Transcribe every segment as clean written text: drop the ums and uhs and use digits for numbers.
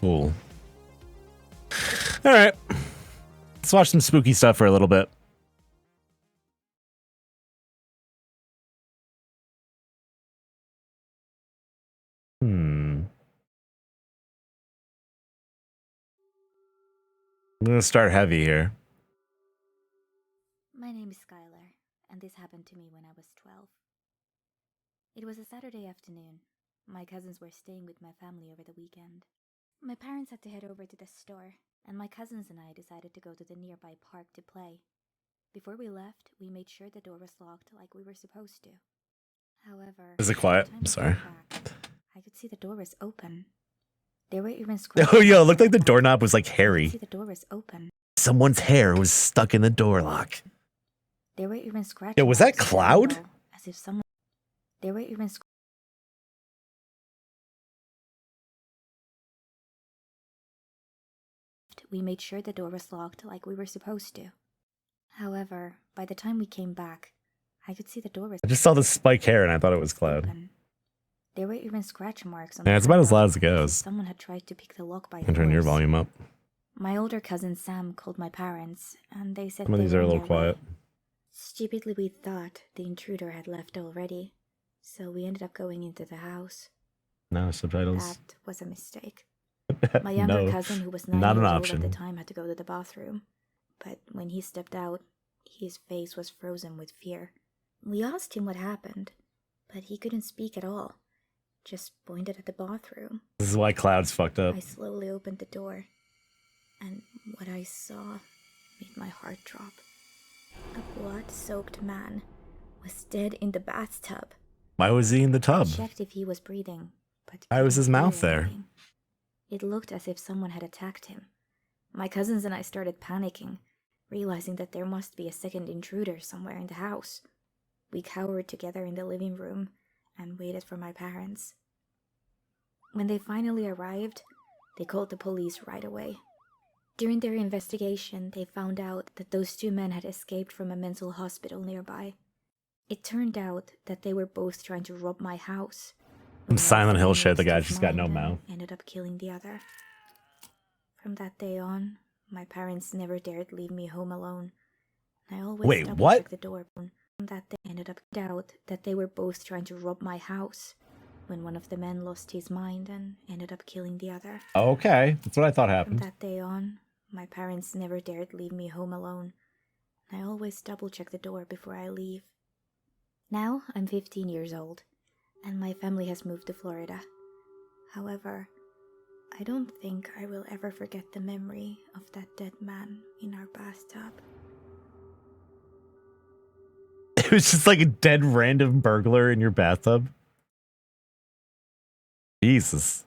Cool. All right. Let's watch some spooky stuff for a little bit. I'm going to start heavy here. My name is Skylar, and this happened to me when I was 12. It was a Saturday afternoon. My cousins were staying with my family over the weekend. My parents had to head over to the store, and my cousins and I decided to go to the nearby park to play. Before we left, we made sure the door was locked like we were supposed to. However, Is it quiet? by the time I'm we sorry. got back, I could see the door was open. There were even Oh, yo, it looked like the scratches doorknob was like I could hairy. see the door was open. Someone's hair was stuck in the door lock. There were even scratches. Yo, was that Cloud? As if someone. There were even. We made sure the door was locked like we were supposed to. However, by the time we came back, I could see the door was I just saw the spike hair and I thought it was Cloud. open. There were even scratch marks on Yeah, the it's about as handle, loud as it goes. Someone had tried to pick the lock by And turn your force. volume up. My older cousin Sam called my parents, and they said Some of these they are a were on little their way. quiet. Stupidly, we thought the intruder had left already, so we ended up going into the house. No subtitles. That was a mistake. My younger No, cousin, who was 9 not an years old option. at the time, had to go to the bathroom. But when he stepped out, his face was frozen with fear. We asked him what happened, but he couldn't speak at all. Just pointed at the bathroom. This is why Cloud's fucked up. I slowly opened the door, and what I saw made my heart drop. A blood-soaked man was dead in the bathtub. Why was he in the tub? I checked if he was breathing, but Why was his couldn't mouth feel there? anything. It looked as if someone had attacked him. My cousins and I started panicking, realizing that there must be a second intruder somewhere in the house. We cowered together in the living room and waited for my parents. When they finally arrived, they called the police right away. During their investigation, they found out that those two men had escaped from a mental hospital nearby. It turned out that they were both trying to rob my house. Some Silent Hill shit, the guy guy's just got no mouth. Ended up killing the other. From that day on, my parents never dared leave me home alone. I always Wait, double what? checked the door. From that day, ended up out that they were both trying to rob my house. When one of the men lost his mind and ended up killing the other. Okay, that's what I thought From happened. that day on, my parents never dared leave me home alone. I always double check the door before I leave. Now I'm 15 years old, and my family has moved to Florida. However, I don't think I will ever forget the memory of that dead man in our bathtub. It was just like a dead random burglar in your bathtub. Jesus.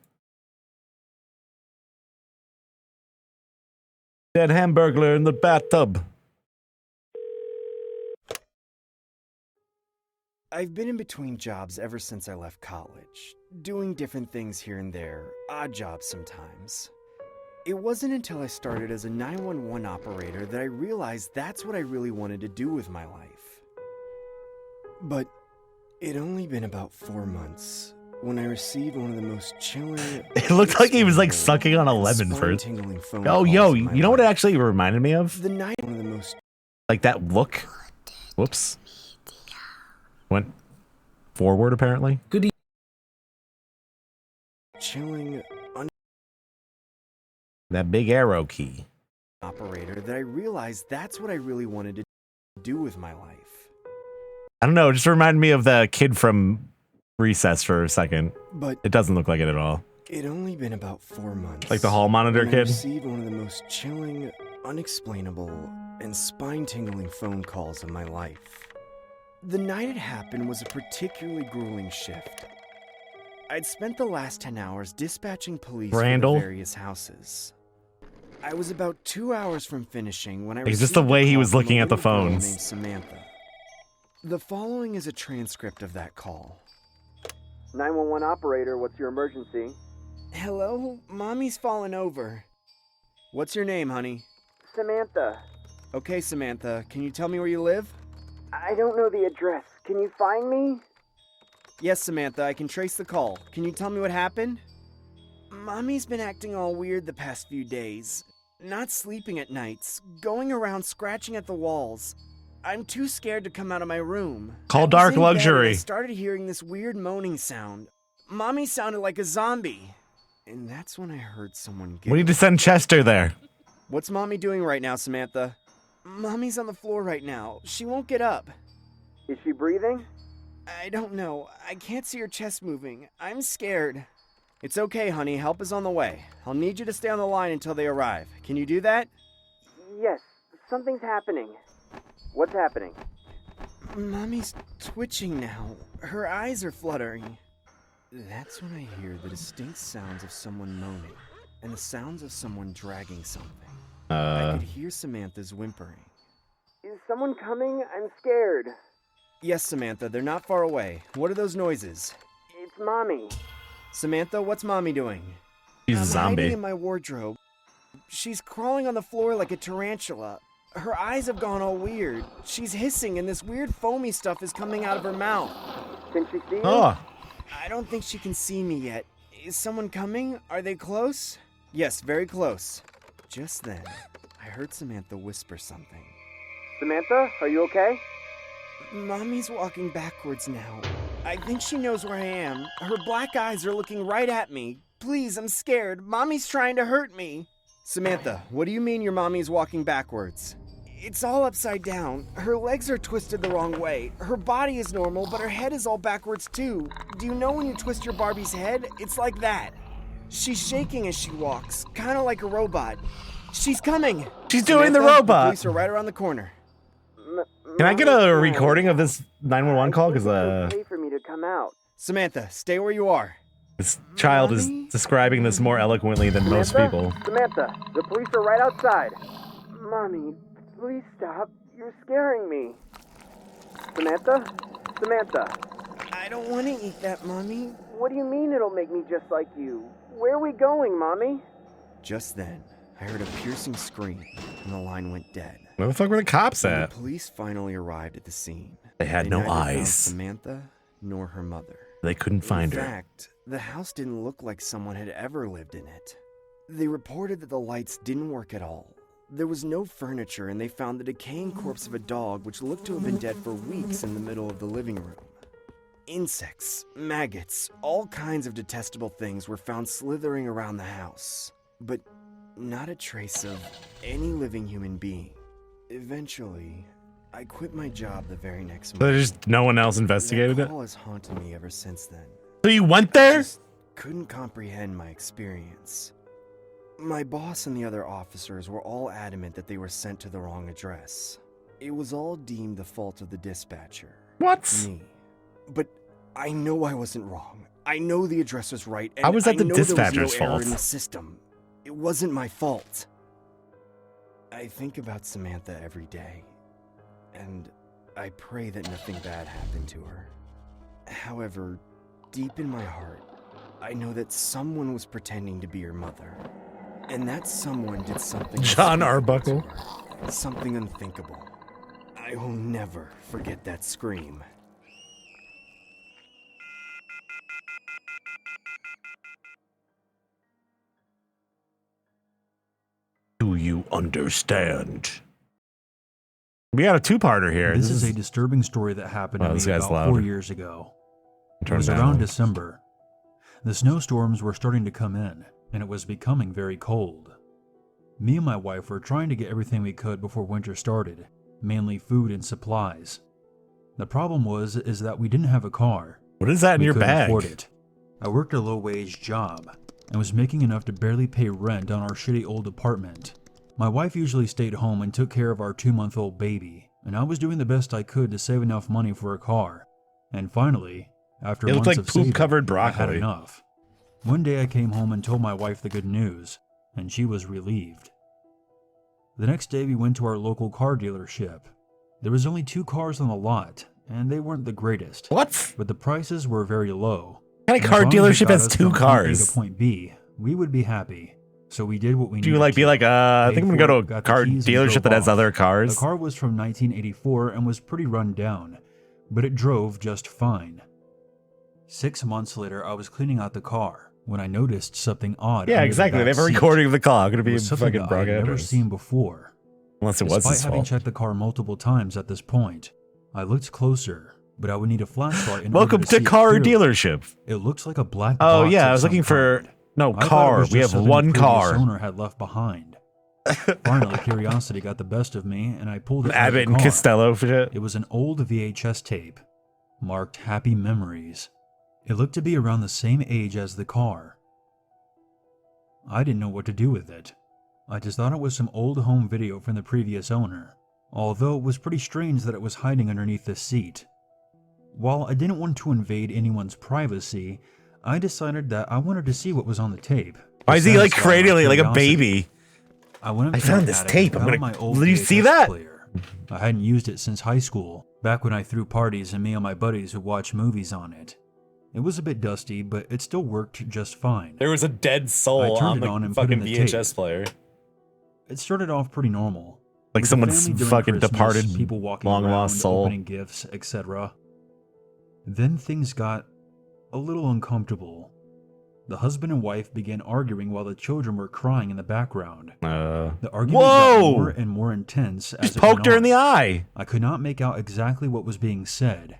Dead hamburglar in the bathtub. I've been in between jobs ever since I left college, doing different things here and there, odd jobs sometimes. It wasn't until I started as a 911 operator that I realized that's what I really wanted to do with my life. But it'd only been about 4 months when I received one of the most chilling... It looked like he was like sucking on a lemon first. Oh, yo, you know what it actually reminded me of? The night one of the most... Like that look. Whoops. Went forward apparently. Good. Chilling... That big arrow key. Operator that I realized that's what I really wanted to do with my life. I don't know, it just reminded me of the kid from Recess for a second. But it doesn't look like it at all. It'd only been about 4 months. Like the hall monitor when kid? I received one of the most chilling, unexplainable, and spine-tingling phone calls of my life. The night it happened was a particularly grueling shift. I'd spent the last 10 hours dispatching police for the various houses. I was about 2 hours from finishing when I It's just the way he was looking at the phones. Named Samantha. The following is a transcript of that call. 911 operator, what's your emergency? Hello? Mommy's fallen over. What's your name, honey? Samantha. Okay, Samantha. Can you tell me where you live? I don't know the address. Can you find me? Yes, Samantha, I can trace the call. Can you tell me what happened? Mommy's been acting all weird the past few days. Not sleeping at nights, going around scratching at the walls. I'm too scared to come out of my room. Call I was Dark in bed and Luxury. I started hearing this weird moaning sound. Mommy sounded like a zombie. And that's when I heard someone get... We need to send Chester there. What's Mommy doing right now, Samantha? Mommy's on the floor right now. She won't get up. Is she breathing? I don't know. I can't see her chest moving. I'm scared. It's okay, honey. Help is on the way. I'll need you to stay on the line until they arrive. Can you do that? Yes, something's happening. What's happening? Mommy's twitching now. Her eyes are fluttering. That's when I hear the distinct sounds of someone moaning and the sounds of someone dragging something. I could hear Samantha's whimpering. Is someone coming? I'm scared. Yes, Samantha, they're not far away. What are those noises? It's Mommy. Samantha, what's Mommy doing? She's a I'm hiding zombie. in my wardrobe. She's crawling on the floor like a tarantula. Her eyes have gone all weird. She's hissing and this weird foamy stuff is coming out of her mouth. Can she see you? Oh, I don't think she can see me yet. Is someone coming? Are they close? Yes, very close. Just then, I heard Samantha whisper something. Samantha, are you okay? Mommy's walking backwards now. I think she knows where I am. Her black eyes are looking right at me. Please, I'm scared. Mommy's trying to hurt me. Samantha, what do you mean your mommy's walking backwards? It's all upside down. Her legs are twisted the wrong way. Her body is normal, but her head is all backwards too. Do you know when you twist your Barbie's head? It's like that. She's shaking as she walks, kind of like a robot. She's coming. she's doing the Samantha, robot. police are right around the corner. Can I get a recording of this 911 call? Because It's okay for me to come out. Samantha, stay where you are. this child is Mommy? describing this more eloquently than most Samantha? people. Samantha, the police are right outside. Mommy, please stop. You're scaring me. Samantha? Samantha, I don't want to eat that, Mommy. what do you mean it'll make me just like you? Where are we going, Mommy? Just then, I heard a piercing scream, and the line went dead. Where the fuck were the cops When at? the police finally arrived at the scene. They had They no neither found eyes. Samantha nor her mother. They couldn't find In her. fact, the house didn't look like someone had ever lived in it. They reported that the lights didn't work at all. There was no furniture, and they found the decaying corpse of a dog which looked to have been dead for weeks in the middle of the living room. Insects, maggots, all kinds of detestable things were found slithering around the house, but not a trace of any living human being. Eventually, I quit my job the very next So month. there's just no one else investigated That it? call has haunted me ever since then. So you went there? Just couldn't comprehend my experience. My boss and the other officers were all adamant that they were sent to the wrong address. It was all deemed the fault of the dispatcher. What? Me. But I know I wasn't wrong. I know the address was right. And How was that the I know there was dispatcher's no error fault? in the system. It wasn't my fault. I think about Samantha every day, and I pray that nothing bad happened to her. However, deep in my heart, I know that someone was pretending to be her mother, and that someone did something. John unspeakable Arbuckle. to her, something unthinkable. I will never forget that scream. Do you understand? We got a two-parter here. This is a disturbing story that happened Wow, to this me guy's about loud. 4 years ago. It Turn was it down. around December. The snowstorms were starting to come in, and it was becoming very cold. Me and my wife were trying to get everything we could before winter started, mainly food and supplies. The problem is that we didn't have a car. What is that in We your couldn't bag? afford it. I worked a low-wage job and was making enough to barely pay rent on our shitty old apartment. My wife usually stayed home and took care of our 2-month-old baby, and I was doing the best I could to save enough money for a car. And finally, after It looked months like of saving, poop-covered I had broccoli. enough. One day I came home and told my wife the good news, and she was relieved. The next day we went to our local car dealership. There was only 2 cars on the lot, and they weren't the greatest. What? But the prices were very low. What kind of And car as long as it dealership got has us 2 from point A cars? to point B, we would be happy. So we did what we Do you needed like be to. like, I think I'm gonna go to a Got the car keys and dealership drove that has off. other cars? The car was from 1984 and was pretty run down, but it drove just fine. 6 months later, I was cleaning out the car when I noticed something odd. Yeah, under exactly. The They back have a seat. recording of the call. Going to It be was a something fucking that I had never broadcast. seen before. Unless it was Despite his having fault. checked the car multiple times at this point, I looked closer, but I would need a flashlight in Welcome order to to see car it clearly. dealership. It looks like a black Oh box yeah, of I was some looking for kind. no I thought it car. was We just have something one the previous car. owner had left behind. Finally, curiosity got the best of me, and I pulled it out of the Abbott and car. Costello for shit. It was an old VHS tape, marked Happy Memories. It looked to be around the same age as the car. I didn't know what to do with it. I just thought it was some old home video from the previous owner, although it was pretty strange that it was hiding underneath the seat. While I didn't want to invade anyone's privacy, I decided that I wanted to see what was on the tape. Why is he like Satisfy my cradling it like a curiosity. baby? I went up I to found my this attic tape. and I'm found gonna- my old Will you see VHS that? player. I hadn't used it since high school, back when I threw parties and me and my buddies would watch movies on it. It was a bit dusty, but it still worked just fine. There was a dead soul I turned on it the on and put in fucking the VHS tape. player. It started off pretty normal. Like with the someone's family during fucking Christmas, departed, people walking long around, lost soul. opening gifts, etc. Then things got a little uncomfortable. The husband and wife began arguing while the children were crying in the background. The argument got Whoa! more and more intense as Just it went poked her in on. the eye. I could not make out exactly what was being said.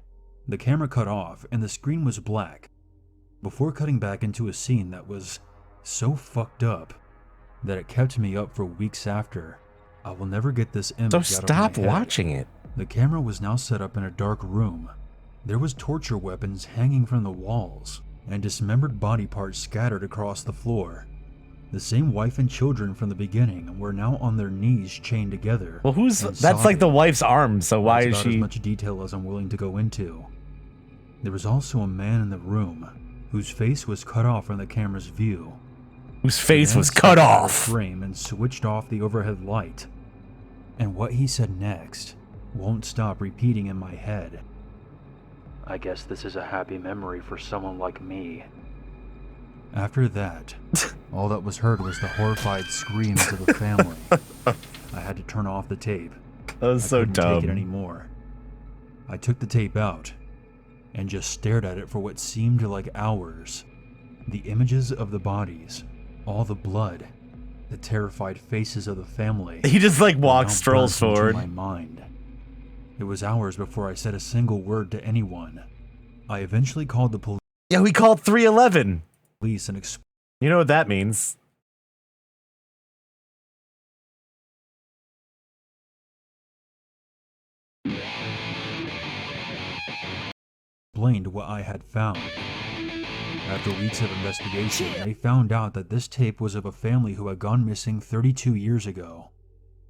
The camera cut off and the screen was black, before cutting back into a scene that was so fucked up that it kept me up for weeks after. I will never get this image So out stop of my head. watching it. The camera was now set up in a dark room. There was torture weapons hanging from the walls, and dismembered body parts scattered across the floor. The same wife and children from the beginning were now on their knees chained together. Well, who's and that's like the sobbing. wife's arm. So why That's is about she? as much detail as I'm willing to go into. There was also a man in the room whose face was cut off from the camera's view. Whose face The man was sat cut in the off. frame and switched off the overhead light. And what he said next won't stop repeating in my head. I guess this is a happy memory for someone like me. After that, all that was heard was the horrified screams of the family. I had to turn off the tape. That was so I couldn't take it dumb. anymore. I took the tape out and just stared at it for what seemed like hours. The images of the bodies, all the blood, the terrified faces of the family. He just like now walks, strolls burnt into forward. my mind. It was hours before I said a single word to anyone. I eventually called the Yeah, we called 311. police and You know what that means? explained what I had found. After weeks of investigation, they found out that this tape was of a family who had gone missing 32 years ago.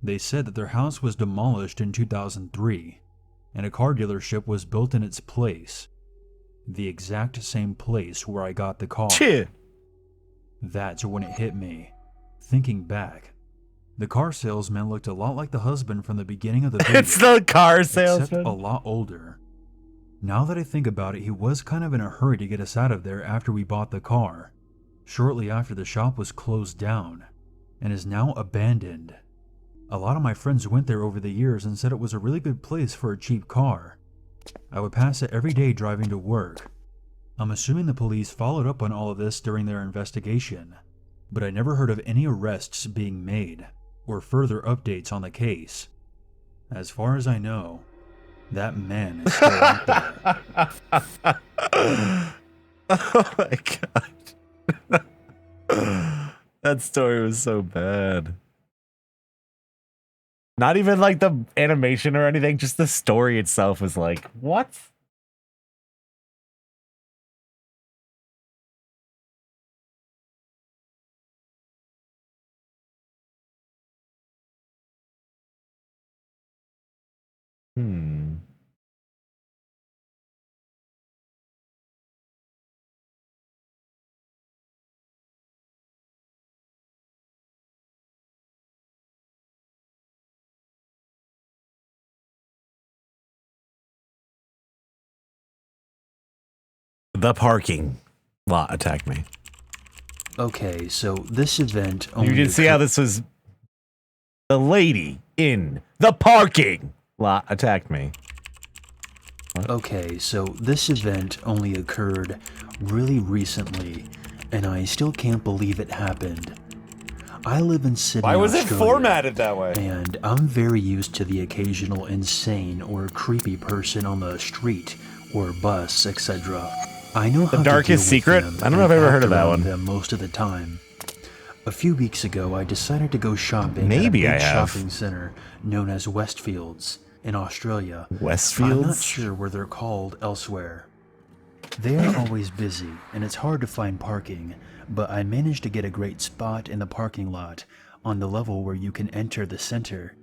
They said that their house was demolished in 2003, and a car dealership was built in its place. The exact same place where I got the car. Shit. That's when it hit me. Thinking back, the car salesman looked a lot like the husband from the beginning of the video. It's the car except salesman. a lot older. Now that I think about it, he was kind of in a hurry to get us out of there after we bought the car, shortly after the shop was closed down, and is now abandoned. A lot of my friends went there over the years and said it was a really good place for a cheap car. I would pass it every day driving to work. I'm assuming the police followed up on all of this during their investigation, but I never heard of any arrests being made or further updates on the case. As far as I know, that man is still out there. Oh my god. That story was so bad. Not even like the animation or anything, just the story itself was like, what? Hmm. The parking lot attacked me. Okay, so this event You only can see how occurred- this was. The lady in the parking lot attacked me. Okay, so this event only occurred really recently, and I still can't believe it happened. I live in Sydney, Why was it Australia, formatted that way? and I'm very used to the occasional insane or creepy person on the street or bus, etc. I know how The to Darkest deal with Secret? them I don't know if I've and ever heard act of that around one. them most of the time. A few weeks ago, I decided to go shopping Maybe at I a big have. shopping center known as Westfields in Australia. I'm not Westfields? sure where they're called elsewhere. They're always busy, and it's hard to find parking, but I managed to get a great spot in the parking lot on the level where you can enter the center.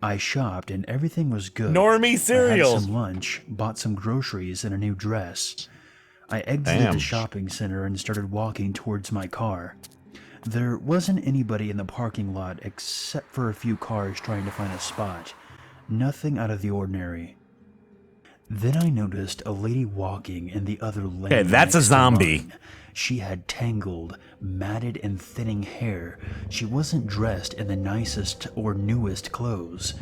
I shopped and everything was good. Normie I cereal. had some lunch, bought some groceries and a new dress. I exited Damn. the shopping center and started walking towards my car. There wasn't anybody in the parking lot except for a few cars trying to find a spot. Nothing out of the ordinary. Then I noticed a lady walking in the other lane. Okay, that's a next to zombie. mine. She had tangled, matted, and thinning hair. She wasn't dressed in the nicest or newest clothes.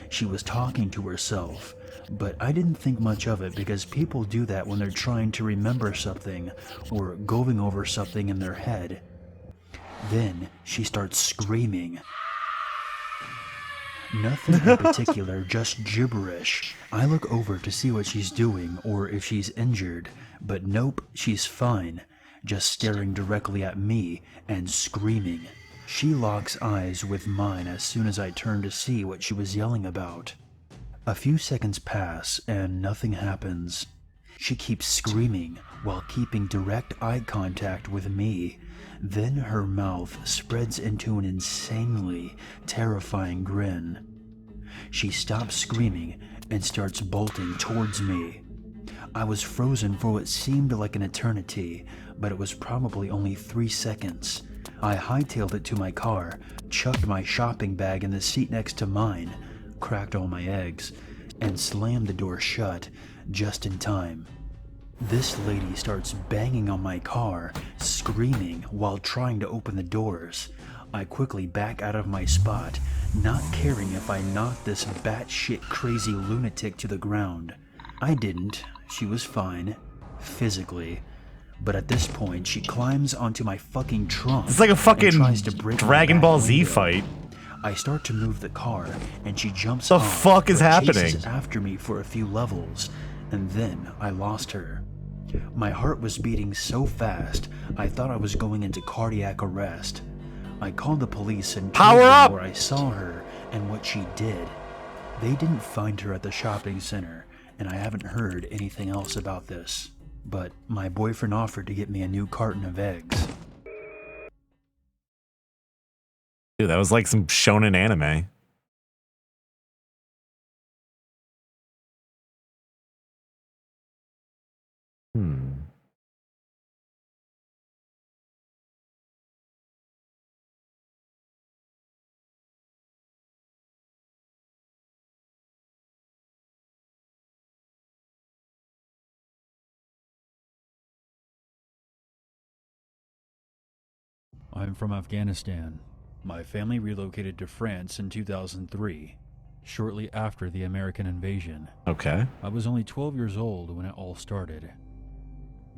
She was talking to herself, but I didn't think much of it because people do that when they're trying to remember something or going over something in their head. Then she starts screaming. Nothing in particular, just gibberish. I look over to see what she's doing or if she's injured, but nope, she's fine, just staring directly at me and screaming. She locks eyes with mine as soon as I turn to see what she was yelling about. A few seconds pass and nothing happens. She keeps screaming while keeping direct eye contact with me. Then her mouth spreads into an insanely terrifying grin. She stops screaming and starts bolting towards me. I was frozen for what seemed like an eternity, but it was probably only 3 seconds. I hightailed it to my car, chucked my shopping bag in the seat next to mine, cracked all my eggs, and slammed the door shut just in time. This lady starts banging on my car, screaming while trying to open the doors. I quickly back out of my spot, not caring if I knocked this batshit crazy lunatic to the ground. I didn't. She was fine, physically. But at this point, she climbs onto my fucking trunk. It's like a fucking and tries to break my Dragon back Ball Z window. fight. I start to move the car, and she jumps The off, fuck is but happening? chases after me for a few levels, and then I lost her. My heart was beating so fast, I thought I was going into cardiac arrest. I called the police and Power told them up! where I saw her and what she did. They didn't find her at the shopping center, and I haven't heard anything else about this. But my boyfriend offered to get me a new carton of eggs. Dude, that was like some shonen anime. I'm from Afghanistan. My family relocated to France in 2003, shortly after the American invasion. Okay. I was only 12 years old when it all started.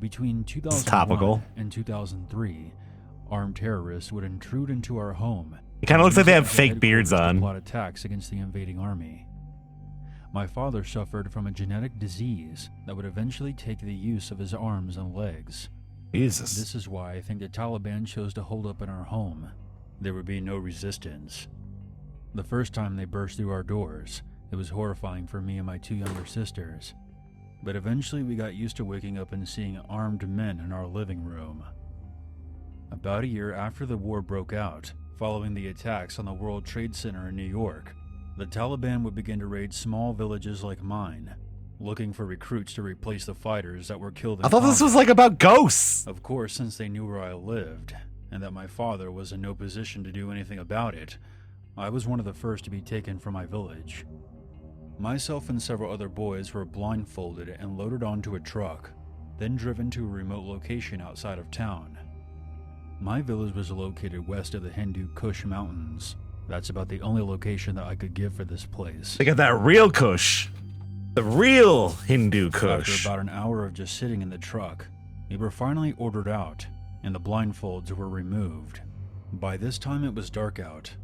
Between topical. 2001 and 2003, armed terrorists would intrude into our home. It kind of looks like they have Use fake beards headquarters to on. plot attacks against the invading army. My father suffered from a genetic disease that would eventually take the use of his arms and legs. Jesus. This is why I think the Taliban chose to hold up in our home. There would be no resistance. The first time they burst through our doors, it was horrifying for me and my 2 younger sisters. But eventually we got used to waking up and seeing armed men in our living room. About a year after the war broke out, following the attacks on the World Trade Center in New York, the Taliban would begin to raid small villages like mine, looking for recruits to replace the fighters that were killed in I thought this was combat. like about ghosts. Of course, since they knew where I lived, and that my father was in no position to do anything about it, I was one of the first to be taken from my village. Myself and several other boys were blindfolded and loaded onto a truck, then driven to a remote location outside of town. My village was located west of the Hindu Kush Mountains. That's about the only location that I could give for this place. They got that real kush. The real Hindu After Kush. about an hour of just sitting in the truck, we were finally ordered out, and the blindfolds were removed. By this time it was dark out.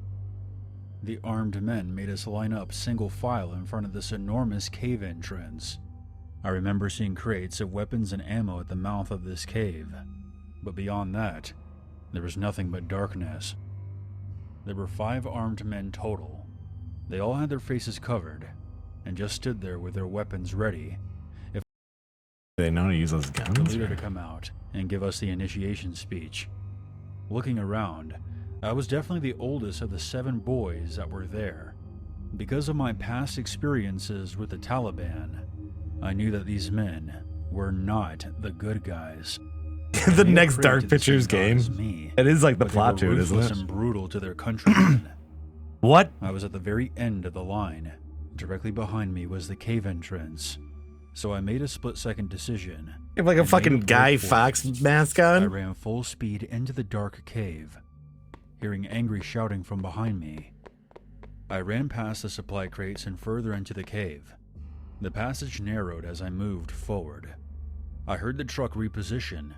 The armed men made us line up single file in front of this enormous cave entrance. I remember seeing crates of weapons and ammo at the mouth of this cave, but beyond that, there was nothing but darkness. There were 5 armed men total. They all had their faces covered, and just stood there with their weapons ready. They know how to use those The guns. leader to come out and give us the initiation speech. Looking around, I was definitely the oldest of the 7 boys that were there. Because of my past experiences with the Taliban, I knew that these men were not the good guys. The They next prayed Dark to the same Pictures God game. as me, It is like the but they plot were to it, isn't ruthless it? and brutal to their countrymen. What? I was at the very end of the line. Directly behind me was the cave entrance. So I made a split-second decision. You have like a and fucking made a Guy break for Fawkes it. mask I on? ran full speed into the dark cave, hearing angry shouting from behind me. I ran past the supply crates and further into the cave. The passage narrowed as I moved forward. I heard the truck reposition.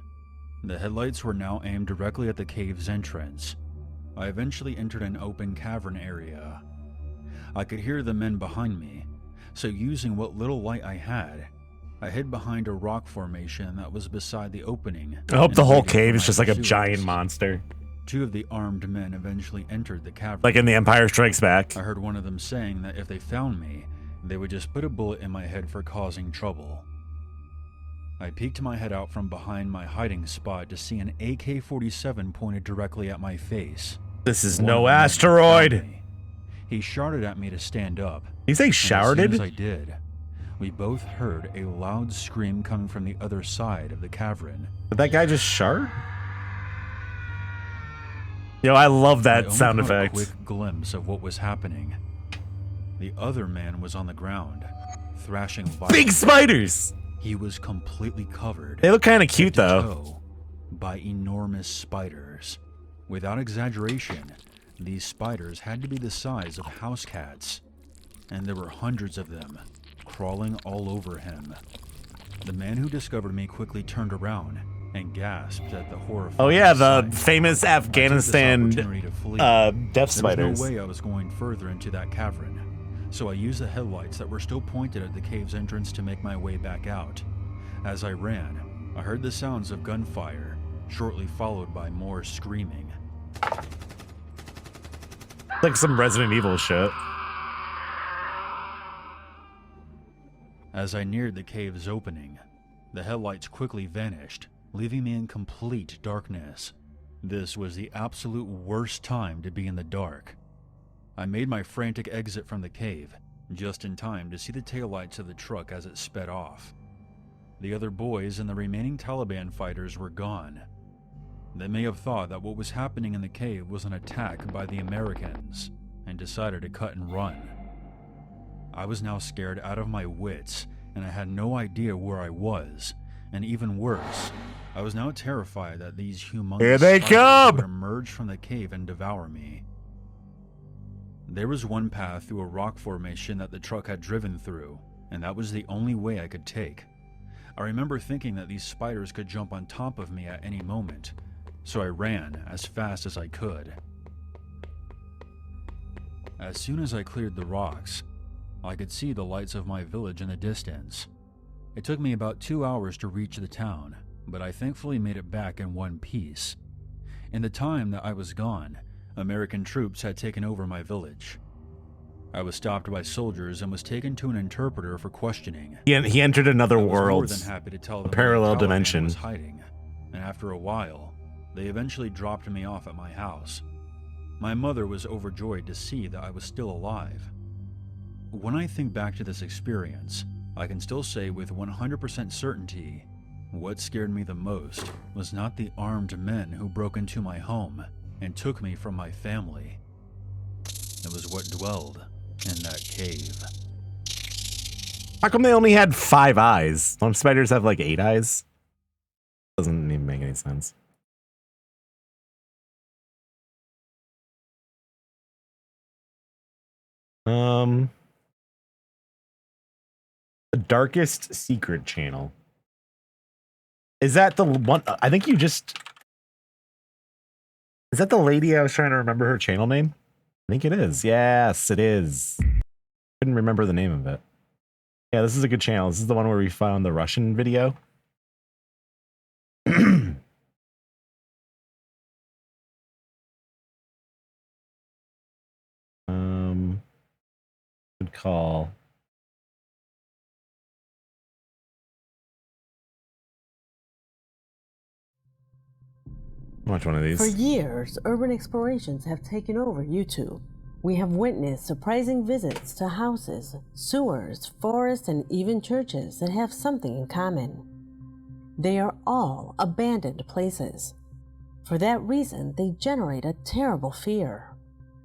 The headlights were now aimed directly at the cave's entrance. I eventually entered an open cavern area. I could hear the men behind me, so using what little light I had, I hid behind a rock formation that was beside the opening. I hope and the whole waited for cave is my just like a pursuers. giant monster. 2 of the armed men eventually entered the cavern. Like in The Empire Strikes Back. I heard one of them saying that if they found me, they would just put a bullet in my head for causing trouble. I peeked my head out from behind my hiding spot to see an AK-47 pointed directly at my face. This is One no of the men had found asteroid. me. He shouted at me to stand up. You say And as soon shouted? as I did, we both heard a loud scream coming from the other side of the cavern. Did that guy just shart? Yo, I love I that only sound caught a effect. quick glimpse of what was happening. The other man was on the ground, thrashing violently. Big spiders! He was completely covered. They look kind of cute head to though. toe by enormous spiders. Without exaggeration, these spiders had to be the size of house cats, and there were hundreds of them, crawling all over him. The man who discovered me quickly turned around and gasped at the horrifying Oh yeah, the sight. famous I took this Afghanistan opportunity to flee. death There was spiders. no way I was going further into that cavern, so I used the headlights that were still pointed at the cave's entrance to make my way back out. As I ran, I heard the sounds of gunfire, shortly followed by more screaming. Like some Resident Evil shit. As I neared the cave's opening, the headlights quickly vanished, leaving me in complete darkness. This was the absolute worst time to be in the dark. I made my frantic exit from the cave, just in time to see the taillights of the truck as it sped off. The other boys and the remaining Taliban fighters were gone. They may have thought that what was happening in the cave was an attack by the Americans, and decided to cut and run. I was now scared out of my wits, and I had no idea where I was, and even worse, I was now terrified that these humongous Here they spiders come! would emerge from the cave and devour me. There was one path through a rock formation that the truck had driven through, and that was the only way I could take. I remember thinking that these spiders could jump on top of me at any moment, so I ran as fast as I could. As soon as I cleared the rocks, I could see the lights of my village in the distance. It took me about 2 hours to reach the town, but I thankfully made it back in one piece. In the time that I was gone, American troops had taken over my village. I was stopped by soldiers and was taken to an interpreter for questioning. He entered another I was more world. than happy to tell them parallel where the Taliban dimension. was hiding, and after a while, they eventually dropped me off at my house. My mother was overjoyed to see that I was still alive. When I think back to this experience, I can still say with 100% certainty, what scared me the most was not the armed men who broke into my home and took me from my family. It was what dwelled in that cave. How come they only had 5 eyes? Don't spiders have like 8 eyes? Doesn't even make any sense. The Darkest Secret channel. Is that the one? I think you just... Is that the lady I was trying to remember her channel name? I think it is. Yes, it is. Couldn't remember the name of it. Yeah, this is a good channel. This is the one where we found the Russian video. Good call. Watch one of these. For years, urban explorations have taken over YouTube. We have witnessed surprising visits to houses, sewers, forests, and even churches that have something in common. They are all abandoned places. For that reason, they generate a terrible fear.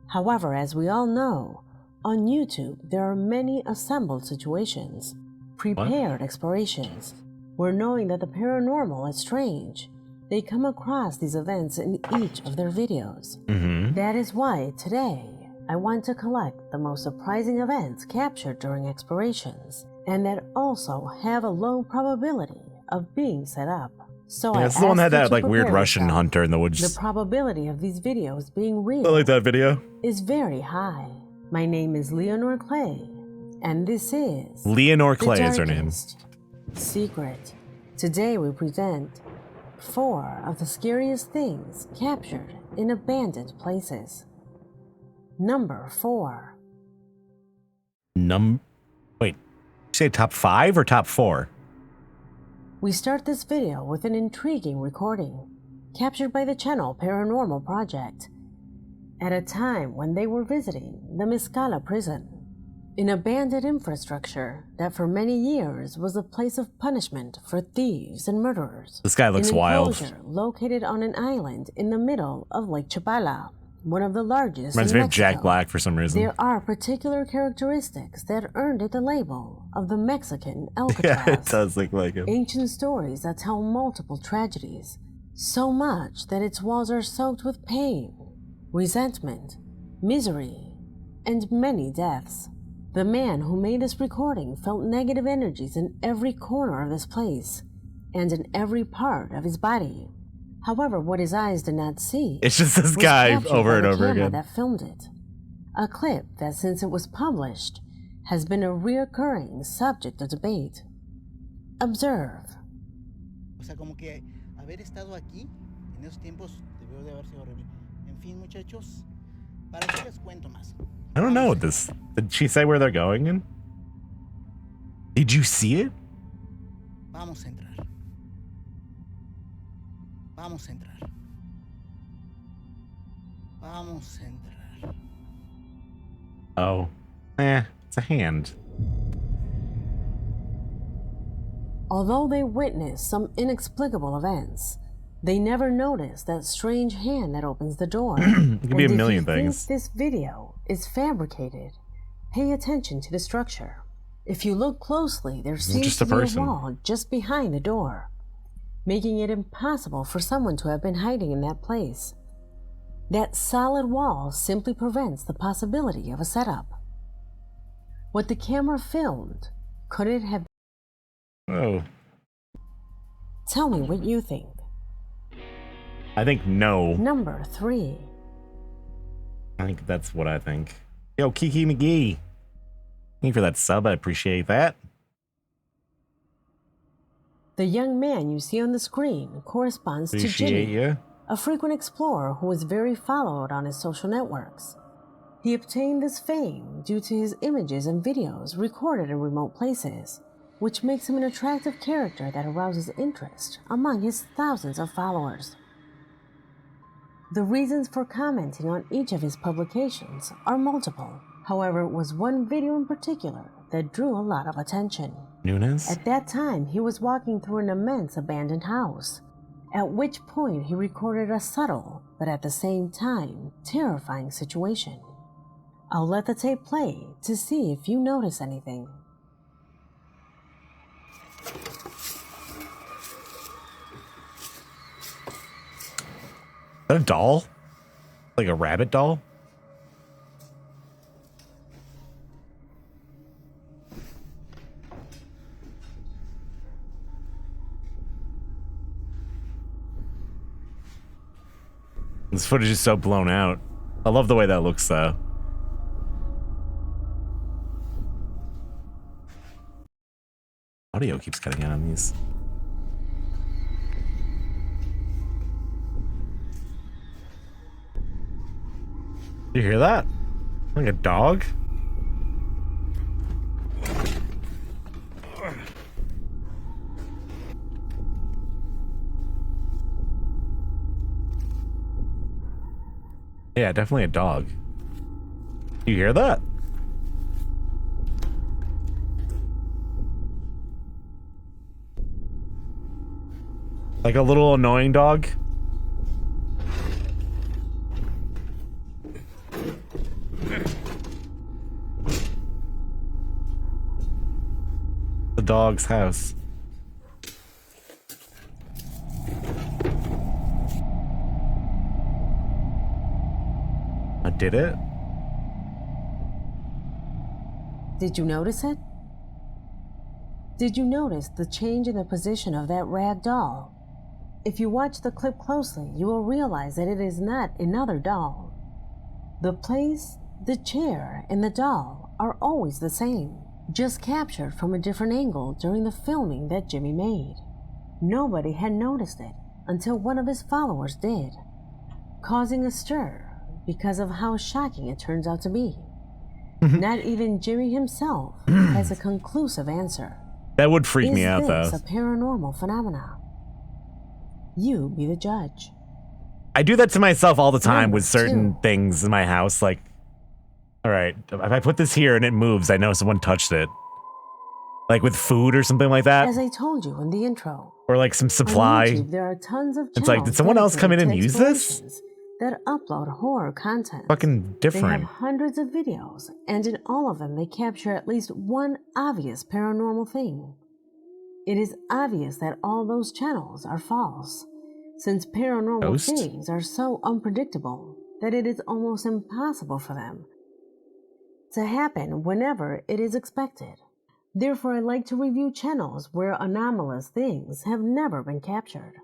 However, as we all know, on YouTube there are many assembled situations, prepared explorations, where knowing that the paranormal is strange, they come across these events in each of their videos. That is why today I want to collect the most surprising events captured during explorations and that also have a low probability of being set up. So Yeah, I it's the one that ask you had that to like weird prepare Russian yourself. hunter in the woods. The probability of these videos being real I like that video. is very high. My name is Leonor Clay, and this is Leonor The Clay is her name. Darkest Secret. Today we present 4 of the scariest things captured in abandoned places. Number 4. Wait, you say top 5 or top 4? We start this video with an intriguing recording captured by the channel Paranormal Project at a time when they were visiting the Miscala prison, an abandoned infrastructure that for many years was a place of punishment for thieves and murderers. This guy looks an wild. enclosure located on an island in the middle of Lake Chapala, one of the largest Reminds in me of Mexico. Jack Black for some reason. There are particular characteristics that earned it the label of the Mexican Alcatraz. Yeah, it does look like him. Ancient stories that tell multiple tragedies, so much that its walls are soaked with pain, resentment, misery, and many deaths. The man who made this recording felt negative energies in every corner of this place and in every part of his body. However, what his eyes did not see It's just this was guy captured over by and the over camera again. that filmed it. A clip that, since it was published, has been a reoccurring subject of debate. Observe. O sea, como que haber estado aquí en esos tiempos debió de haber sido horrible. En fin, muchachos, ¿para qué les cuento más? I don't know this. Did she say where they're going in? Did you see it? Vamos a entrar. Vamos a entrar. Vamos a entrar. Oh. It's a hand. Although they witness some inexplicable events, they never notice that strange hand that opens the door. It could be a million if you things. think this video is fabricated, pay attention to the structure. If you look closely, there seems just to a be person. a wall just behind the door, making it impossible for someone to have been hiding in that place. That solid wall simply prevents the possibility of a setup. What the camera filmed, could it have... Oh. Tell me what you think. I think no. Number 3. I think that's what I think. Yo, Kiki McGee. Thank you for that sub. I appreciate that. The young man you see on the screen corresponds to Appreciate Jimmy, you. a frequent explorer who is very followed on his social networks. He obtained this fame due to his images and videos recorded in remote places, which makes him an attractive character that arouses interest among his thousands of followers. The reasons for commenting on each of his publications are multiple. However, it was one video in particular that drew a lot of attention. Nunes? At that time, he was walking through an immense abandoned house, at which point he recorded a subtle, but at the same time, terrifying situation. I'll let the tape play to see if you notice anything. Is that a doll? Like a rabbit doll? This footage is so blown out. I love the way that looks, though. Audio keeps cutting out on these. You hear that? Like a dog? Yeah, definitely a dog. You hear that? Like a little annoying dog? The dog's house. I did it? Did you notice it? Did you notice the change in the position of that rag doll? If you watch the clip closely, you will realize that it is not another doll. The place, the chair, and the doll are always the same, just captured from a different angle during the filming that Jimmy made. Nobody had noticed it until one of his followers did, causing a stir because of how shocking it turns out to be. Not even Jimmy himself has a conclusive answer. That would freak me out, though. Is this a paranormal phenomenon? You be the judge. I do that to myself all the time Number with certain 2. things in my house. Like, all right, if I put this here and it moves, I know someone touched it. Like with food or something like that. As I told you in the intro, Or like some supply. on YouTube, there are tons of It's like, channels did someone else come in and dedicated use to this? explorations that upload horror content. Fucking They have different. hundreds of videos, and in all of them they capture at least one obvious paranormal thing. It is obvious that all those channels are false, since paranormal Ghost? things are so unpredictable that it is almost impossible for them to happen whenever it is expected. Therefore, I like to review channels where anomalous things have never been captured.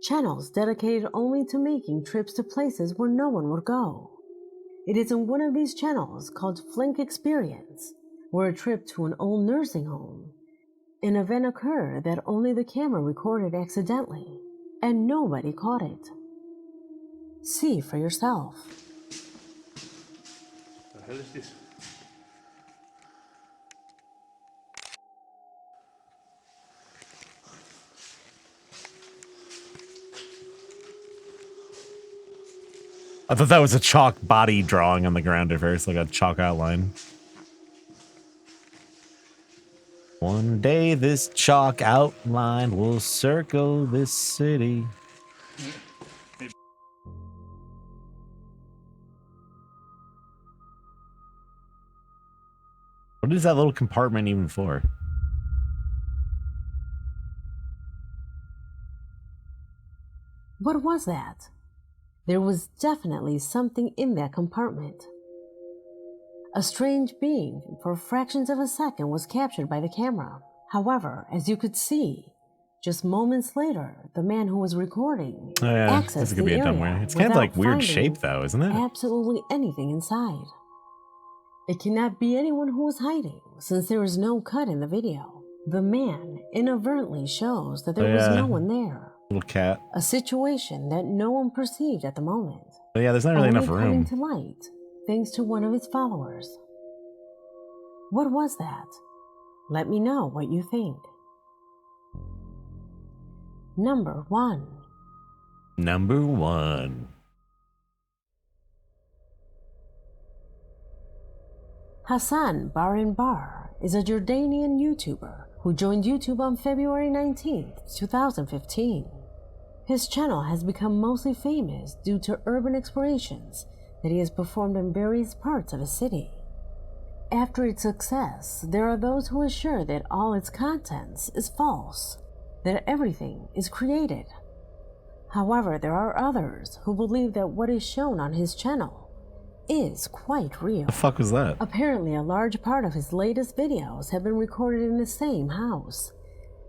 Channels dedicated only to making trips to places where no one would go. It is in one of these channels called Flink Experience, where a trip to an old nursing home. An event occurred that only the camera recorded accidentally, and nobody caught it. See for yourself. What the hell is this? I thought that was a chalk body drawing on the ground at first, like a chalk outline. One day this chalk outline will circle this city. What is that little compartment even for? What was that? There was definitely something in that compartment. A strange being for fractions of a second was captured by the camera. However, as you could see, just moments later, the man who was recording Oh yeah, accessed this could the be a dumb area way. It's kind of without like weird finding shape though, isn't it? absolutely anything inside. It cannot be anyone who was hiding, since there is no cut in the video. The man inadvertently shows that there was no one there. Little cat. A situation that no one perceived at the moment. But yeah, there's not really enough Only room. coming to light thanks to one of its followers. What was that? Let me know what you think. Number 1. Number 1. Hassan Barin Bar is a Jordanian YouTuber who joined YouTube on February 19th, 2015. His channel has become mostly famous due to urban explorations that he has performed in various parts of the city. After its success, there are those who assure that all its contents is false, that everything is created. However, there are others who believe that what is shown on his channel is quite real. The fuck was that? Apparently, a large part of his latest videos have been recorded in the same house,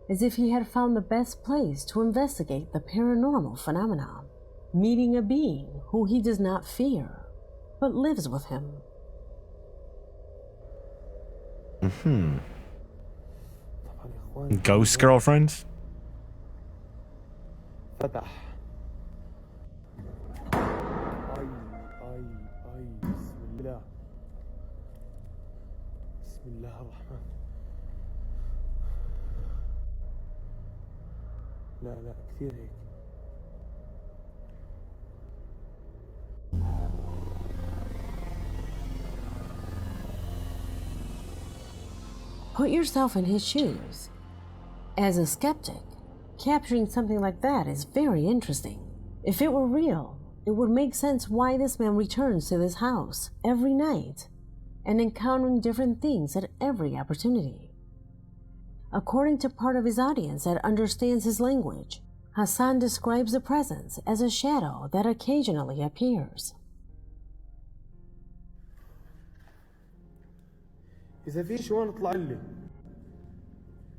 as if he had found the best place to investigate the paranormal phenomenon. meeting a being who he does not fear, but lives with him. Ghost girlfriend? فتح. اي بسم الله. بسم الله الرحمن. لا كثير هيك. Put yourself in his shoes. As a skeptic, capturing something like that is very interesting. If it were real, it would make sense why this man returns to this house every night and encountering different things at every opportunity. According to part of his audience that understands his language, Hassan describes the presence as a shadow that occasionally appears. إذا في شو اطلع لي.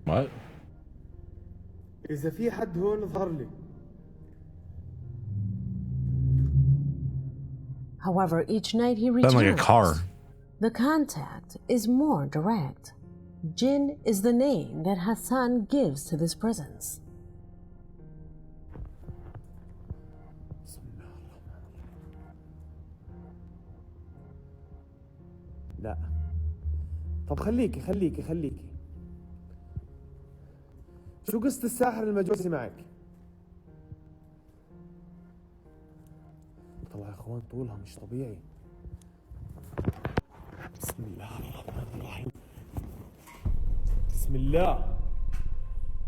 What? إذا في حد هون اظهر لي. However, each night he Sounds returns, like a car. the contact is more direct. Jinn is the name that Hassan gives to this presence. بسم الله الرحمن الرحيم. لا. طب خليكي. شو قصة الساحر المجوسي معك؟ طلع يا اخوان طولها مش طبيعي. بسم الله الرحمن الرحيم.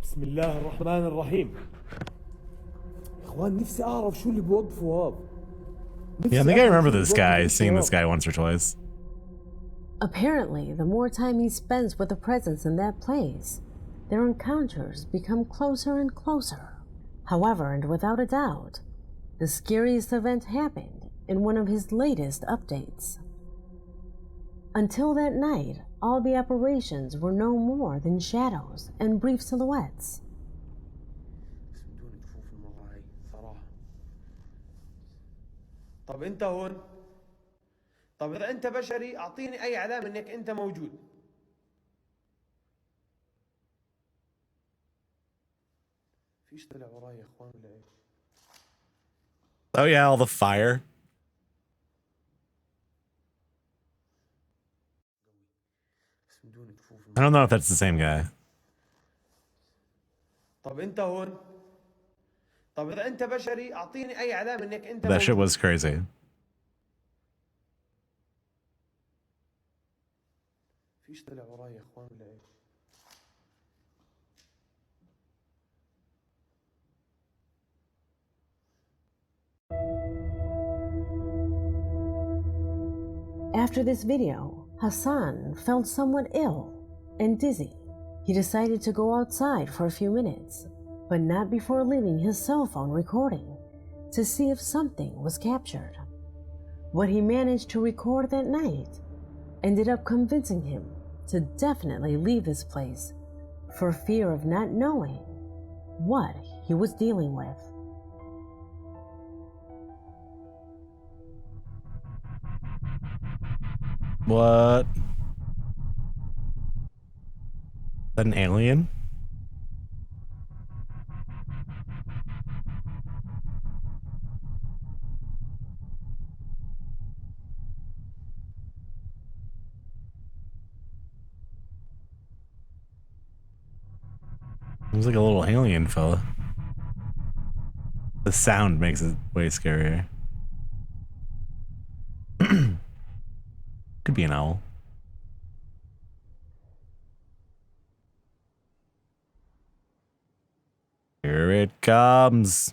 بسم الله الرحمن الرحيم. يا اخوان نفسي اعرف شو اللي بوقفه هذا. Yeah, I think I remember this guy, seeing this guy once or twice. Apparently, the more time he spends with the presence in that place, their encounters become closer and closer. However, and without a doubt, the scariest event happened in one of his latest updates. Until that night, all the apparitions were no more than shadows and brief silhouettes. طب انت هون. طب اذا انت بشري اعطيني اي علامة انك انت موجود. فيش طلع وراي يا اخوان ولا ايش؟ Oh yeah, all the fire. I don't know if that's the same guy. طب انت هون. طب اذا انت بشري اعطيني اي علامة انك انت That shit موجود. was crazy. فيش طلع وراي يا اخوان ولا ايش؟ After this video, Hassan felt somewhat ill and dizzy. He decided to go outside for a few minutes, but not before leaving his cell phone recording to see if something was captured. What he managed to record that night ended up convincing him to definitely leave this place for fear of not knowing what he was dealing with. What? An alien? He's like a little alien fella. The sound makes it way scarier. Could be an owl. Here it comes.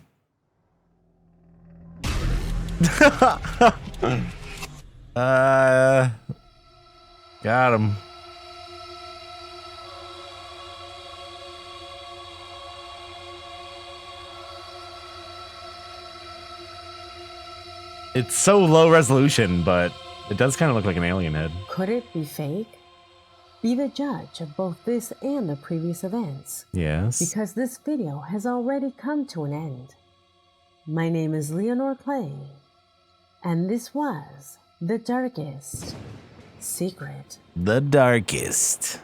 Got him. It's so low resolution, but it does kind of look like an alien head. Could it be fake? Be the judge of both this and the previous events, Yes. because this video has already come to an end. My name is Leonore Clay, and this was The Darkest Secret. The darkest.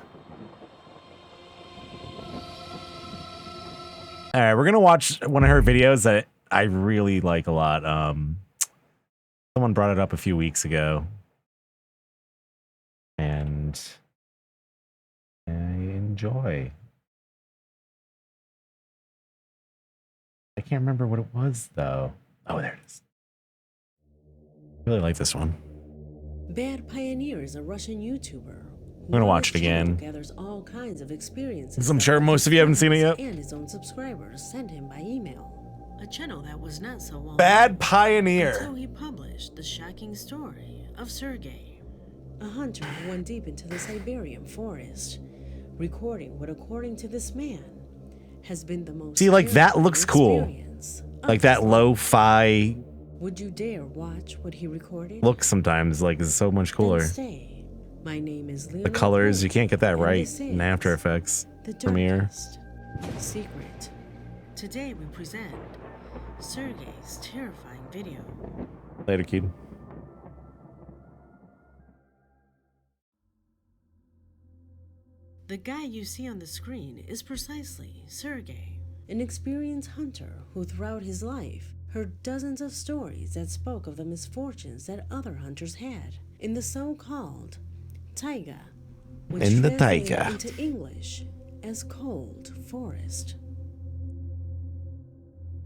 All right, we're gonna watch one of her videos that I really like a lot. Someone brought it up a few weeks ago, and I enjoy. I can't remember what it was though. Oh, there it is. I really like this one. Bad Pioneer is a Russian YouTuber. I'm gonna watch it again. Gathers all kinds of experiences. I'm sure most of you haven't seen it yet. And his own subscribers send him by email. A channel that was not so well Bad known Pioneer. until he published the shocking story of Sergei, a hunter who went deep into the Siberian forest, recording what, according to this man, has been the most. See, like that looks cool. Like that lo-fi Would you dare watch what he recorded? look sometimes like is so much cooler. Then stay. My name is The Leonore colors, Clay, you can't get that and right this in is After Effects The Premiere. Darkest Secret. Today we present Sergei's terrifying video. Later, kid. The guy you see on the screen is precisely Sergei, an experienced hunter who throughout his life heard dozens of stories that spoke of the misfortunes that other hunters had in the so-called taiga, which In the translated taiga. into English as cold forest.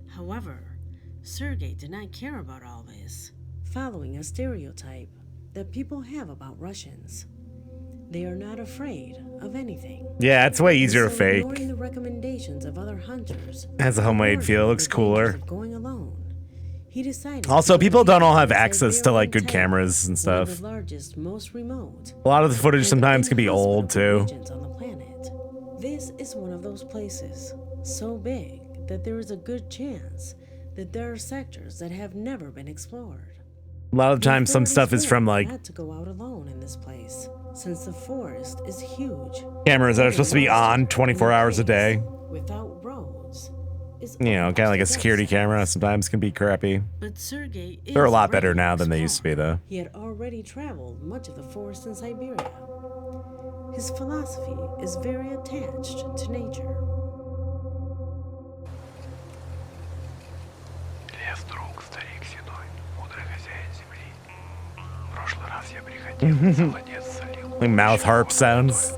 However, Sergei did not care about all this, following a stereotype that people have about Russians. They are not afraid of anything. Yeah, it's way easier to So fake. ignoring the recommendations of other hunters, Has a homemade warning feel, of looks the cooler. dangers of going alone, he decided Also, to people don't all have locate access to like good Siberian cameras and one of stuff. the largest, most remote, A lot of the footage and sometimes can be old inhospitable too. regions on the planet. This is one of those places so big that there is a good chance that there are sectors that have never been explored. A lot of The times some authorities stuff is from warn like not to go out alone in this place, since the forest is huge. cameras that are Getting supposed to be lost on 24 in a hours a place day. without roads is You know, kind of like a almost security camera disaster. sometimes can be crappy. But Sergei is They're a lot better ready now to than they used to be explore. though. He had already traveled much of the forest in Siberia. His philosophy is very attached to nature. Лес друг, старик седой, мудрый хозяин земли. В прошлый раз я приходил, солонец солил. Like mouth harp sounds.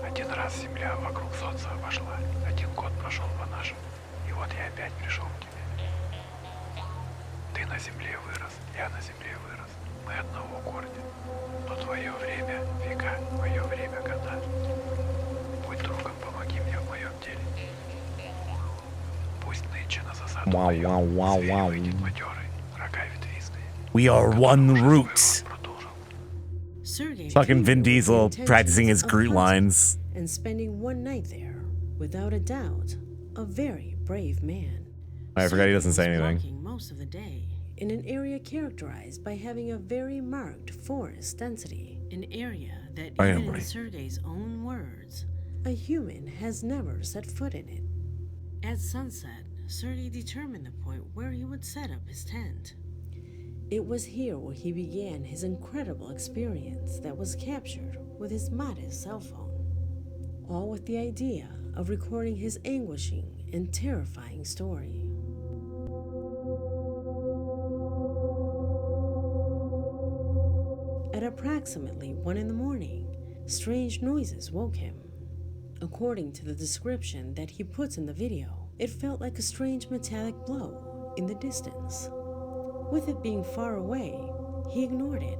Один раз земля вокруг солнца обошла. Один год прошел по-нашему. И вот я опять пришел к тебе. Ты на земле вырос, я на земле вырос. Мы одного корня. Но твое время — века, мое время — года. Будь другом, помоги мне в моем деле. Пусть нынче на засаду Вау, мою вау, вау, зверь вау. выйдет матерый, рога ветвистые. We are one root. Продолжил. Sergei Fucking came Vin here with the Diesel intentions practicing his of Groot hunting lines. and spending one night there, without a doubt, a very brave man. I forgot he doesn't say Sergei was anything. walking most of the day in an area characterized by having a very marked forest density, an area that, I even am in right. Sergei's own words, a human has never set foot in it. At sunset, Sergei determined the point where he would set up his tent. It was here where he began his incredible experience that was captured with his modest cell phone, all with the idea of recording his anguishing and terrifying story. At approximately 1 in the morning, strange noises woke him. According to the description that he puts in the video, it felt like a strange metallic blow in the distance. With it being far away, he ignored it,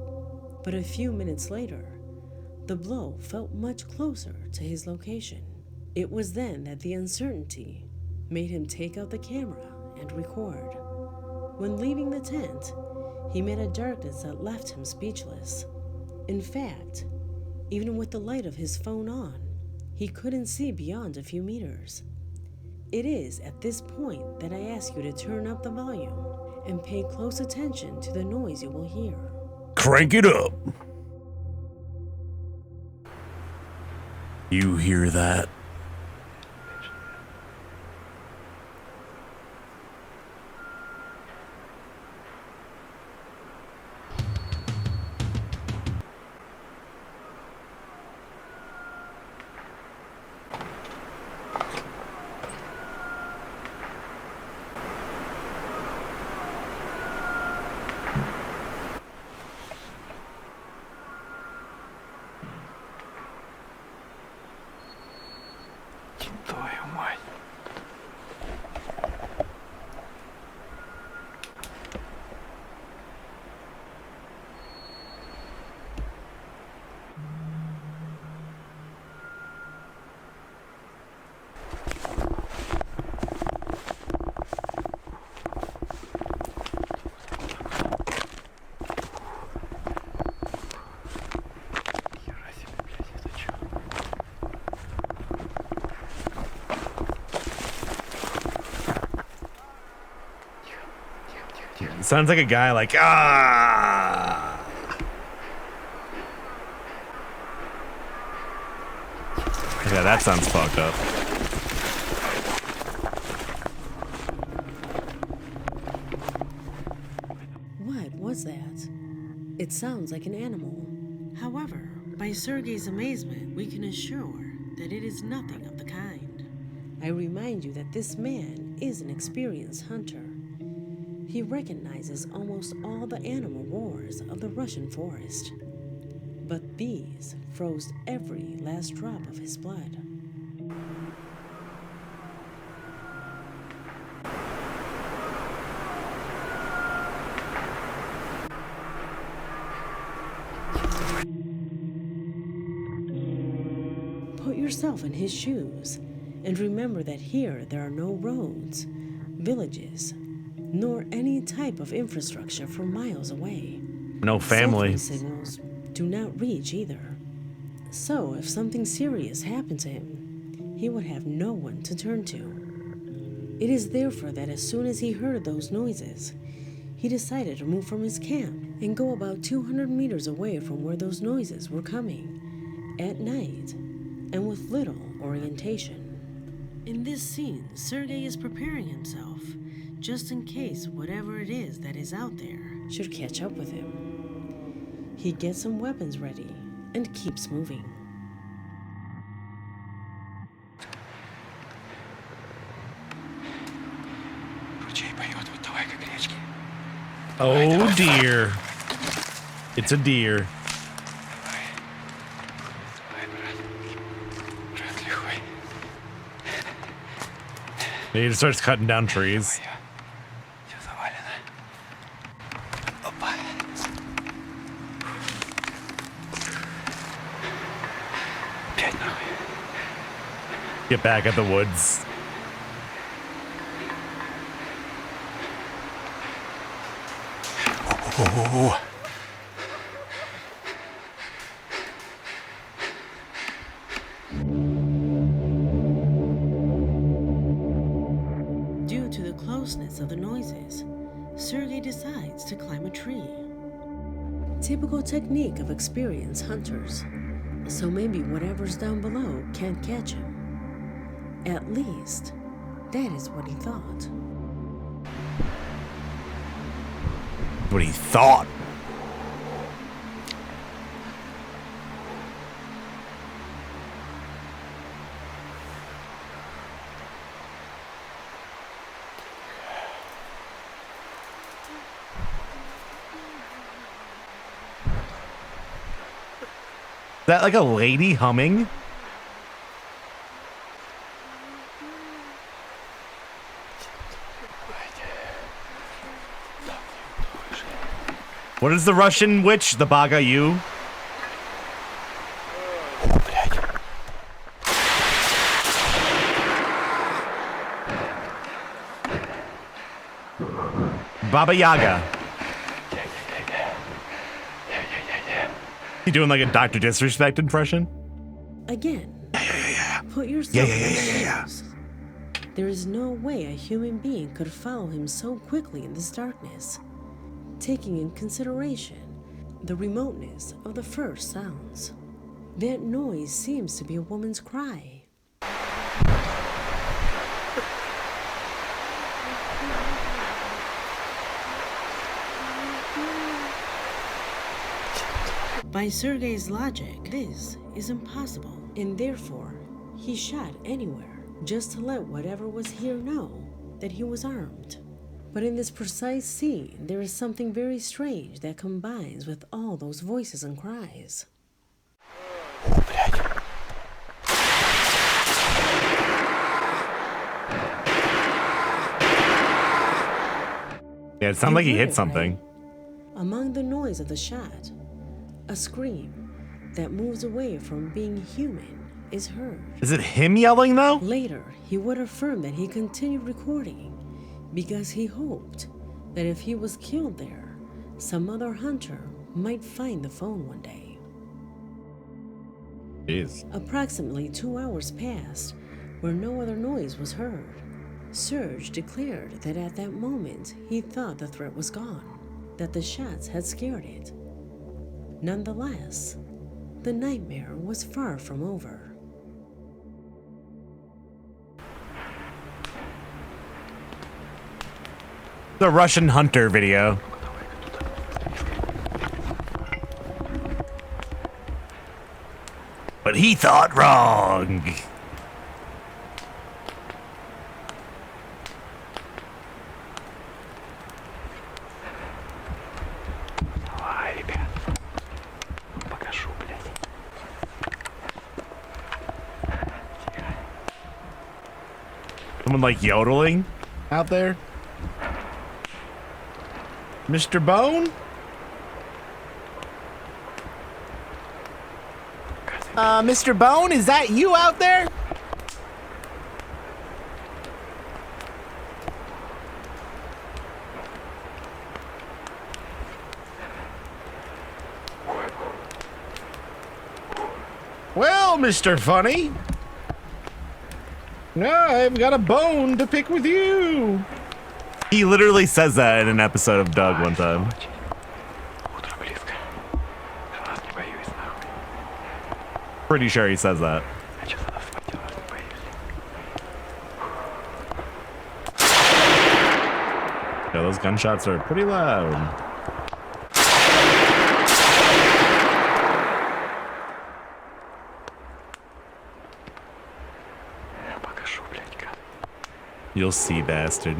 but a few minutes later, the blow felt much closer to his location. It was then that the uncertainty made him take out the camera and record. When leaving the tent, he met a darkness that left him speechless. In fact, even with the light of his phone on, he couldn't see beyond a few meters. It is at this point that I ask you to turn up the volume and pay close attention to the noise you will hear. Crank it up. You hear that? Sounds like a guy like, ah. Yeah, that sounds fucked up. What was that? It sounds like an animal. However, by Sergei's amazement, we can assure that it is nothing of the kind. I remind you that this man is an experienced hunter. He recognizes almost all the animal roars of the Russian forest. But these froze every last drop of his blood. Put yourself in his shoes and remember that here there are no roads, villages, nor any type of infrastructure for miles away. No family. Cell phone signals do not reach either. So if something serious happened to him, he would have no one to turn to. It is therefore that as soon as he heard those noises, he decided to move from his camp and go about 200 meters away from where those noises were coming, at night, and with little orientation. In this scene, Sergei is preparing himself, just in case whatever it is that is out there should catch up with him. He gets some weapons ready and keeps moving. Oh dear. It's a deer. He just starts cutting down trees. Get back at the woods. Due to the closeness of the noises, Sergei decides to climb a tree. Typical technique of experienced hunters. So maybe whatever's down below can't catch him. At least, that is what he thought. What he thought. Is that like a lady humming? What is the Russian witch? The Bagayu? Baba Yaga. You doing like a Dr. Disrespect impression? Again, put yourself in his shoes. There is no way a human being could follow him so quickly in this darkness, taking in consideration the remoteness of the first sounds. That noise seems to be a woman's cry. By Sergei's logic, this is impossible, and therefore, he shot anywhere just to let whatever was here know that he was armed. But in this precise scene, there is something very strange that combines with all those voices and cries. Yeah, it sounded like he hit something. Among the noise of the shot, a scream that moves away from being human is heard. Is it him yelling though? Later, he would affirm that he continued recording because he hoped that if he was killed there, some other hunter might find the phone one day. Jeez. Approximately 2 hours passed where no other noise was heard. Serge declared that at that moment he thought the threat was gone, that the shots had scared it. Nonetheless, the nightmare was far from over. The Russian hunter video. But he thought wrong. Давай, ребят. Покажу, блядь. Someone like yodeling out there? Mr. Bone? Mr. Bone, is that you out there? Well, Mr. Funny, I've got a bone to pick with you. He literally says that in an episode of Doug one time. Утро близко. Я вас не боюсь, нахуй. Pretty sure he says that. Я чё за вас спать, я вас не боюсь. Yeah, those gunshots are pretty loud. Я покажу, блядь, как. You'll see, bastard.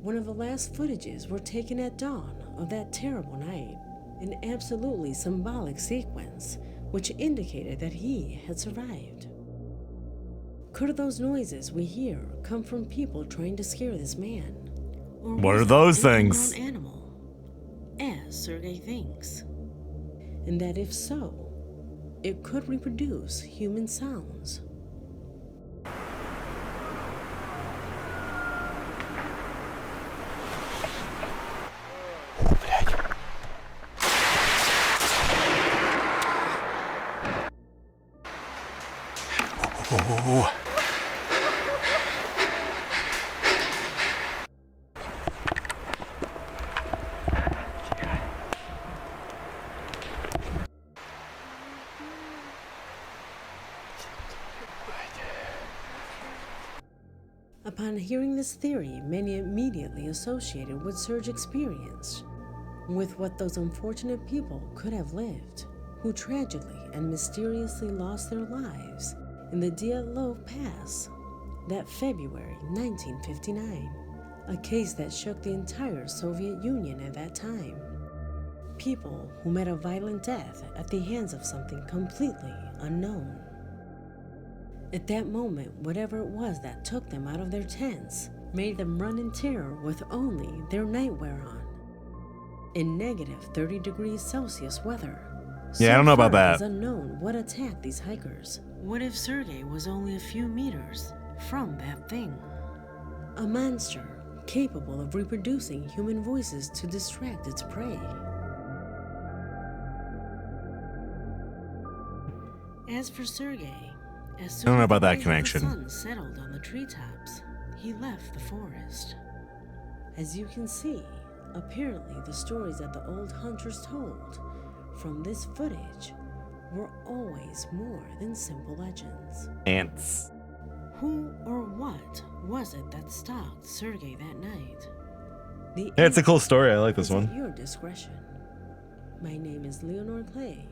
One of the last footages were taken at dawn of that terrible night, an absolutely symbolic sequence which indicated that he had survived. Could those noises we hear come from people trying to scare this man? Or What was are it those an things? unknown animal, as Sergei thinks? And that if so, it could reproduce human sounds. О-о-о. Upon hearing this theory, many immediately associated what Serge experienced with what those unfortunate people could have lived, who tragically and mysteriously lost their lives in the Dyatlov Pass that February 1959, a case that shook the entire Soviet Union at that time. People who met a violent death at the hands of something completely unknown. At that moment, whatever it was that took them out of their tents made them run in terror with only their nightwear on. In negative 30 degrees Celsius weather. Yeah, I don't know about far that. It's unknown what attacked these hikers. What if Sergei was only a few meters from that thing? A monster capable of reproducing human voices to distract its prey. As for Sergei, as soon I don't know as about the that rays connection. of the sun settled on the treetops, he left the forest. As you can see, apparently the stories that the old hunters told from this footage were always more than simple legends. Ants. Who or what was it that stalked Sergei that night? The Yeah, it's a cool answer story. I like this is at one. your discretion. My name is Leonor Clay,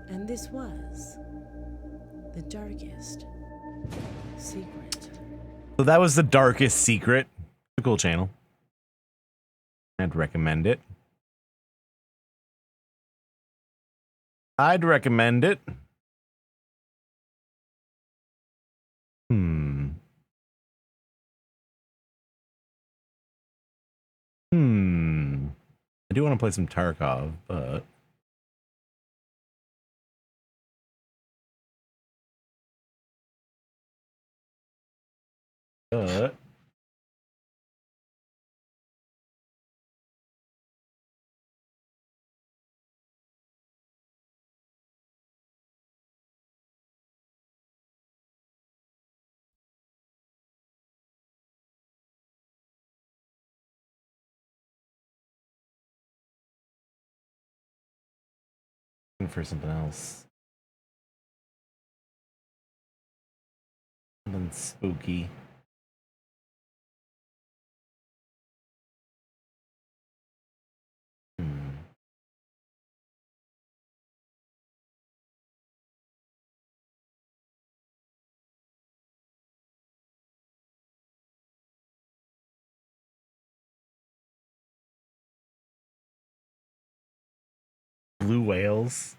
and this was The Darkest Secret. So that was The Darkest Secret. A cool channel. I'd recommend it. I'd recommend it. I do want to play some Tarkov, but... looking for something else. Something spooky. Blue whales.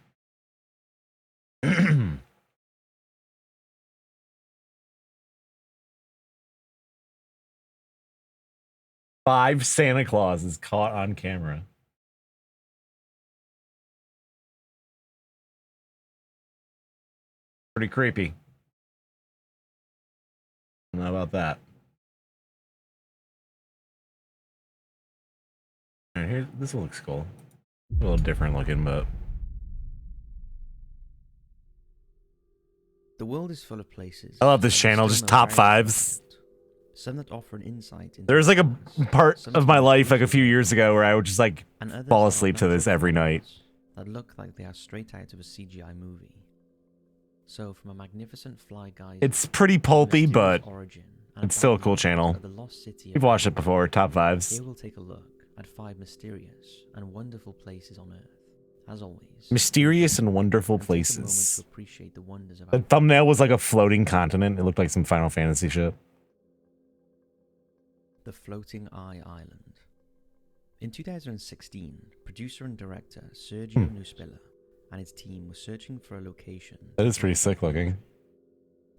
5 Santa Clauses caught on camera. Pretty creepy. How about that? All right, here, this one looks cool. A little different looking, but The world is full of places. I love this that are channel. still Just no top very fives. important. Some that offer an insight into There's like a past, part some of that my are life like a few usually years ago where I would just like and others fall that are asleep to this natural every night. phenomena that look like they are straight out of a CGI movie. So from a magnificent fly geyser, It's pretty to pulpy, mysterious but origin and it's still a cool abandonment channel. of the lost city of We've watched it Haraimer, before. Top fives. here we'll take a look at 5 mysterious and wonderful places on Earth. As always, Mysterious and wonderful and take a moment to places. appreciate the wonders of The our thumbnail was like a floating continent. It looked like some Final Fantasy shit. The Floating Eye Island. In 2016, producer and director Sergio Nuspilla and his team were searching for a location. That is pretty sick looking.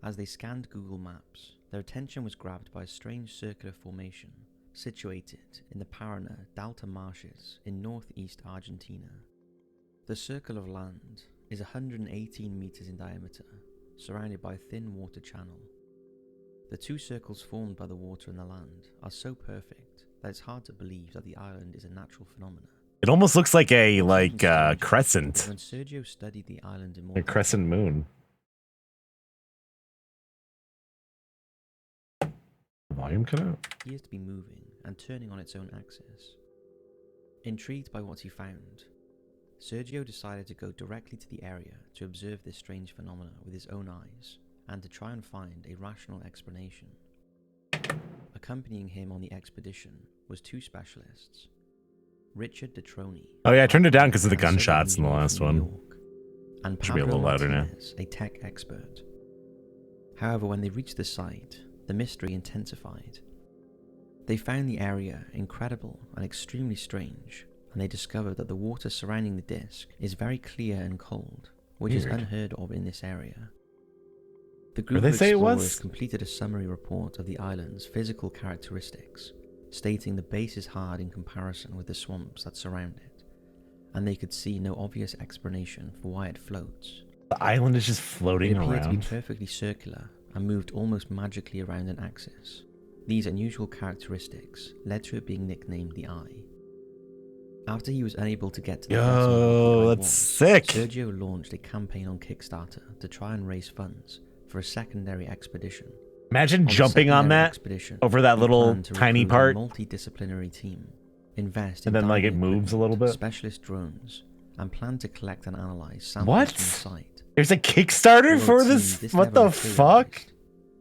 As they scanned Google Maps, their attention was grabbed by a strange circular formation situated in the Paraná Delta marshes in northeast Argentina. The circle of land is 118 meters in diameter, surrounded by a thin water channel. The two circles formed by the water and the land are so perfect that it's hard to believe that the island is a natural phenomenon. It almost looks like a What's even stranger is crescent. when Sergio studied the island in more A crescent detail, moon. Volume cut out. it appears to be moving and turning on its own axis. Intrigued by what he found, Sergio decided to go directly to the area to observe this strange phenomena with his own eyes and to try and find a rational explanation. Accompanying him on the expedition was 2 specialists, Richard Detroni. Oh yeah, I turned it down because of the a civil gunshots in the engineer last from New one. York, and Should be a Pablo little louder now. Martinez, a tech expert. However, when they reached the site, the mystery intensified. They found the area incredible and extremely strange, and they discovered that the water surrounding the disk is very clear and cold, which is Weird. unheard of in this area. The Where group they of say it explorers was? completed a summary report of the island's physical characteristics, stating the base is hard in comparison with the swamps that surround it, and they could see no obvious explanation for why it floats. The island is just It floating appeared to be around. perfectly circular and moved almost magically around an axis. These unusual characteristics led to it being nicknamed the Eye. After he was unable to get to the bottom of what the Yo, eye that's was, sick. Sergio launched a campaign on Kickstarter to try and raise funds for a secondary expedition. Imagine On the jumping on secondary that expedition, over that he little planned to tiny recruit part. a multidisciplinary team, invest And in then, like, diving it moves a little equipment, bit? specialist drones, and plan to collect and analyze samples What? from the site. There's a Kickstarter Although for it this? seems What never the fuck? materialized,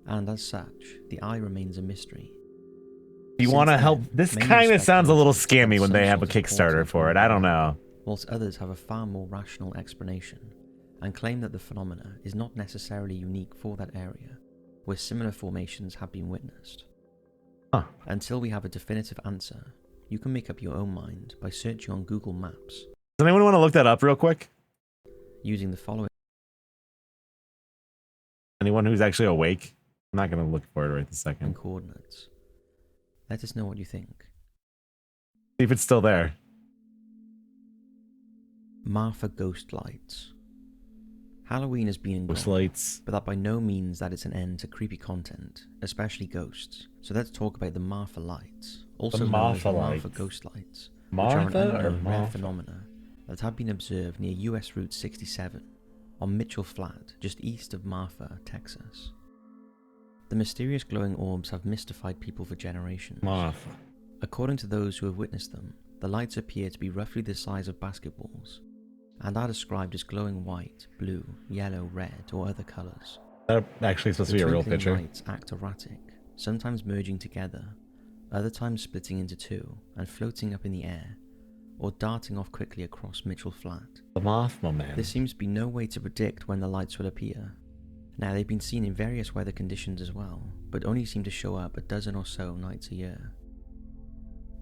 and as such, the Eye remains a mystery. Do you Since want to then, help? This many kind of sounds a little speculated scammy when that they some have a sort of Kickstarter portal for it. from I don't the know. Whilst others have a far more rational explanation, and claim that the phenomena is not necessarily unique for that area, where similar formations have been witnessed. Huh. Until we have a definitive answer, you can make up your own mind by searching on Google Maps Does anyone want to look that up real quick? using the following Anyone who's actually awake? I'm not going to look for it right this second. coordinates. Let us know what you think. See if it's still there. Marfa Ghost Lights. Halloween has been and Ghost gone, lights. but that by no means that it's an end to creepy content, especially ghosts. So let's talk about the Marfa Lights, also known as the Marfa Marfa lights. Ghost Lights, which Martha are an or unknown rare Marfa? phenomena that have been observed near US Route 67 on Mitchell Flat, just east of Marfa, Texas. The mysterious glowing orbs have mystified people for generations. Martha. According to those who have witnessed them, the lights appear to be roughly the size of basketballs, and are described as glowing white, blue, yellow, red, or other colours. That actually supposed to be a real twinkling picture. lights act erratic, sometimes merging together, other times splitting into two and floating up in the air, or darting off quickly across Mitchell Flat. The Mothman Man. There seems to be no way to predict when the lights will appear. Now, they've been seen in various weather conditions as well, but only seem to show up a dozen or so nights a year.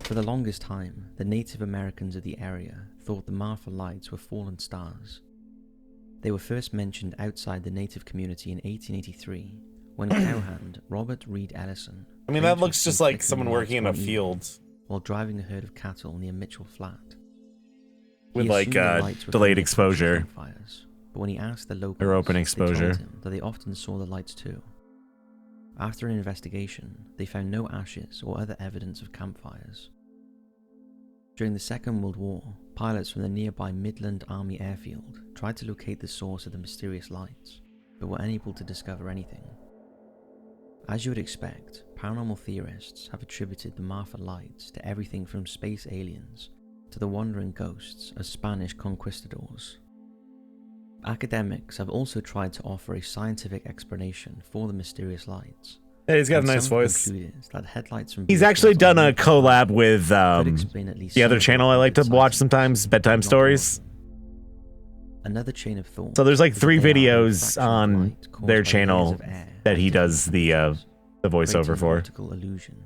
For the longest time, the Native Americans of the area thought the Marfa lights were fallen stars. They were first mentioned outside the native community in 1883, when cowhand Robert Reed Ellison... I mean, that looks just like someone working in a field. ...while driving a herd of cattle near Mitchell Flat. With, like, delayed exposure. Fires, but when he asked the locals, or open exposure, they told him that they often saw the lights too. After an investigation, they found no ashes or other evidence of campfires. During the Second World War, pilots from the nearby Midland Army Airfield tried to locate the source of the mysterious lights, but were unable to discover anything. As you would expect, paranormal theorists have attributed the Marfa lights to everything from space aliens to the wandering ghosts of Spanish conquistadors. Academics have also tried to offer a scientific explanation for the mysterious lights. Yeah, he's got a and nice some have voice. concluded that headlights from He's vehicles actually on done a rooftops collab with could explain at least the some other of the channel I like to reported watch sightings, sometimes, Bedtime but not all of Stories. them. Another chain of thought. So there's like is 3 that they are a videos refraction of on light caused their by channel layers of air that he acting does on the creatures, voiceover creating for. an optical illusion,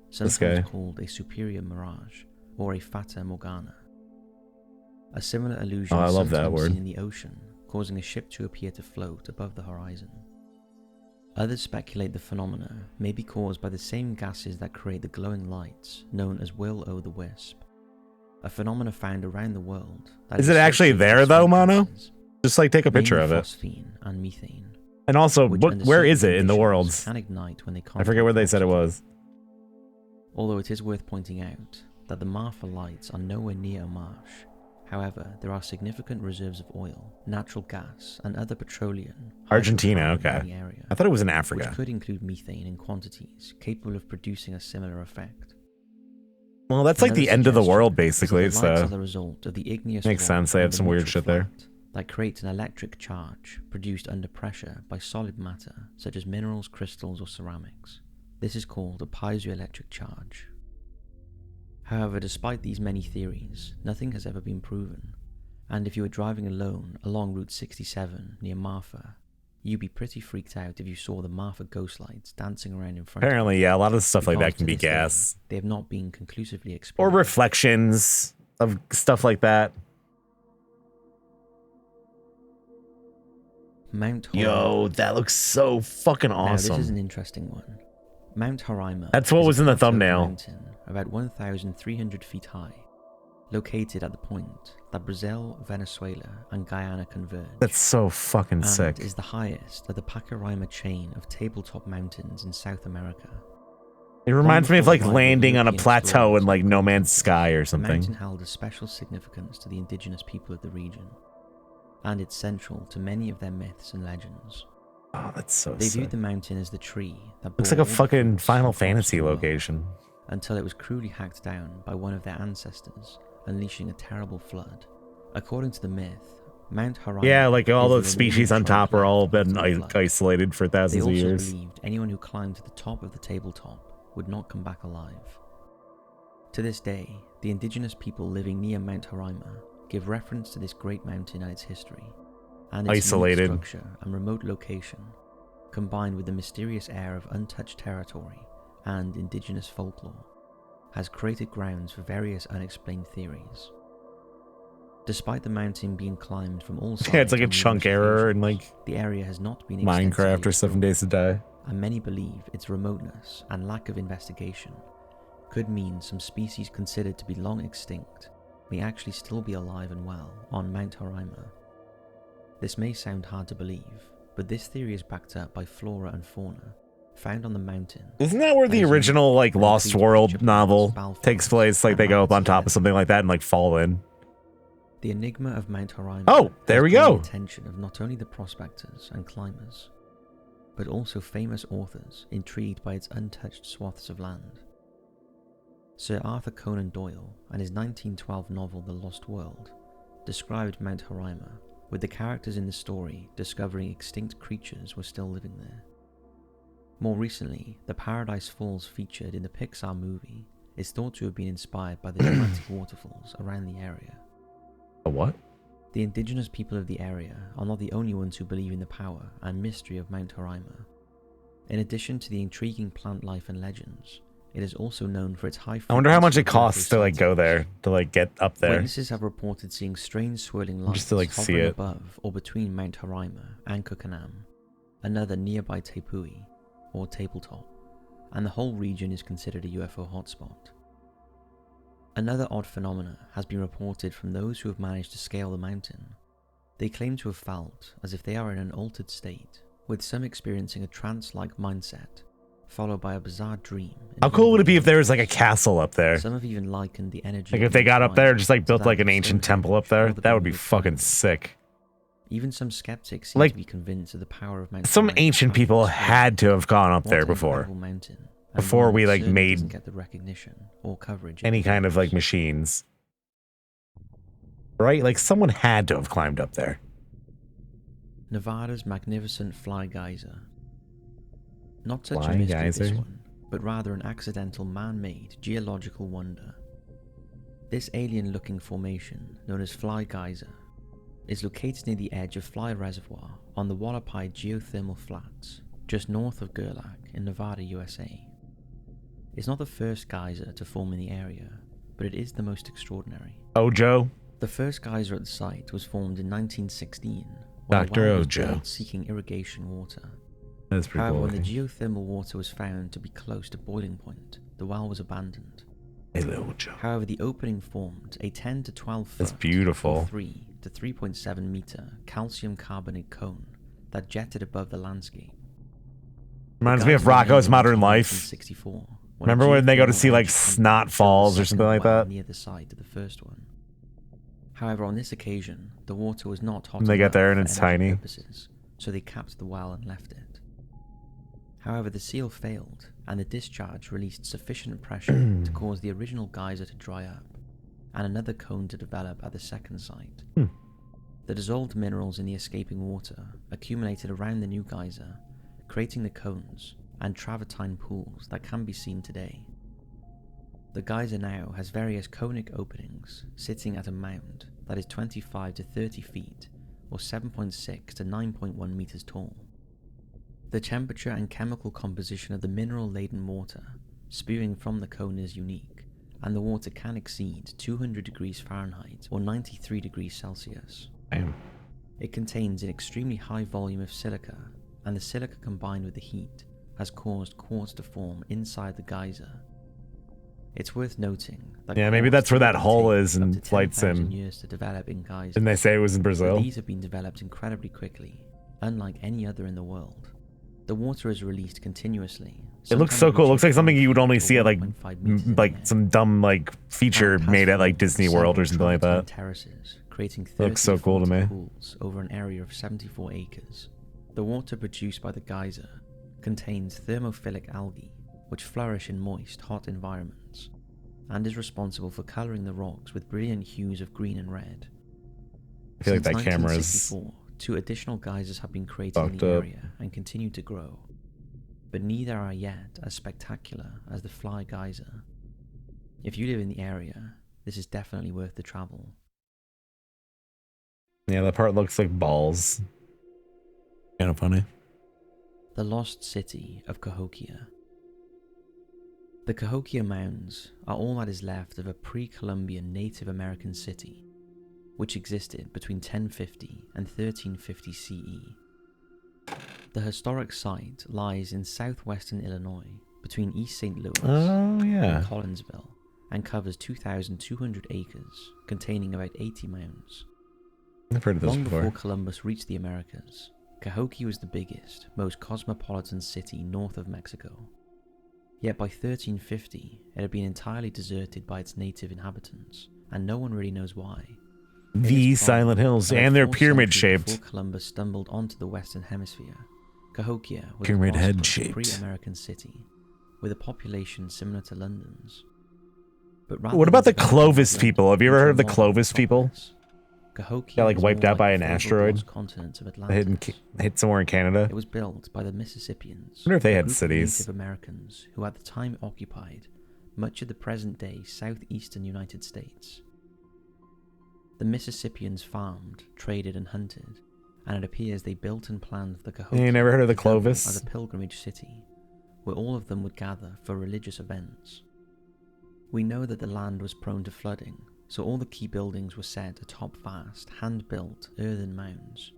This sometimes guy. called a superior mirage or a fata morgana. A similar illusion Oh, I is love that sometimes word. seen in the ocean, causing a ship to appear to float above the horizon. Others speculate the phenomena may be caused by the same gases that create the glowing lights, known as will-o'-the-wisp, a phenomena found around the world. That Is it actually associated there with though, smoke Mono? gases, Just like take a picture namely of it. phosphine and methane, And also, which what, under where certain is it in the conditions world? can ignite when they I forget where they said it was. Although it is worth pointing out that the Marfa lights are nowhere near a marsh. However, there are significant reserves of oil, natural gas, and other petroleum Argentina, hydrocarbon okay. in the area, I thought it was in Africa. which could include methane in quantities capable of producing a similar effect. Well, that's like Another the end of the suggestion world, is that basically. the lights are the result of the igneous makes rock sense. They from have the some weird Mitchell shit there. Flat that creates an electric charge produced under pressure by solid matter such as minerals, crystals, or ceramics. This is called a piezoelectric charge. However, despite these many theories, nothing has ever been proven, and if you were driving alone along Route 67 near Marfa, you'd be pretty freaked out if you saw the Marfa ghost lights dancing around in front Apparently, of you. yeah, a lot of stuff like Because that can to be this day, gas. they have not been conclusively Or explained. reflections of stuff like that. Mount Haraimer. Yo, that looks so fucking Now, this is awesome. an interesting one. Mount Haraimer. That's what is a was in the plateau thumbnail. mountain about 1,300 feet high, located at the point that Brazil, Venezuela, and Guyana converge. That's so fucking and sick. is the highest of the Pacaraima chain of tabletop mountains in South America. It reminds me of Long like before the landing on a European plateau explorers in like and No Man's conquistadors, Sky or The mountain something. held a special significance to the indigenous people of the region, and it's central to many of their myths and legends. Oh, that's so They sick. viewed the mountain as the tree that Looks bore like a all the fucking fruits Final and crops of Fantasy the world, location. until it was cruelly hacked down by one of their ancestors, unleashing a terrible flood. According to the myth, Mount Haraimer Yeah, like all is the the species remaining on top tribe are all left after been the flood. isolated for They thousands of also years. believed anyone who climbed to the top of the tabletop would not come back alive. To this day, the indigenous people living near Mount Haraimer give reference to this great mountain and its history, and its Isolated. unique structure and remote location, combined with the mysterious air of untouched territory and indigenous folklore, has created grounds for various unexplained theories. Despite the mountain being climbed from all sides, Yeah, it's like a on chunk numerous error in occasions, like the area has not been Minecraft extensively or 7 Days to Die. and many believe its remoteness and lack of investigation could mean some species considered to be long extinct may actually still be alive and well on Mount Haraimer. This may sound hard to believe, but this theory is backed up by flora and fauna found on the mountain. Isn't that where the original like Lost World novel takes place? Like they go up on top of something like that and like fall in. The enigma of Mount Haraimer Oh, there has we drawn go. the attention of not only the prospectors and climbers, but also famous authors intrigued by its untouched swaths of land. Sir Arthur Conan Doyle and his 1912 novel The Lost World described Mount Haraimer, with the characters in the story discovering extinct creatures were still living there. More recently, the Paradise Falls featured in the Pixar movie is thought to have been inspired by the dramatic waterfalls around the area. A what? The indigenous people of the area are not the only ones who believe in the power and mystery of Mount Haraimer. In addition to the intriguing plant life and legends, it is also known for its high frequency. I wonder how much it costs to UFO like go there, to like get up there. Witnesses have reported seeing strange swirling lights Just to like see hovering it. above or between Mount Haraimer and Kukanam, another nearby Tepui, or tabletop, and the whole region is considered a UFO hotspot. Another odd phenomena has been reported from those who have managed to scale the mountain. They claim to have felt as if they are in an altered state, with some experiencing a trance-like mindset, followed by a bizarre dream. How cool would it be if there was like a castle up there? Some have even likened the energy. Like if of they got up there and just like to built that like an of ancient Stonehenge temple up there? or the That would be Bermuda fucking Triangle. sick. Even some skeptics seem Like, to be convinced of the power of Mount some Haraimer ancient people had to have gone up What there an before. incredible mountain, and Before one we that like certainly made doesn't get the recognition or coverage it any kind of deserves. like machines. Right? Like someone had to have climbed up there. Nevada's magnificent Fly Geyser. Not such Fly a mystery this Geyser? one, but rather an accidental man-made geological wonder. This alien-looking formation, known as Fly Geyser, is located near the edge of Fly Reservoir on the Wallapai Geothermal Flats, just north of Gerlach in Nevada, USA. It's not the first geyser to form in the area, but it is the most extraordinary. Ojo? The first geyser at the site was formed in 1916 when a Dr. well was Ojo. built seeking irrigation water. That's pretty However, cool. when the geothermal water was found to be close to boiling point, the well was abandoned. Hello, Ojo. However, the opening formed a 10 to 12 foot, That's beautiful. or 3 to 3.7 meter calcium carbonate cone that jetted above the landscape. Reminds The me of geyser was Rocco's named Modern in Life. 1964, when a Remember when they go to geothermal see like energy company snot drilled a falls or second something like well that? near the site of the first one. However, on this occasion, the water was not hot And they get enough there and for it's energy tiny. purposes, so they capped the well and left it. However, the seal failed, and the discharge released sufficient pressure to cause the original geyser to dry up, and another cone to develop at the second site. The dissolved minerals in the escaping water accumulated around the new geyser, creating the cones and travertine pools that can be seen today. The geyser now has various conic openings sitting at a mound that is 25 to 30 feet, or 7.6 to 9.1 meters tall. The temperature and chemical composition of the mineral-laden water spewing from the cone is unique, and the water can exceed 200 degrees Fahrenheit or 93 degrees Celsius. Damn. It contains an extremely high volume of silica, and the silica combined with the heat has caused quartz to form inside the geyser. It's worth noting that Yeah, maybe quartz that's where that typically hole take is up in to Flight 10,000 Sim. years to develop in geysers. Didn't they say it was in But Brazil? these have been developed incredibly quickly, unlike any other in the world. The water is released continuously. It looks so sometimes cool. It looks reaching like something 5 you would only feet see or at like 1.5 meters in the air. some dumb like feature And it has made at like formed Disney World or several something like that. travertine terraces, creating Looks so 30 cool to 40 me. pools over an area of 74 acres. The water produced by the geyser contains thermophilic algae, which flourish in moist, hot environments, and is responsible for coloring the rocks with brilliant hues of green and red. I feel like Since that camera is 1964, 2 additional geysers have been created in fucked the up. area and continue to grow, but neither are yet as spectacular as the Fly Geyser. If you live in the area, this is definitely worth the travel. Yeah, that part looks like balls. Kind of funny. The Lost City of Cahokia. The Cahokia Mounds are all that is left of a pre-Columbian Native American city, which existed between 1050 and 1350 CE. The historic site lies in southwestern Illinois, between East St. Louis Oh yeah. and Collinsville, and covers 2,200 acres, containing about 80 mounds. I've heard of this Long before. before Columbus reached the Americas, Cahokia was the biggest, most cosmopolitan city north of Mexico. Yet by 1350, it had been entirely deserted by its native inhabitants, and no one really knows why. The It is Silent probable Hills, that and they're about 4 pyramid centuries shaped. Before Columbus stumbled onto the Western Hemisphere, Cahokia was Pyramid a head prosperous shaped. pre-American city, with a population similar to London's. But rather What than about the developing Clovis like people? Have you ever London heard of the into a modern Clovis people? metropolis, Cahokia Got like is wiped more out by like an the asteroid. lost continent of Hit, Atlantis. somewhere in Canada. It was built by the Mississippians, I wonder if they a had group of cities. Native Americans who at the time occupied much of the present-day southeastern United States. The Mississippians farmed, traded, and hunted, and it appears they built and planned the Cahokia You never heard of the to double Clovis? as a pilgrimage city, where all of them would gather for religious events. We know that the land was prone to flooding, so all the key buildings were set atop vast, hand-built earthen mounds,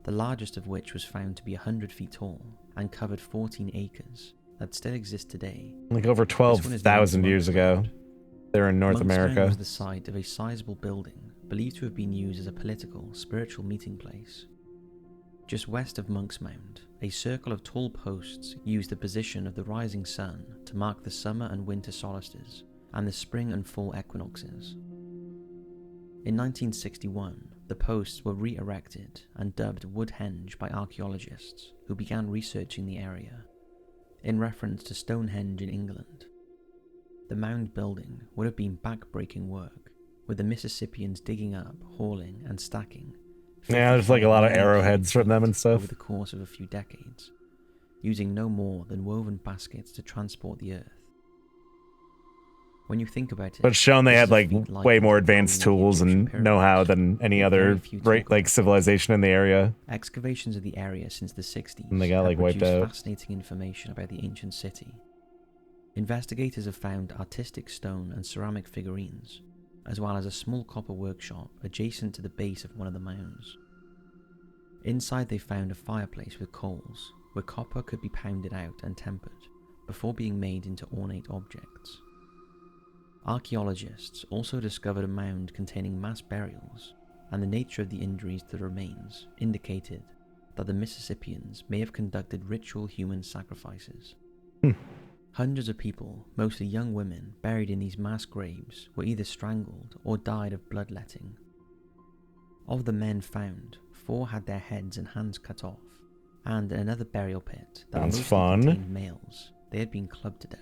the largest of which was found to be 100 feet tall and covered 14 acres that still exist today. Like over 12,000 years ago. They're in North Monk's Mound America. was the site of a sizable building believed to have been used as a political, spiritual meeting place. Just west of Monk's Mound, a circle of tall posts used the position of the rising sun to mark the summer and winter solstices and the spring and fall equinoxes. In 1961, the posts were re-erected and dubbed Woodhenge by archaeologists who began researching the area, in reference to Stonehenge in England. The mound building would have been back-breaking work, with the Mississippians digging up, hauling, and stacking. Yeah, there's like a lot of 55 arrowheads from them and over stuff. the course of a few decades, using no more than woven baskets to transport the earth. When you think about it, But it's shown they this had is a like feat way likened more to advanced building the tools and Egyptian know-how pyramids, than any with other very few technical like civilization in the area. Excavations of the area since the 60s And they got, have like, wiped produced out. fascinating information about the ancient city. Investigators have found artistic stone and ceramic figurines, as well as a small copper workshop adjacent to the base of one of the mounds. Inside they found a fireplace with coals, where copper could be pounded out and tempered, before being made into ornate objects. Archaeologists also discovered a mound containing mass burials, and the nature of the injuries to the remains indicated that the Mississippians may have conducted ritual human sacrifices. Hundreds of people, mostly young women, buried in these mass graves were either strangled or died of bloodletting. Of the men found, 4 had their heads and hands cut off, and in another burial pit that Sounds mostly fun. contained males, they had been clubbed to death.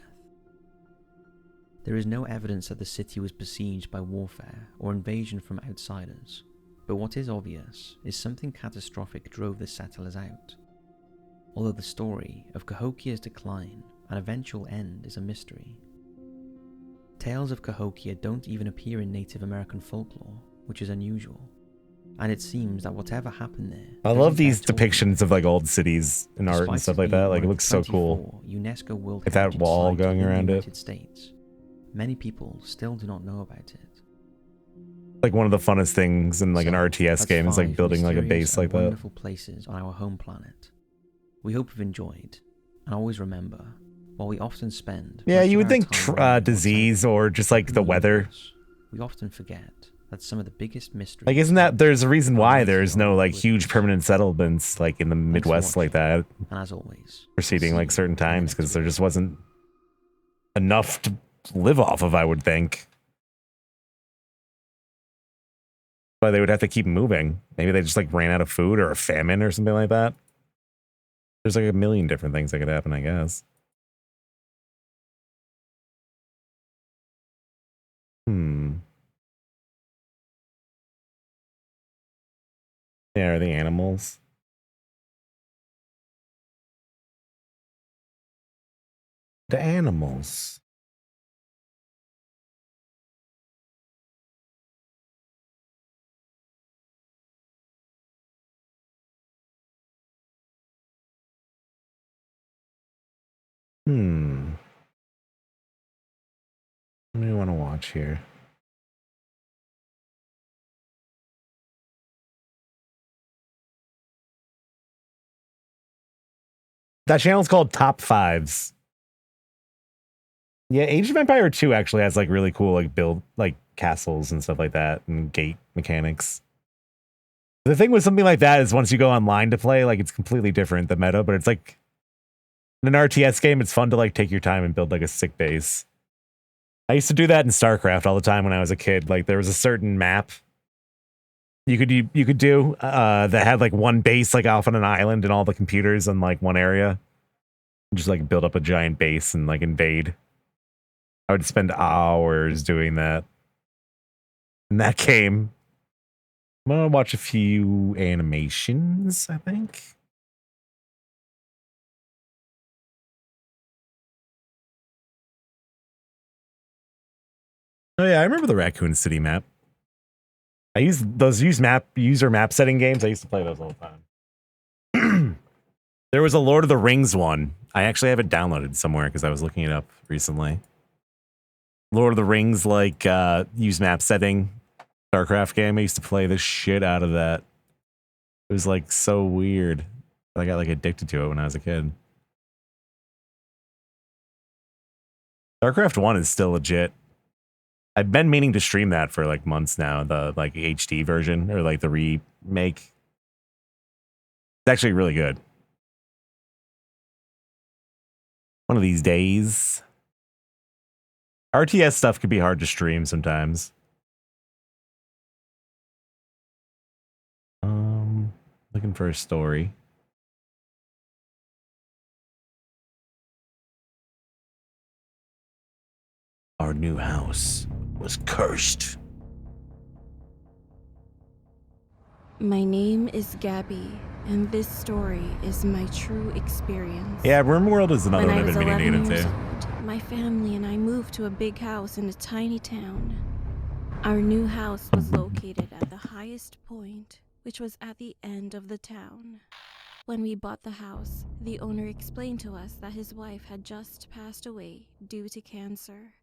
There is no evidence that the city was besieged by warfare or invasion from outsiders, but what is obvious is something catastrophic drove the settlers out. Although the story of Cahokia's decline and eventual end is a mystery. Tales of Cahokia don't even appear in Native American folklore, which is unusual, and it seems that whatever happened there... I love these depictions of like old cities and art and stuff like that. Like it looks so cool. UNESCO World Like that Heritage wall Site going in the around it. United States. Many people still do not know about it. Like one of the funnest things in like an RTS That's game is like 5 building like a mysterious base and like that. wonderful places on our home planet. We hope you've enjoyed, and always remember, while we often spend... Yeah, much you of would our think time wondering what's disease out or just like there the in weather. universe, we often forget that some of the biggest mysteries... Like isn't that there's a reason why are there's waiting no on like the huge witness. permanent settlements like in the Thanks for Midwest like that watching, and as always, preceding see like you certain in the times next because there video. just wasn't enough to live off of, I would think. But they would have to keep moving. Maybe they just like ran out of food or a famine or something like that. There's like a million different things that could happen, I guess. Yeah, are the animals? The animals. What do you want to watch here? That channel's called Top Fives. Yeah, Age of Empire 2 actually has like really cool like build like castles and stuff like that and gate mechanics. The thing with something like that is once you go online to play, like it's completely different, the meta, but it's like in an RTS game, it's fun to like take your time and build like a sick base. I used to do that in StarCraft all the time when I was a kid. Like there was a certain map you could do that had like one base like off on an island and all the computers in like one area. Just like build up a giant base and like invade. I would spend hours doing that in that game. I'm gonna watch a few animations, I think. Oh yeah, I remember the Raccoon City map. I used those user map setting games. I used to play those all the time. There was a Lord of the Rings one. I actually have it downloaded somewhere because I was looking it up recently. Lord of the Rings, like use map setting StarCraft game. I used to play the shit out of that. It was like so weird. I got like addicted to it when I was a kid. StarCraft 1 is still legit. I've been meaning to stream that for like months now, the like HD version or like the remake. It's actually really good. One of these days. RTS stuff could be hard to stream sometimes. Looking for a story. Our new house was cursed. My name is Gabby, and this story is my true experience. Yeah, RimWorld is another When one I I've was been meaning to 11 get years into. old, my family and I moved to a big house in a tiny town. Our new house was located at the highest point, which was at the end of the town. When we bought the house, the owner explained to us that his wife had just passed away due to cancer,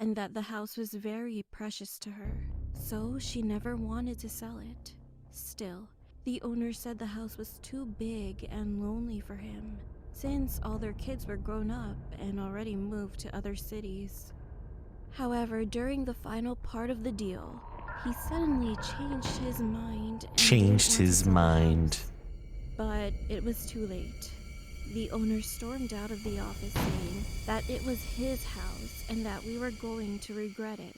and that the house was very precious to her, so she never wanted to sell it. Still, the owner said the house was too big and lonely for him, since all their kids were grown up and already moved to other cities. However, during the final part of the deal, he suddenly changed his mind and didn't want to sell the house. But it was too late. The owner stormed out of the office saying that it was his house and that we were going to regret it.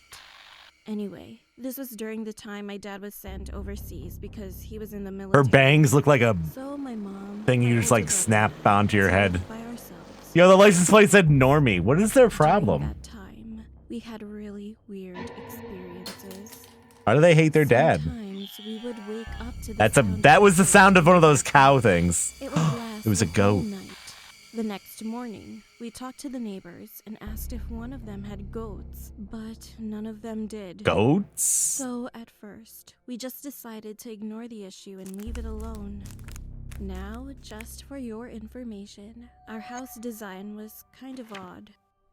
Anyway, this was during the time my dad was sent overseas because he was in the military. Her bangs look like a So my mom, thing you my just older like brother, snap and I onto your head. lived by ourselves. Yo, the license plate said Normie. What is their problem? During that time, we had really weird experiences. Why do they hate their dad? Sometimes we would wake up to the That sound was the sound of one of those cow things. It would last It was a the whole goat. night. The next morning, we talked to the neighbors and asked if one of them had goats, but none of them did. Goats? So at first, we just decided to ignore the issue and leave it alone. Now, just for your information, our house design was kind of odd.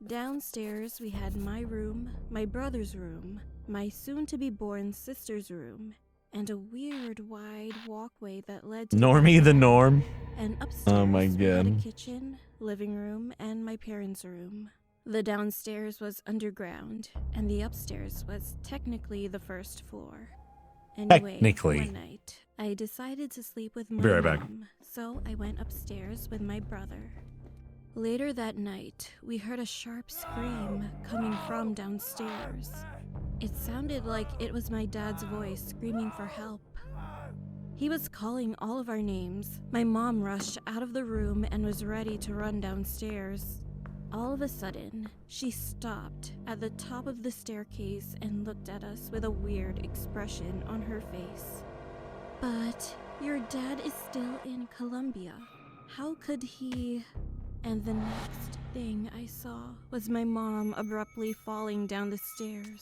Downstairs, we had my room, my brother's room, my soon-to-be-born sister's room, and a weird wide walkway that led to Normie the norm. And upstairs, Oh my we had a god. kitchen, living room, and my parents' room. The downstairs was underground, and the upstairs was technically the first floor. Anyway, Technically. one night, I decided to sleep with my Be right back. mom, so I went upstairs with my brother. Later that night, we heard a sharp scream coming from downstairs. It sounded like it was my dad's voice screaming for help. He was calling all of our names. My mom rushed out of the room and was ready to run downstairs. All of a sudden, she stopped at the top of the staircase and looked at us with a weird expression on her face. "But your dad is still in Colombia. How could he..." And the next thing I saw was my mom abruptly falling down the stairs.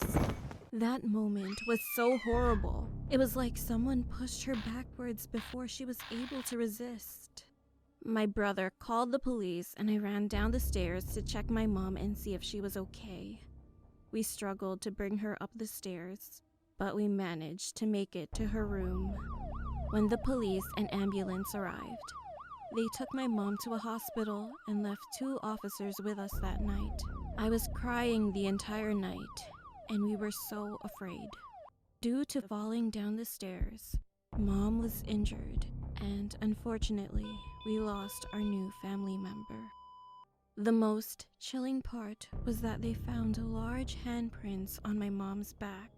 That moment was so horrible. It was like someone pushed her backwards before she was able to resist. My brother called the police and I ran down the stairs to check my mom and see if she was okay. We struggled to bring her up the stairs, but we managed to make it to her room. When the police and ambulance arrived, they took my mom to a hospital and left 2 officers with us that night. I was crying the entire night, and we were so afraid. Due to falling down the stairs, Mom was injured, and unfortunately, we lost our new family member. The most chilling part was that they found large handprints on my mom's back,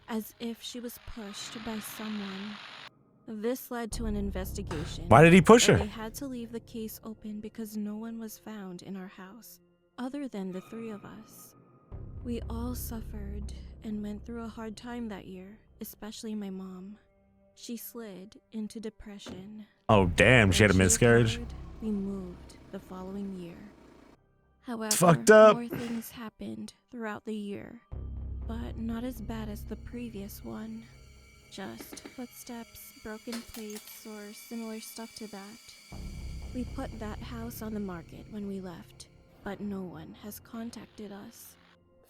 as if she was pushed by someone. This led to an investigation. Why did he push her? They had to leave the case open because no one was found in our house, other than the 3 of us. We all suffered and went through a hard time that year, especially my mom. she slid into depression. Oh, damn. She When had a miscarriage? recovered, we moved the following year. However, fucked up. more things happened throughout the year, but not as bad as the previous one. Just footsteps, broken plates, or similar stuff to that. We put that house on the market when we left, but no one has contacted us.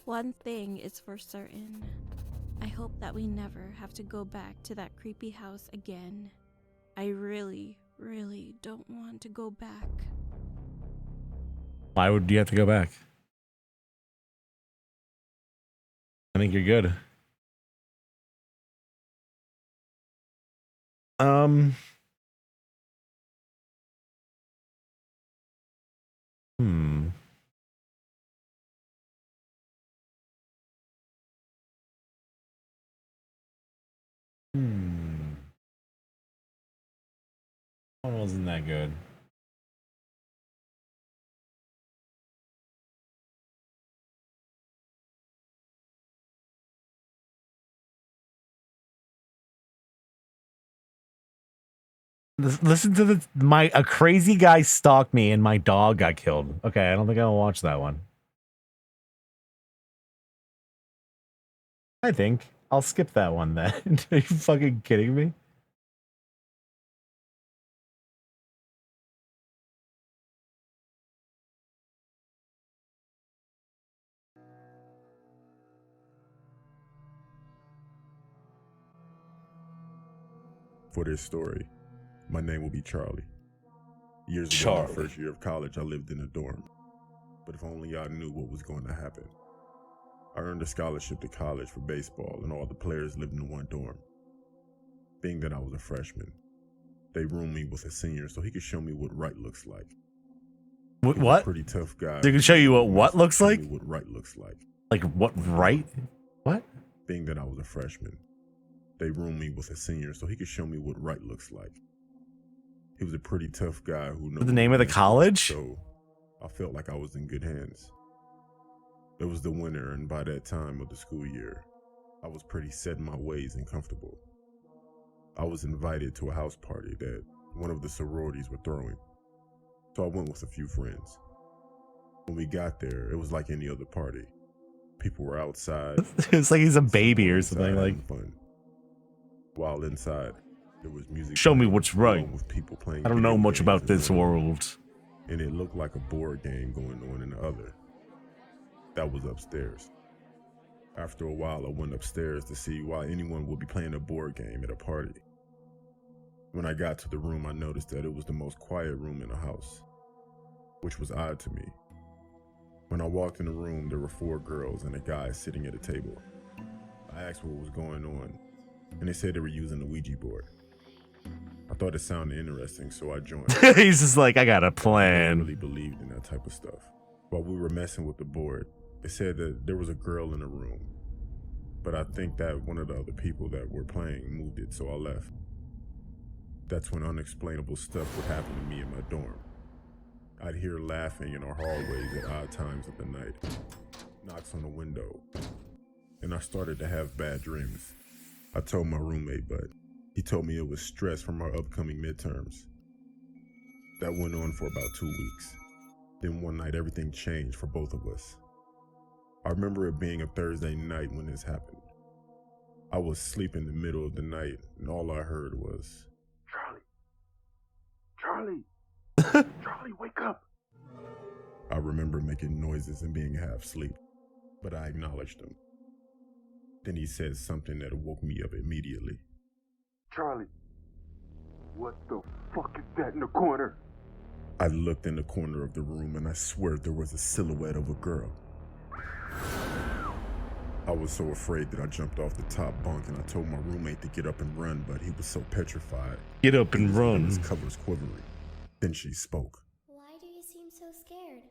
One thing is for certain. I hope that we never have to go back to that creepy house again. I really, really don't want to go back. Why would you have to go back? I think you're good. Hmm. That wasn't that good. Listen to a crazy guy stalked me and my dog got killed. Okay, I don't think I'll watch that one. I think I'll skip that one then. Are you fucking kidding me? For this story, my name will be Charlie. Years ago, my first year of college, I lived in a dorm. But if only I knew what was going to happen. I earned a scholarship to college for baseball, and all the players lived in one dorm. Being that I was a freshman, they roomed me with a senior so he could show me what right looks like. What? Pretty tough guy. They can show you what looks like? What right looks like. Like what right? What? Being that I was a freshman, they roomed me with a senior so he could show me what right looks like. He was a pretty tough guy who knew the name of the college? So I felt like I was in good hands. It was the winter, and by that time of the school year, I was pretty set in my ways and comfortable. I was invited to a house party that one of the sororities were throwing, so I went with a few friends. When we got there, it was like any other party. People were outside. It's like he's a baby or something. Like fun. While inside, there was music. Show me what's right. With people playing. I don't know much about this world. And it looked like a board game going on in the other. That was upstairs. After a while, I went upstairs to see why anyone would be playing a board game at a party. When I got to the room, I noticed that it was the most quiet room in the house, which was odd to me. When I walked in the room, there were 4 girls and a guy sitting at a table. I asked what was going on, and they said they were using the Ouija board. I thought it sounded interesting, so I joined. He's just like, I got a plan. I really believed in that type of stuff. While we were messing with the board, they said that there was a girl in the room, but I think that one of the other people that were playing moved it, so I left. That's when unexplainable stuff would happen to me in my dorm. I'd hear laughing in our hallways at odd times of the night, knocks on the window, and I started to have bad dreams. I told my roommate, but he told me it was stress from our upcoming midterms. That went on for about 2 weeks. Then one night, everything changed for both of us. I remember it being a Thursday night when this happened. I was asleep in the middle of the night, and all I heard was, Charlie! Charlie, wake up! I remember making noises and being half asleep, but I acknowledged him. Then he said something that woke me up immediately. Charlie, what the fuck is that in the corner? I looked in the corner of the room and I swear there was a silhouette of a girl. I was so afraid that I jumped off the top bunk and I told my roommate to get up and run, but he was so petrified. Get up and run. His covers quivering. Then she spoke. Why do you seem so scared?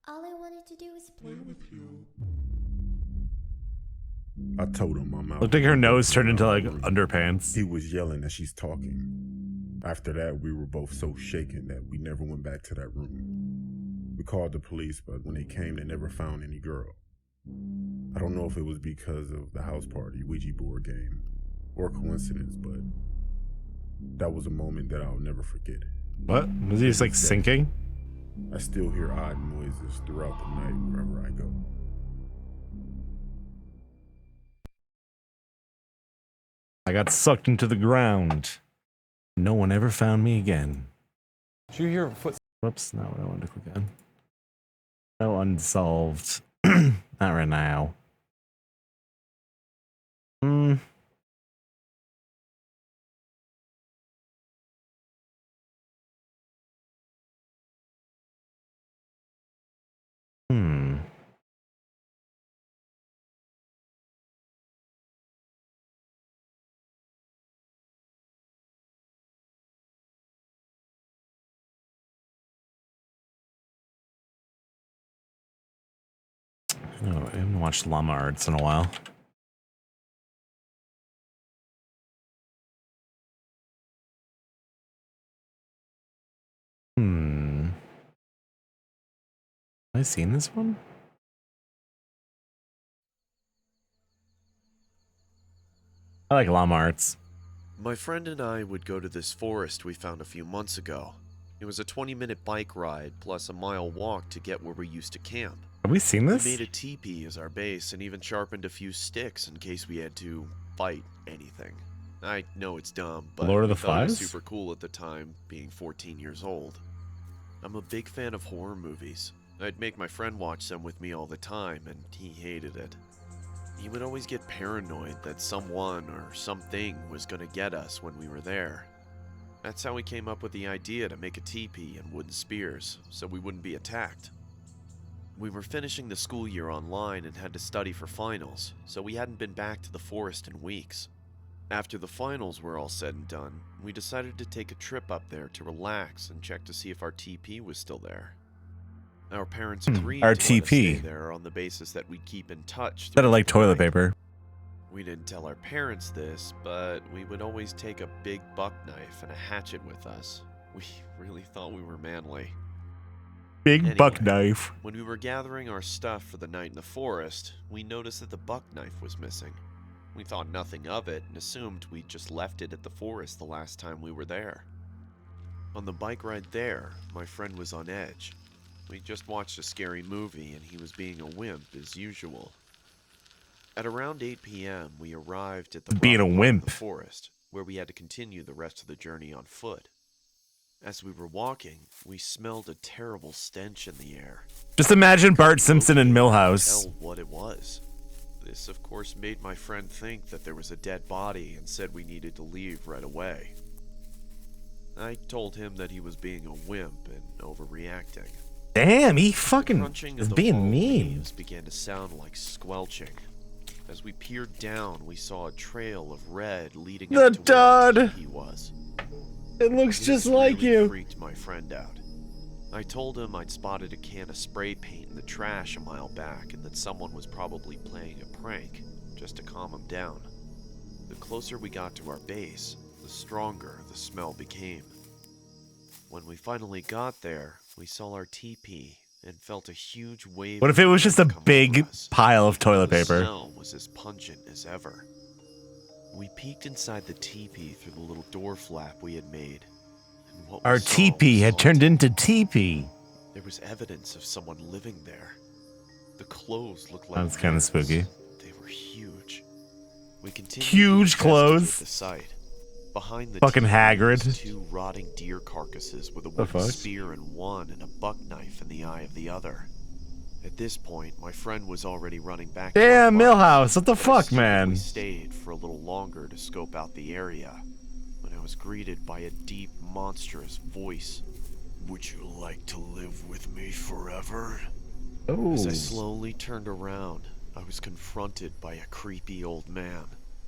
All I wanted to do was play with you. I told him my mouth. Looked like her nose turned into like underpants. He was yelling as she's talking. After that, we were both so shaken that we never went back to that room. We called the police, but when they came, they never found any girl. I don't know if it was because of the house party, Ouija board game, or coincidence, but That was a moment that I'll never forget. What? Was he just like sinking? I still hear odd noises throughout the night wherever I go. I got sucked into the ground. No one ever found me again. Did you hear foot? Whoops, not what I wanted to click on. No, unsolved. Not right now. Hmm. Oh, I haven't watched Llama Arts in a while. Have I seen this one? I like Llama Arts. My friend and I would go to this forest we found a few months ago. It was a 20-minute bike ride plus a mile walk to get where we used to camp. Have we seen this? We made a teepee as our base and even sharpened a few sticks in case we had to fight anything. I know it's dumb, but Lord of the we thought it was Flies? super cool at the time, being 14 years old. I'm a big fan of horror movies. I'd make my friend watch them with me all the time, and he hated it. He would always get paranoid that someone or something was gonna get us when we were there. That's how we came up with the idea to make a teepee and wooden spears, so we wouldn't be attacked. We were finishing the school year online and had to study for finals, so we hadn't been back to the forest in weeks. After the finals were all said and done, we decided to take a trip up there to relax and check to see if our TP was still there. Our parents agreed Our to let us stay TP. there on the basis that we'd keep in touch. That are like throughout the toilet night. paper. We didn't tell our parents this, but we would always take a big buck knife and a hatchet with us. We really thought we were manly. Big buck knife. When we were gathering our stuff for the night in the forest, we noticed that the buck knife was missing. We thought nothing of it and assumed we'd just left it at the forest the last time we were there. On the bike ride there, my friend was on edge. We just watched a scary movie and he was being a wimp as usual. At around 8 p.m., we arrived at the Being a rough part of wimp. the forest, where we had to continue the rest of the journey on foot. As we were walking, we smelled a terrible stench in the air. Just imagine Bart Simpson in Millhouse. Tell what it was. This, of course, made my friend think that there was a dead body and said we needed to leave right away. I told him that he was being a wimp and overreacting. Damn, he fucking Crunching is of the being fallen mean. leaves began to sound like squelching. As we peered down, we saw a trail of red leading The up to where our dud. teepee was. It looks This just like really you. freaked my friend out. I told him I'd spotted a can of spray paint in the trash a mile back and that someone was probably playing a prank, just to calm him down. The closer we got to our base, the stronger the smell became. When we finally got there, we saw our teepee and felt a huge wave. What if it was just a big pile of toilet The paper? smell was as pungent as ever. We peeked inside the teepee through the little door flap we had made. And what we Our saw teepee was had turned into teepee. There was evidence of someone living there. The clothes looked like That's kind of mirrors. spooky. They were huge. We continued Huge to investigate clothes. the site. Behind the Fucking teepee Hagrid. was 2 rotting deer carcasses with a The wooden fuck? spear in one and a buck knife in the eye of the other. At this point, my friend was already running back. to our Damn, bike, Millhouse, what the but I fuck, stupidly man? stayed for a little longer to scope out the area when I was greeted by a deep, monstrous voice. Would you like to live with me forever? As I Oh. slowly turned around, I was confronted by a creepy old man.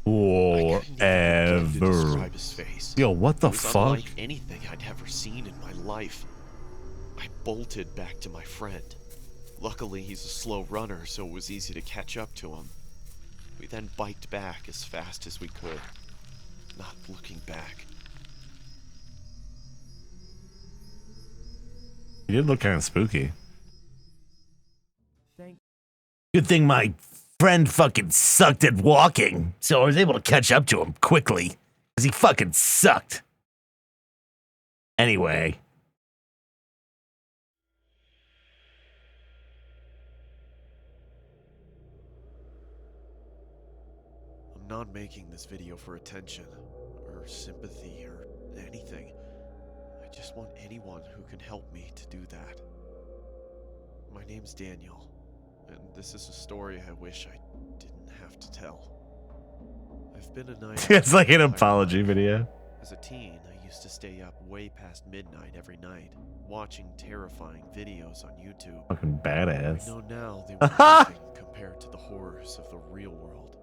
To Forever. describe his face. Yo, what the It was fuck? unlike anything I'd ever seen in my life. I bolted back to my friend. Luckily, he's a slow runner, so it was easy to catch up to him. We then biked back as fast as we could, not looking back. He did look kind of spooky. Good thing my friend fucking sucked at walking, so I was able to catch up to him quickly. Because he fucking sucked. Anyway. I'm not making this video for attention, or sympathy, or anything. I just want anyone who can help me to do that. My name's Daniel, and this is a story I wish I didn't have to tell. I've been a night. It's like an apology video. As a teen, I used to stay up way past midnight every night, watching terrifying videos on YouTube. Fucking badass. I know now they were nothing compared to the horrors of the real world.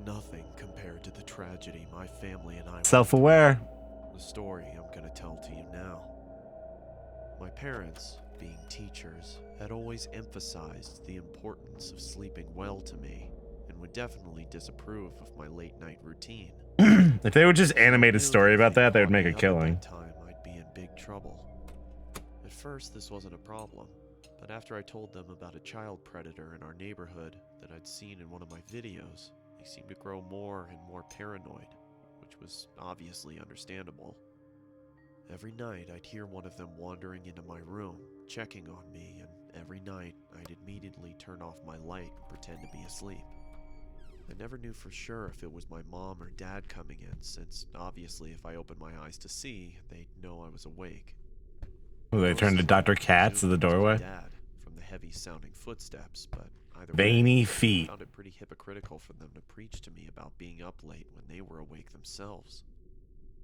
Nothing compared to the tragedy my family and I went Self-aware. through. The story I'm gonna tell to you now. My parents, being teachers, had always emphasized the importance of sleeping well to me, and would definitely disapprove of my late night routine. If they would just animate a story about that, they would make a killing. Time I'd be in big trouble. At first, this wasn't a problem, but after I told them about a child predator in our neighborhood that I'd seen in one of my videos, they seemed to grow more and more paranoid, which was obviously understandable. Every night, I'd hear one of them wandering into my room, checking on me, and every night, I'd immediately turn off my light and pretend to be asleep. I never knew for sure if it was my mom or dad coming in, since obviously if I opened my eyes to see, they'd know I was awake. Well, they turned to Dr. Katz at the doorway. Dad, from the heavy-sounding footsteps, but either Veiny way, feet. I found it pretty hypocritical for them to preach to me about being up late when they were awake themselves.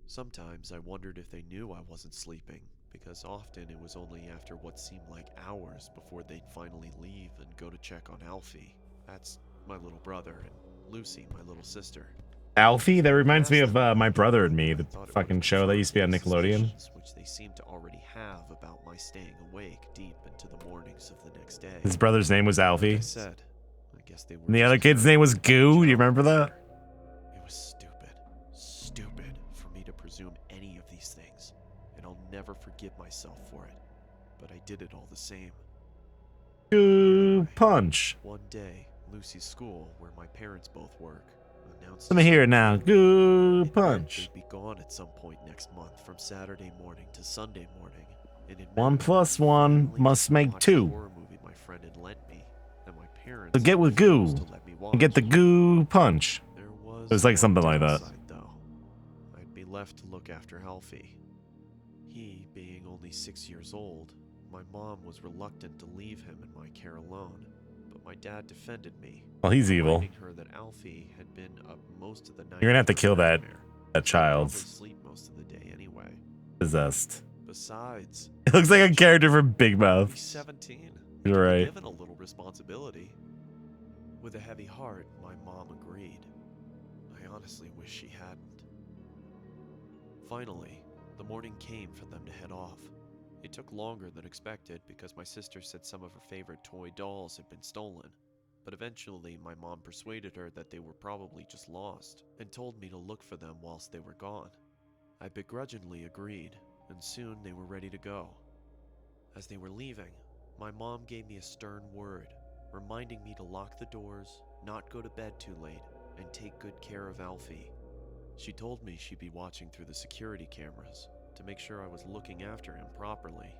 Sometimes I wondered if they knew I wasn't sleeping, because often it was only after what seemed like hours before they'd finally leave and go to check on Alfie. That's my little brother, and Lucy, my little sister. Alfie? That reminds me of My Brother and Me, the fucking show that used to be on Nickelodeon. Which they seemed to already have about my staying awake deep into the mornings of the next day. His brother's name was Alfie. Like I said, I guess they were And the other kid's name was Goo. Do you remember that? It was stupid for me to presume any of these things, and I'll never forgive myself for it. But I did it all the same. Goo punch. One day, Lucy's school, where my parents both work, announced Let me hear it now. Goo punch. they'd be gone at some point next month from Saturday morning to Sunday morning. And it 1 meant plus I 1 finally must got to make watch 2. the horror movie my friend had lent me, and my parents So get with Goo refused to let me and get the watch. Goo punch. There It was like something like that. downside, though. I'd be left to look after Alfie. He, being only 6 years old, my mom was reluctant to leave him in my care alone, but my dad defended me. Well, he's evil. reminding her that Alfie had been up most of the night. You're gonna have to with a kill that nightmare. child. He'd probably sleep most of the day anyway. Possessed. Besides, It looks like a character from Big Mouth. he's 17. You're right. Given a little responsibility. With a heavy heart, my mom agreed. I honestly wish she hadn't. Finally, the morning came for them to head off. It took longer than expected because my sister said some of her favorite toy dolls had been stolen. But eventually, my mom persuaded her that they were probably just lost and told me to look for them whilst they were gone. I begrudgingly agreed, and soon they were ready to go. As they were leaving, my mom gave me a stern word, reminding me to lock the doors, not go to bed too late, and take good care of Alfie. She told me she'd be watching through the security cameras to make sure I was looking after him properly.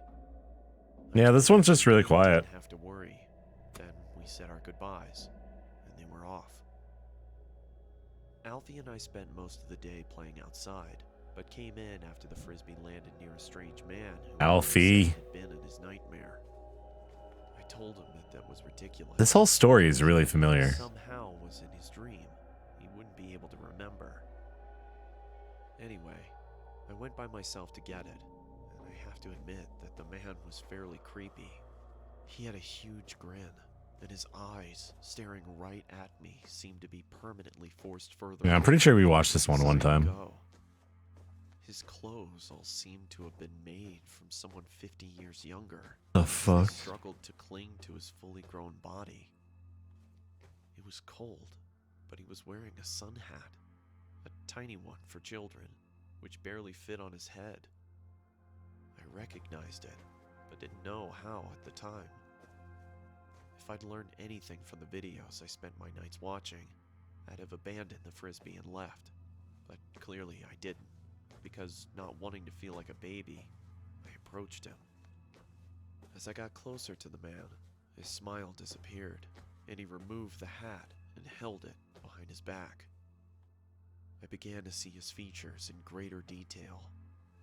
Yeah, this one's just really quiet. Didn't have to worry. Then we said our goodbyes, and they were off. Alfie and I spent most of the day playing outside, but came in after the frisbee landed near a strange man who Alfie. had been in his nightmare. I told him that was ridiculous. This whole story is really familiar. Somehow was in his dream. He wouldn't be able to remember. Anyway, I went by myself to get it, and I have to admit that the man was fairly creepy. He had a huge grin, and his eyes, staring right at me, seemed to be permanently forced further. Yeah, I'm pretty sure we watched this one time. Go. His clothes all seemed to have been made from someone 50 years younger. The He fuck? struggled to cling to his fully grown body. It was cold, but he was wearing a sun hat, a tiny one for children, which barely fit on his head. I recognized it, but didn't know how at the time. If I'd learned anything from the videos I spent my nights watching, I'd have abandoned the frisbee and left, but clearly I didn't. because, not wanting to feel like a baby, I approached him. As I got closer to the man, his smile disappeared, and he removed the hat and held it behind his back. I began to see his features in greater detail.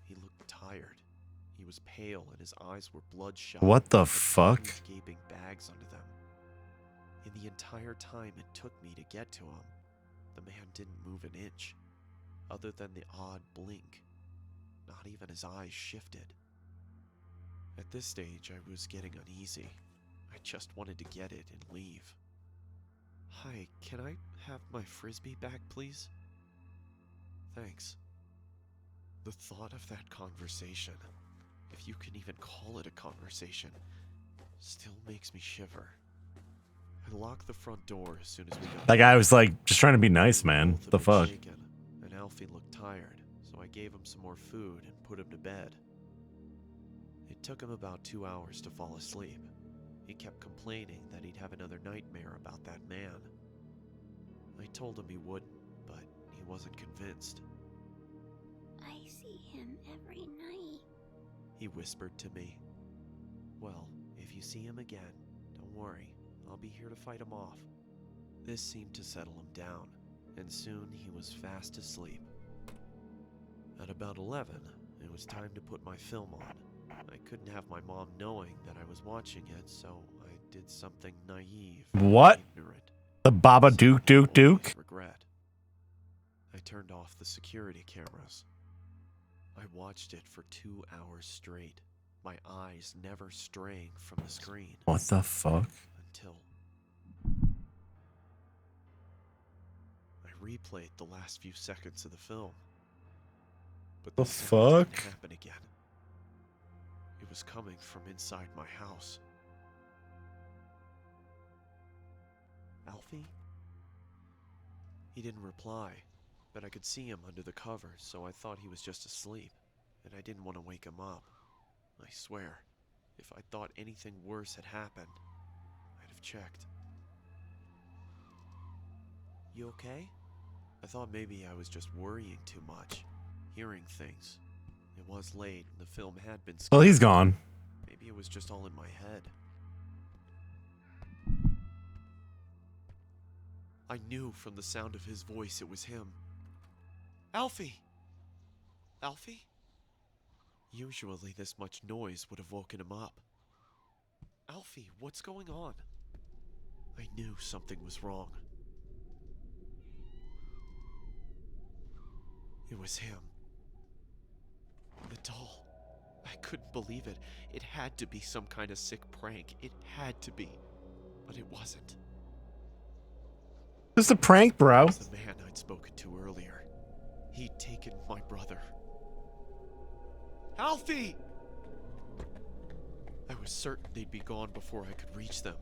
He looked tired. He was pale and his eyes were bloodshot. What the with fuck? huge gaping bags under them. In the entire time it took me to get to him, the man didn't move an inch, other than the odd blink. Not even his eyes shifted. At this stage, I was getting uneasy. I just wanted to get it and leave. Hi, can I have my frisbee back, please? Thanks. The thought of that conversation, if you can even call it a conversation, still makes me shiver. I locked the front door as soon as we got That guy was like, just trying to be nice, man. The fuck? shaken, and Alfie looked tired, so I gave him some more food and put him to bed. It took him about 2 hours to fall asleep. He kept complaining that he'd have another nightmare about that man. I told him he wouldn't, but he wasn't convinced. I see him every night. He whispered to me. Well, if you see him again, don't worry. I'll be here to fight him off. This seemed to settle him down, and soon he was fast asleep. At about 11, it was time to put my film on. I couldn't have my mom knowing that I was watching it, so I did something naive. What? And ignorant. The Baba Duke Duke Duke? Regret. I turned off the security cameras. I watched it for 2 hours straight, my eyes never straying from the screen. What the fuck? Until I replayed the last few seconds of the film. But The the sound fuck? didn't happen again. It was coming from inside my house. Alfie? He didn't reply, but I could see him under the covers, so I thought he was just asleep, and I didn't want to wake him up. I swear, if I thought anything worse had happened, I'd have checked. You okay? I thought maybe I was just worrying too much, hearing things. It was late, and the film had been Well, scary. he's gone. Maybe it was just all in my head. I knew from the sound of his voice it was him. Alfie! Alfie? Usually this much noise would have woken him up. Alfie, what's going on? I knew something was wrong. It was him. The doll. I couldn't believe it. It had to be some kind of sick prank. It had to be. But it wasn't. Just a prank, bro. It was the man I'd spoken to earlier. He'd taken my brother. Alfie! I was certain they'd be gone before I could reach them.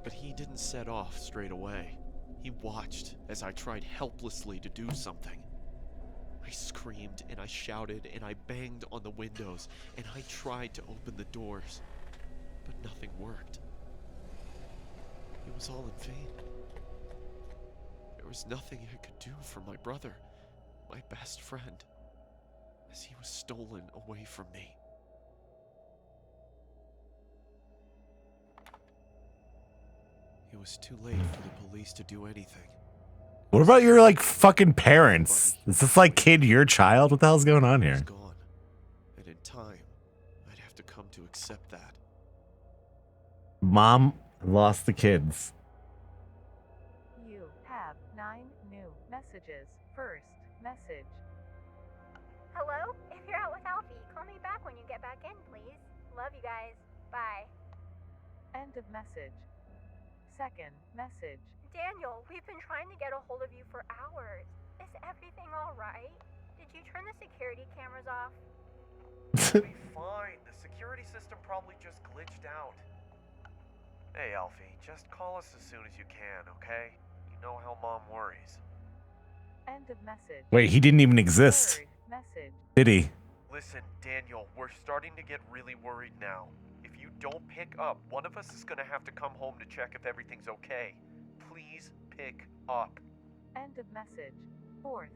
But he didn't set off straight away. He watched as I tried helplessly to do something. I screamed and I shouted and I banged on the windows and I tried to open the doors, but nothing worked. It was all in vain. There was nothing I could do for my brother, my best friend, as he was stolen away from me. It was too late for the police to do anything. What about your, like, fucking parents? Is this, like, kid your child? What the hell's going on here? Gone. And in time, I'd have to come to accept that. Mom lost the kids. You have 9 new messages. First message. Hello? If you're out with Alfie, call me back when you get back in, please. Love you guys. Bye. End of message. Second message. Daniel, we've been trying to get a hold of you for hours. Is everything alright? Did you turn the security cameras off? It'll be fine. The security system probably just glitched out. Hey, Alfie, just call us as soon as you can, okay? You know how Mom worries. End of message. Wait, he didn't even exist. Third message. Did he? Listen, Daniel, we're starting to get really worried now. If you don't pick up, one of us is gonna have to come home to check if everything's okay. Please pick up. End of message. Fourth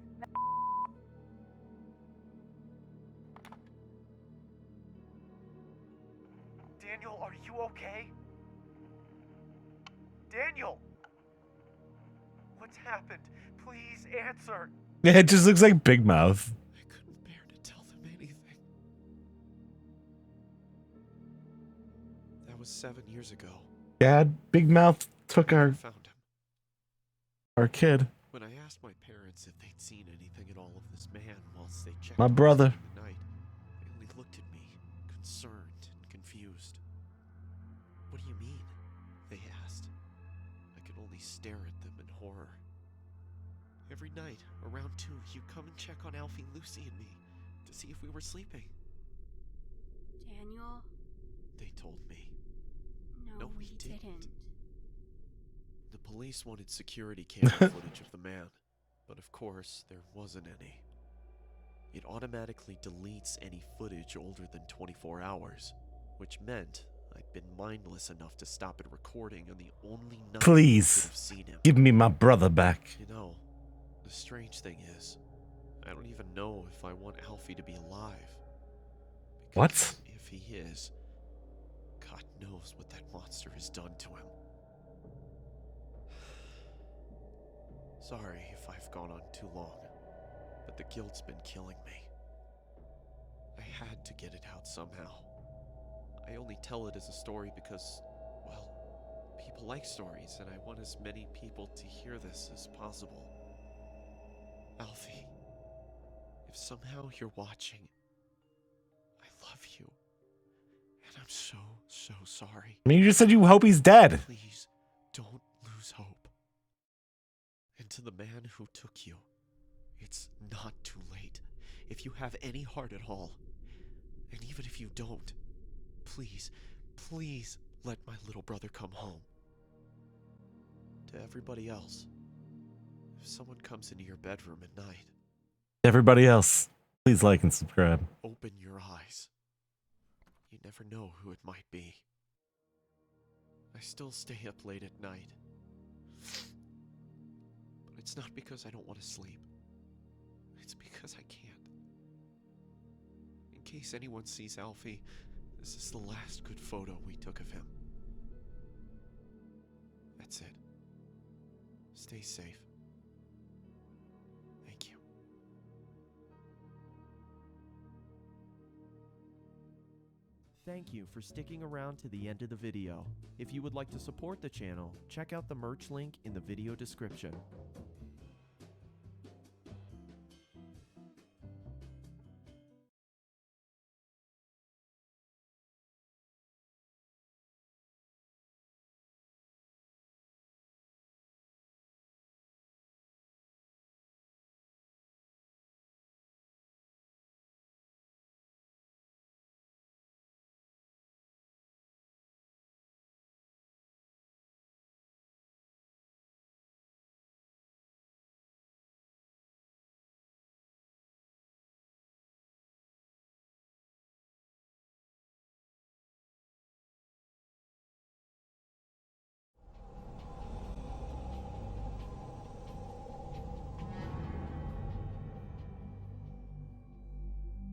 Daniel, are you okay? Daniel! What's happened? Please answer. Yeah, it just looks like Big Mouth. I couldn't bear to tell them anything. That was 7 years ago. Dad, Big Mouth took our kid. When I asked my parents if they'd seen anything at all of this man whilst they checked My on us brother. during the night, they only looked at me, concerned and confused. What do you mean? They asked. I could only stare at them in horror. Every night, around 2, you'd come and check on Alfie, Lucy, and me to see if we were sleeping. Daniel? They told me. No, we didn't. The police wanted security camera footage of the man, but of course, there wasn't any. It automatically deletes any footage older than 24 hours, which meant I'd been mindless enough to stop it recording on the only night I could Please, have seen him. give me my brother back. You know, the strange thing is, I don't even know if I want Alfie to be alive. What? If he is, God knows what that monster has done to him. Sorry if I've gone on too long, but the guilt's been killing me. I had to get it out somehow. I only tell it as a story because, well, people like stories, and I want as many people to hear this as possible. Alfie, if somehow you're watching, I love you, and I'm so sorry. I mean, you just said you hope he's dead. Please, don't lose hope. And to the man who took you, it's not too late. If you have any heart at all, and even if you don't, please let my little brother come home. To everybody else, if someone comes into your bedroom at night, Everybody else, please like and subscribe. open your eyes. You never know who it might be. I still stay up late at night. But it's not because I don't want to sleep. It's because I can't. In case anyone sees Alfie, this is the last good photo we took of him. That's it. Stay safe. Thank you. Thank you for sticking around to the end of the video. If you would like to support the channel, check out the merch link in the video description.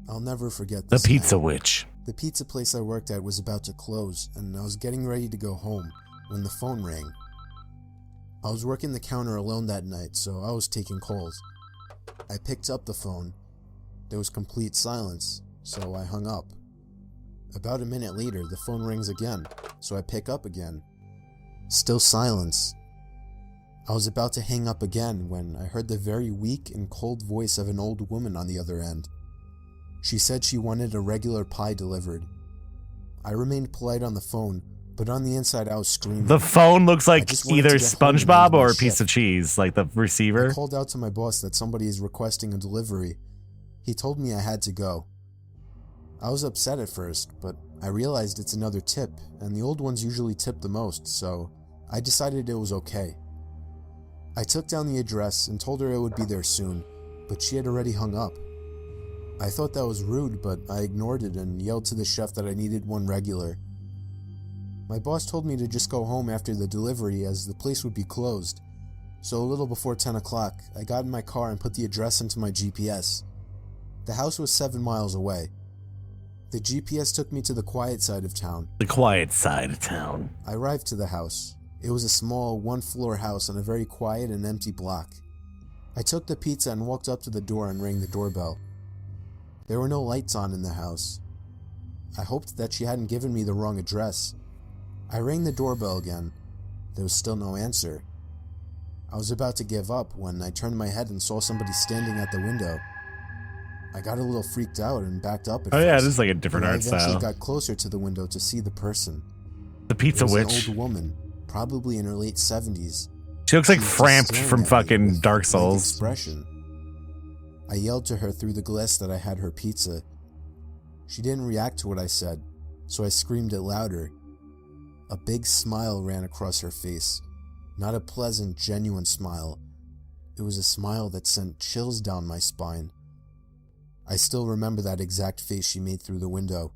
I'll never forget The this Pizza night. Witch. The pizza place I worked at was about to close, and I was getting ready to go home when the phone rang. I was working the counter alone that night, so I was taking calls. I picked up the phone. There was complete silence, so I hung up. About a minute later, the phone rings again, so I pick up again. Still silence. I was about to hang up again when I heard the very weak and cold voice of an old woman on the other end. She said she wanted a regular pie delivered. I remained polite on the phone, but on the inside I was screaming. The phone looks like just wanted either to get home and SpongeBob end my or a shift. piece of cheese, like the receiver. I called out to my boss that somebody is requesting a delivery. He told me I had to go. I was upset at first, but I realized it's another tip, and the old ones usually tip the most, so I decided it was okay. I took down the address and told her I would be there soon, but she had already hung up. I thought that was rude, but I ignored it and yelled to the chef that I needed one regular. My boss told me to just go home after the delivery as the place would be closed, so a little before 10 o'clock, I got in my car and put the address into my GPS. The house was 7 miles away. The GPS took me to the quiet side of town. The quiet side of town. I arrived to the house. It was a small, one-floor house on a very quiet and empty block. I took the pizza and walked up to the door and rang the doorbell. There were no lights on in the house. I hoped that she hadn't given me the wrong address. I rang the doorbell again. There was still no answer. I was about to give up when I turned my head and saw somebody standing at the window. I got a little freaked out and backed up at first. Oh yeah, this is like a different but art I eventually style. got closer to the window to see the person. The pizza It was witch. an old woman, probably in her late 70s. She looks like was just Framped staring from at me fucking with Dark blank Souls. expression. I yelled to her through the glass that I had her pizza. She didn't react to what I said, so I screamed it louder. A big smile ran across her face. Not a pleasant, genuine smile. It was a smile that sent chills down my spine. I still remember that exact face she made through the window.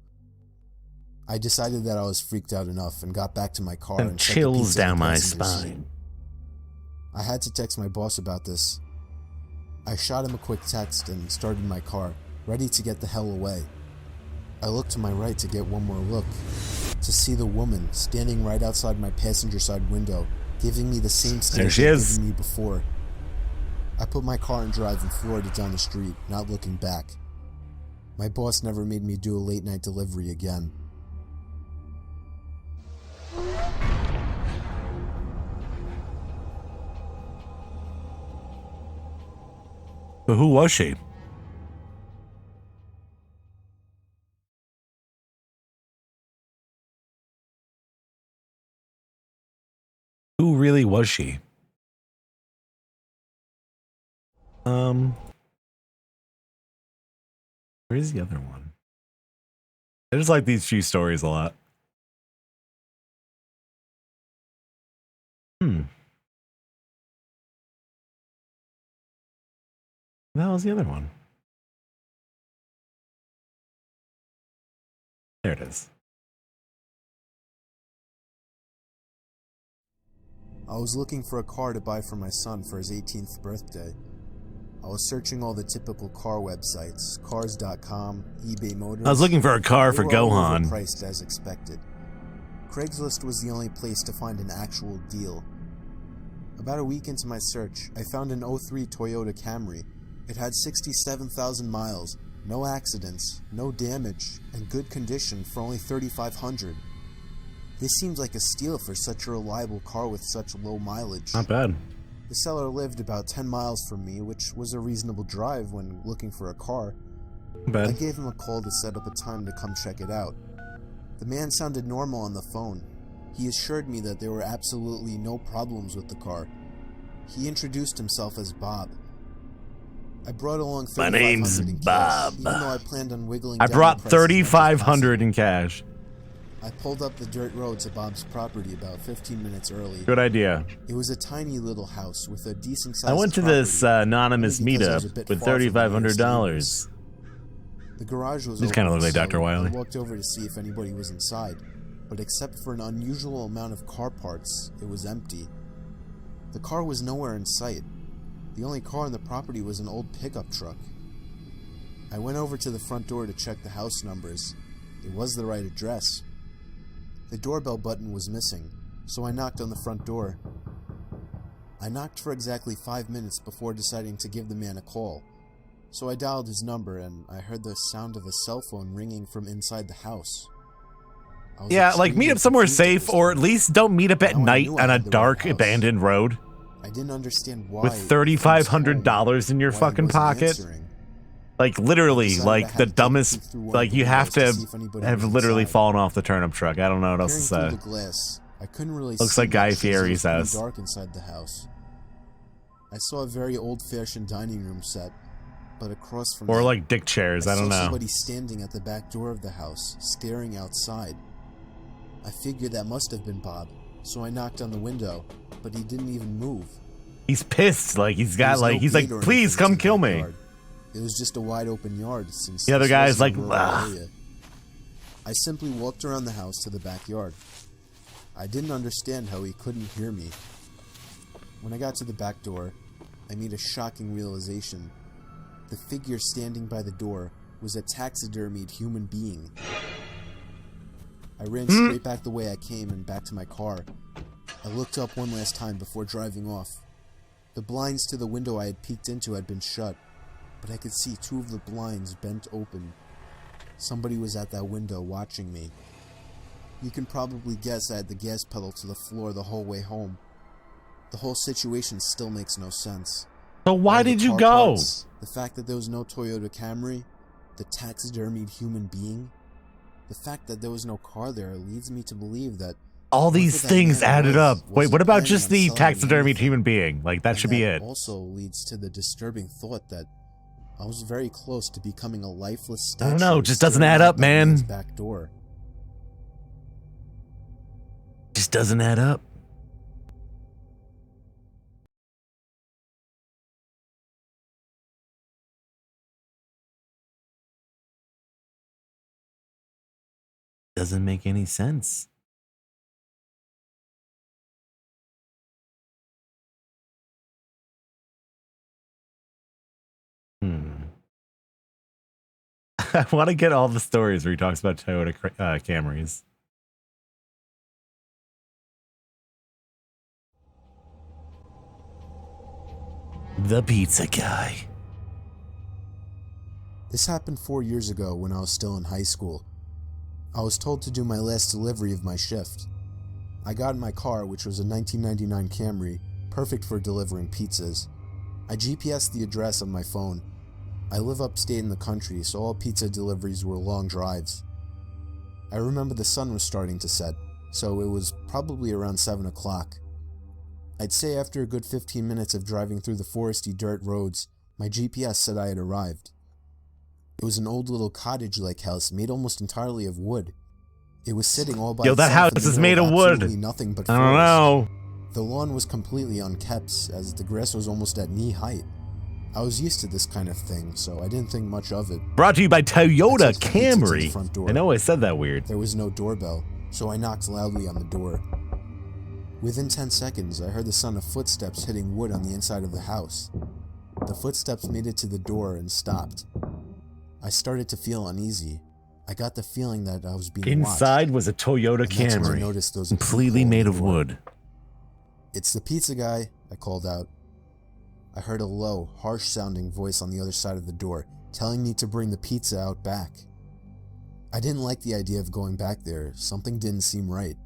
I decided that I was freaked out enough and got back to my car and set the Chills pizza in down the my passenger seat. spine. I had to text my boss about this. I shot him a quick text and started my car, ready to get the hell away. I looked to my right to get one more look, to see the woman standing right outside my passenger side window, giving me the same stare she'd given me before. I put my car in drive and floored it down the street, not looking back. My boss never made me do a late night delivery again. But who was she? Who really was she? Where's the other one? I just like these few stories a lot. That was the other one. There it is. I was looking for a car to buy for my son for his 18th birthday. I was searching all the typical car websites, cars.com, eBay Motors. I was looking for a car for They were all Gohan. overpriced as expected. Craigslist was the only place to find an actual deal. About a week into my search, I found an 03 Toyota Camry. It had 67,000 miles, no accidents, no damage, and good condition for only $3,500. This seemed like a steal for such a reliable car with such low mileage. Not bad. The seller lived about 10 miles from me, which was a reasonable drive when looking for a car. Not bad. I gave him a call to set up a time to come check it out. The man sounded normal on the phone. He assured me that there were absolutely no problems with the car. He introduced himself as Bob. I brought along $3,500 My name's in cash, Bob. even though I planned on wiggling I down brought the price as much as $3,500 in cash. I pulled up the dirt road to Bob's property about 15 minutes early. Good idea. It was a tiny little house with a decent sized I went to this anonymous only because it was a meetup bit with far from the nearest $3,500 The garage was These kinda open, look like Dr. so Wily. I walked over to see if anybody was inside, but except for an unusual amount of car parts, it was empty. The car was nowhere in sight. The only car on the property was an old pickup truck. I went over to the front door to check the house numbers. It was the right address. The doorbell button was missing, so I knocked on the front door. I knocked for exactly 5 minutes before deciding to give the man a call. So I dialed his number and I heard the sound of a cell phone ringing from inside the house. I was Yeah, like extremely meet up somewhere confused at safe, this or at least don't meet up at Now I night knew I on a had the right dark, house. abandoned road I didn't understand why. with $3,500 in your why he fucking wasn't pocket. answering. Like literally, decided I like had the to take dumbest. a peek through one Like of the you have windows to to see if anybody have was literally inside. fallen off the turnip truck. I don't know what else to Peering say. through the glass, I couldn't really Looks see like Guy much since it was Fieri's pretty house. dark inside the house. I saw a very old-fashioned dining room set, but across from Or that, like dick chairs. I don't saw know. somebody standing at the back door of the house, staring outside. I figured that must have been Bob, so I knocked on the window, but he didn't even move. He's pissed. Like he's There got was like no he's like, gate or please anything come to the kill me. backyard. It was just a wide open yard since The other this guy's wasn't a like, rural "Ugh." area. I simply walked around the house to the backyard. I didn't understand how he couldn't hear me. When I got to the back door, I made a shocking realization. The figure standing by the door was a taxidermied human being. I ran straight back the way I came and back to my car. I looked up one last time before driving off. The blinds to the window I had peeked into had been shut, but I could see two of the blinds bent open. Somebody was at that window watching me. You can probably guess I had the gas pedal to the floor the whole way home. The whole situation still makes no sense. So why All the did you car go? parts, the fact that there was no Toyota Camry, the taxidermied human being, the fact that there was no car there leads me to believe that All these whoever that things man added up. Wait, wasn't what about planning just on the selling me taxidermied anything. human being? Like, that And should be it. Also leads to the disturbing thought that I was very close to becoming a lifeless I statue. don't know, it just doesn't staring add out up, that man. man's back door. Just doesn't add up. Doesn't make any sense. I want to get all the stories where he talks about Toyota Camrys. The pizza guy. This happened 4 years ago when I was still in high school. I was told to do my last delivery of my shift. I got in my car, which was a 1999 Camry, perfect for delivering pizzas. I GPSed the address on my phone. I live upstate in the country, so all pizza deliveries were long drives. I remember the sun was starting to set, so it was probably around 7 o'clock. I'd say after a good 15 minutes of driving through the foresty dirt roads, my GPS said I had arrived. It was an old little cottage-like house made almost entirely of wood. It was sitting all by Yo, itself that house in the is middle made of absolutely wood. nothing but I don't forest. know. The lawn was completely unkept, as the grass was almost at knee height. I was used to this kind of thing, so I didn't think much of it. Brought to you by Toyota I took the pizza to the Camry. front door. I know I said that weird. There was no doorbell, so I knocked loudly on the door. Within 10 seconds, I heard the sound of footsteps hitting wood on the inside of the house. The footsteps made it to the door and stopped. I started to feel uneasy. I got the feeling that I was being watched. Inside was a Toyota And that's when I Camry, noticed those completely peephole made in of the door. wood. "It's the pizza guy," I called out. I heard a low, harsh-sounding voice on the other side of the door, telling me to bring the pizza out back. I didn't like the idea of going back there. Something didn't seem right.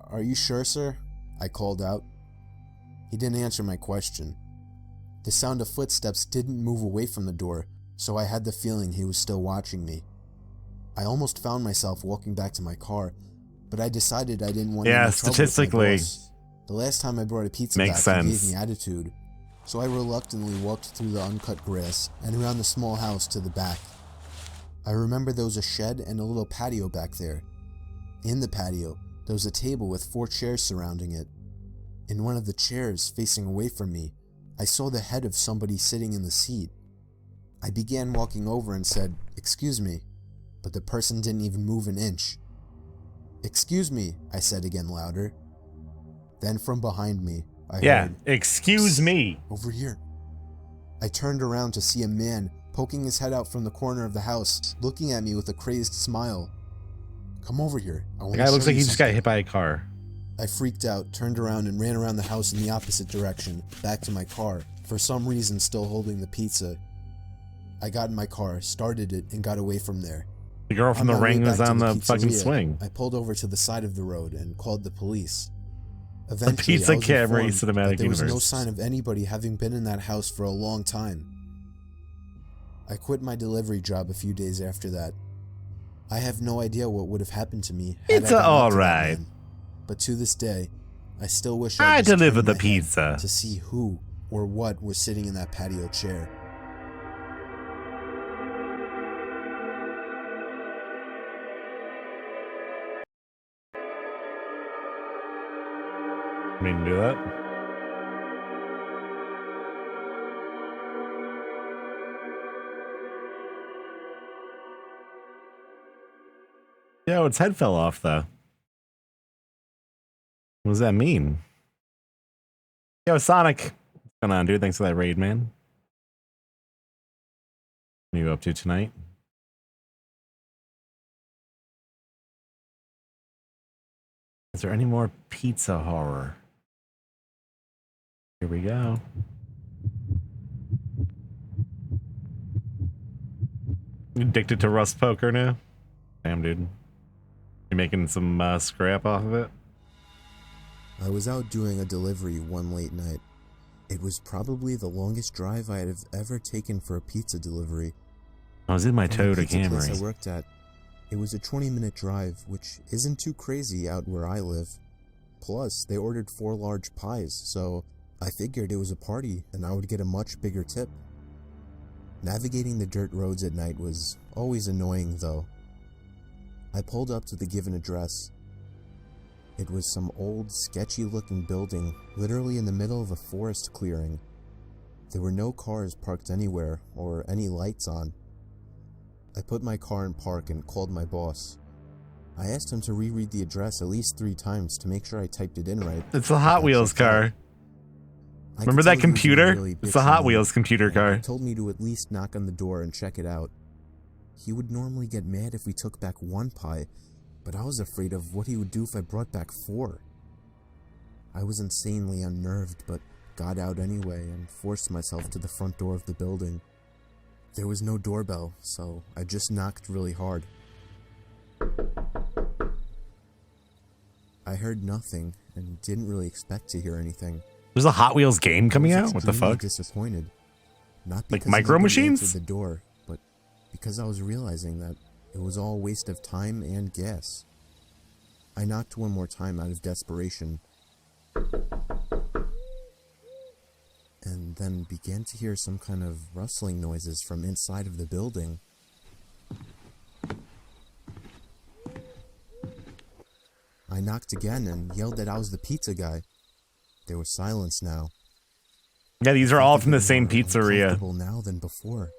"Are you sure, sir?" I called out. He didn't answer my question. The sound of footsteps didn't move away from the door, so I had the feeling he was still watching me. I almost found myself walking back to my car, but I decided I didn't want Yeah, any trouble with my statistically, boss. The last time I brought a pizza makes back, he sense. gave me attitude, so I reluctantly walked through the uncut grass and around the small house to the back. I remember there was a shed and a little patio back there. In the patio, there was a table with 4 chairs surrounding it. In one of the chairs, facing away from me, I saw the head of somebody sitting in the seat. I began walking over and said, "Excuse me," but the person didn't even move an inch. "Excuse me," I said again louder. Then from behind me, I heard, excuse me. "Over here." I turned around to see a man poking his head out from the corner of the house, looking at me with a crazed smile. "Come over here. I want The to guy show looks like you he just got something." hit by a car. I freaked out, turned around, and ran around the house in the opposite direction, back to my car, for some reason still holding the pizza. I got in my car, started it, and got away from there. The girl from On The my way Ring back was to on the pizzeria, fucking swing. I pulled over to the side of the road and called the police. The Eventually, Pizza I was Camry informed cinematic that there was no universe. sign of anybody having been in that house for a long time. I quit my delivery job a few days after that. I have no idea what would have happened to me had It's I gone up to that alright. man. But to this day, I still wish I had just delivered turned the my head pizza. to see who or what was sitting in that patio chair. Mean to do that? Yo, its head fell off though. What does that mean? Yo, Sonic. What's going on, dude? Thanks for that raid, man. What are you up to tonight? Is there any more pizza horror? Here we go. Addicted to Rust Poker now? Damn, dude. You making some scrap off of it? I was out doing a delivery one late night. It was probably the longest drive I had ever taken for a pizza delivery. I was in my From the Toyota pizza place Camry. I worked at, it was a 20-minute drive, which isn't too crazy out where I live. Plus, they ordered 4 large pies, so I figured it was a party and I would get a much bigger tip. Navigating the dirt roads at night was always annoying, though. I pulled up to the given address. It was some old, sketchy-looking building, literally in the middle of a forest clearing. There were no cars parked anywhere, or any lights on. I put my car in park and called my boss. I asked him to reread the address at least 3 times to make sure I typed it in right. It's a Hot Wheels car. I Remember could that tell he was in a computer? really It's a bitchy Hot mood, Wheels computer and car. He told me to at least knock on the door and check it out. He would normally get mad if we took back 1 pie, but I was afraid of what he would do if I brought back 4. I was insanely unnerved, but got out anyway and forced myself to the front door of the building. There was no doorbell, so I just knocked really hard. I heard nothing and didn't really expect to hear anything. There's a Hot Wheels game coming I was out? What the extremely fuck? Disappointed. Not Like because Micro nobody Machines? answered the door, but because I was realizing that it was all a waste of time and gas. I knocked one more time out of desperation, and then began to hear some kind of rustling noises from inside of the building. I knocked again and yelled that I was the pizza guy. There was silence now. Yeah, these are all from the same pizzeria. Uncomfortable now than before.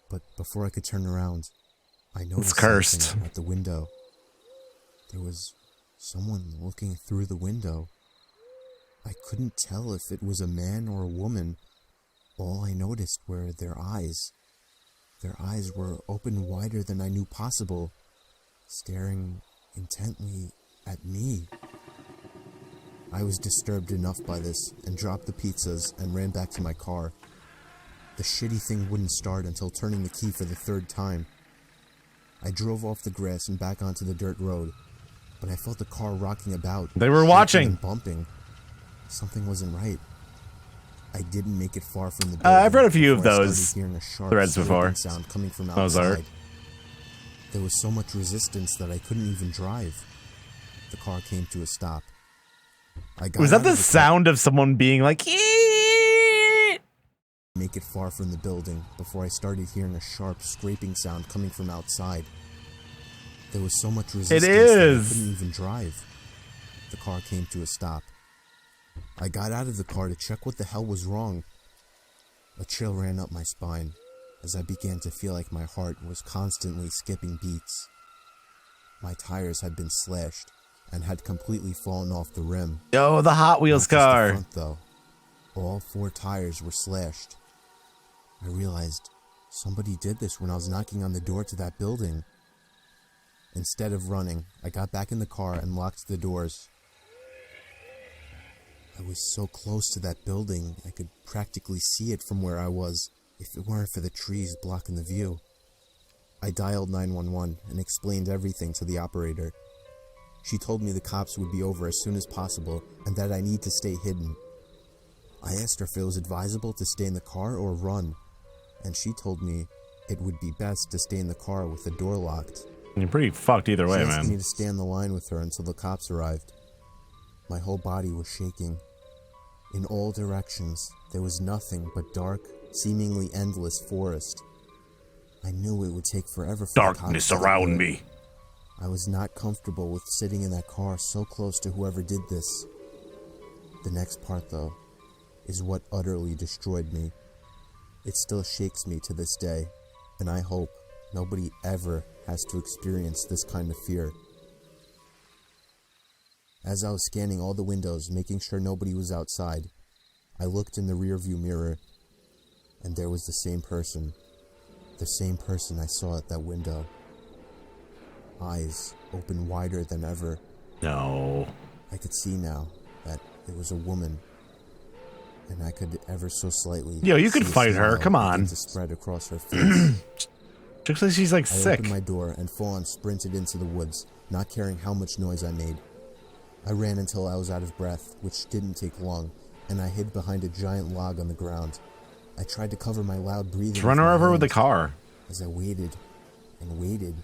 But before I could turn around, I noticed cursed. something at the window. There was someone looking through the window. I couldn't tell if it was a man or a woman. All I noticed were their eyes. Their eyes were open wider than I knew possible, staring intently at me. I was disturbed enough by this and dropped the pizzas and ran back to my car. The shitty thing wouldn't start until turning the key for the 3rd time. I drove off the grass and back onto the dirt road, but I felt the car rocking about. They were shaking watching. and bumping. Something wasn't right. I didn't make it far from the building. I've read a few of before I those started hearing a sharp threads scraping before. sound coming from Those outside. are. There was so much resistance that I couldn't even drive. The car came to a stop. I got Was out that of the car, sound of someone being like, "Eeeeee"? make it far from the building before I started hearing a sharp scraping sound coming from outside. There was so much resistance that is. I couldn't even drive. The car came to a stop. I got out of the car to check what the hell was wrong. A chill ran up my spine as I began to feel like my heart was constantly skipping beats. My tires had been slashed and had completely fallen off the rim. Yo, the Hot Wheels Not just the car. front, though. All 4 tires were slashed. I realized somebody did this when I was knocking on the door to that building. Instead of running, I got back in the car and locked the doors. I was so close to that building, I could practically see it from where I was, if it weren't for the trees blocking the view. I dialed 911 and explained everything to the operator. She told me the cops would be over as soon as possible and that I need to stay hidden. I asked her if it was advisable to stay in the car or run, and she told me it would be best to stay in the car with the door locked. You're pretty fucked either way, She asked me man. to stay on the line with her until the cops arrived. My whole body was shaking. In all directions, there was nothing but dark, seemingly endless forest. I knew it would take forever for the cops Darkness to get around there. me. I was not comfortable with sitting in that car so close to whoever did this. The next part, though, is what utterly destroyed me. It still shakes me to this day, and I hope nobody ever has to experience this kind of fear. As I was scanning all the windows, making sure nobody was outside, I looked in the rearview mirror, and there was the same person. The same person I saw at that window. Eyes open wider than ever. No. I could see now that it was a woman, and I could ever so slightly. Yo, you could see a fight her. smile Come on. begin to spread across her face. Looks like she's like I sick. opened my door and full on sprinted into the woods, not caring how much noise I made. I ran until I was out of breath, which didn't take long, and I hid behind a giant log on the ground. I tried to cover my loud breathing. Run her over with the hands car. as I waited and waited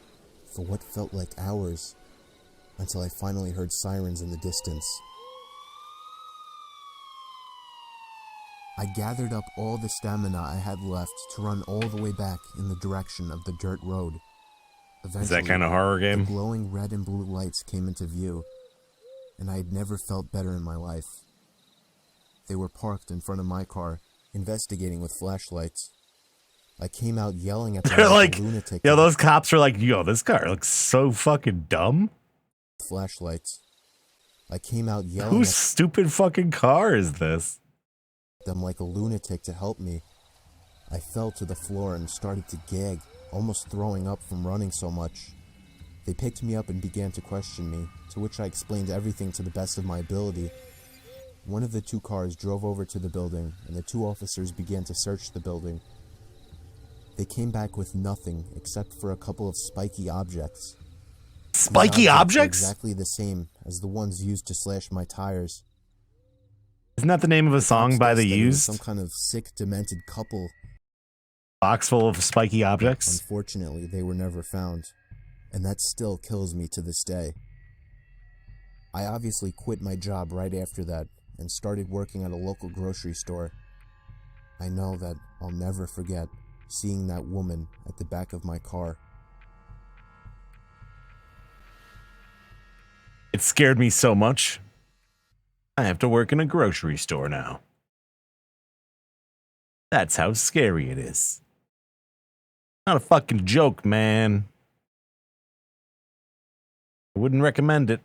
for what felt like hours, until I finally heard sirens in the distance. I gathered up all the stamina I had left to run all the way back in the direction of the dirt road. Eventually, Is that kind of horror game? the glowing red and blue lights came into view, and I had never felt better in my life. They were parked in front of my car, investigating with flashlights. I came out yelling at them They're like like, a lunatic. yo, those cops are like, yo, this car looks so fucking dumb. Flashlights. I came out yelling Whose at stupid fucking car is this? them like a lunatic to help me. I fell to the floor and started to gag, almost throwing up from running so much. They picked me up and began to question me, to which I explained everything to the best of my ability. One of the two cars drove over to the building, and the two officers began to search the building. They came back with nothing except for a couple of spiky objects. Spiky These were objects? exactly the same as the ones used to slash my tires. Isn't that the name of a song by The That it was Used? some kind of sick, demented couple. Box full of spiky objects? Unfortunately, they were never found, and that still kills me to this day. I obviously quit my job right after that and started working at a local grocery store. I know that I'll never forget seeing that woman at the back of my car. It scared me so much. I have to work in a grocery store now. That's how scary it is. Not a fucking joke, man. I wouldn't recommend it.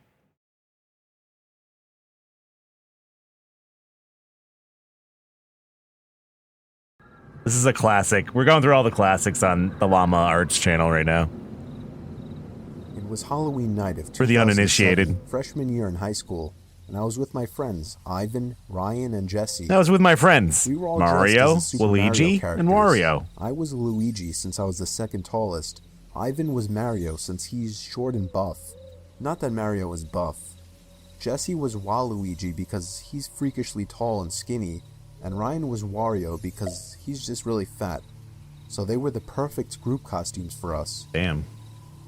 This is a classic. We're going through all the classics on the Llama Arts channel right now. It was Halloween night of 2007, For the uninitiated. freshman year in high school, and I was with my friends, Ivan, Ryan, and Jesse. I was with my friends, We were all Mario, dressed as the Super Mario Luigi, characters. and Wario. I was Luigi since I was the second tallest. Ivan was Mario since he's short and buff. Not that Mario is buff. Jesse was Waluigi because he's freakishly tall and skinny, and Ryan was Wario because he's just really fat. So they were the perfect group costumes for us. Damn.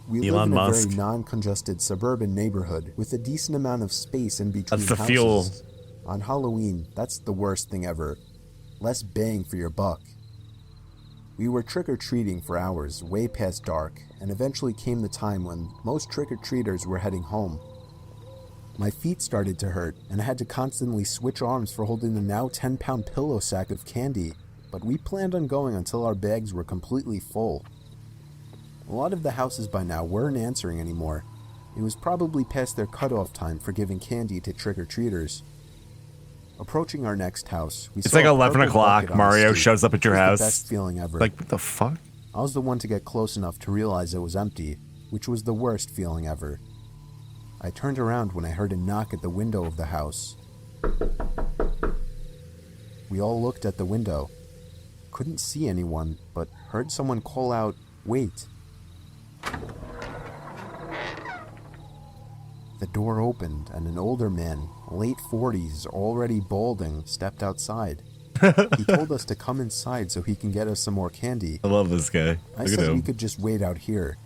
We live Elon in a Musk. very non-congested suburban neighborhood with a decent amount of space in between That's the houses. fuel. On Halloween, that's the worst thing ever. Less bang for your buck. We were trick-or-treating for hours, way past dark, and eventually came the time when most trick-or-treaters were heading home. My feet started to hurt, and I had to constantly switch arms for holding the now 10-pound pillow sack of candy, but we planned on going until our bags were completely full. A lot of the houses by now weren't answering anymore. It was probably past their cutoff time for giving candy to trick-or-treaters. Approaching our next house, we It's saw like a 11 purple o'clock. bucket on the Mario street. shows up at your It was house. The best feeling ever. Like, what the fuck? I was the one to get close enough to realize it was empty, which was the worst feeling ever. I turned around when I heard a knock at the window of the house. We all looked at the window. Couldn't see anyone, but heard someone call out, "Wait." The door opened and an older man, late 40s, already balding, stepped outside. He told us to come inside so he can get us some more candy. I love this guy. I Look at said we him. could just wait out here.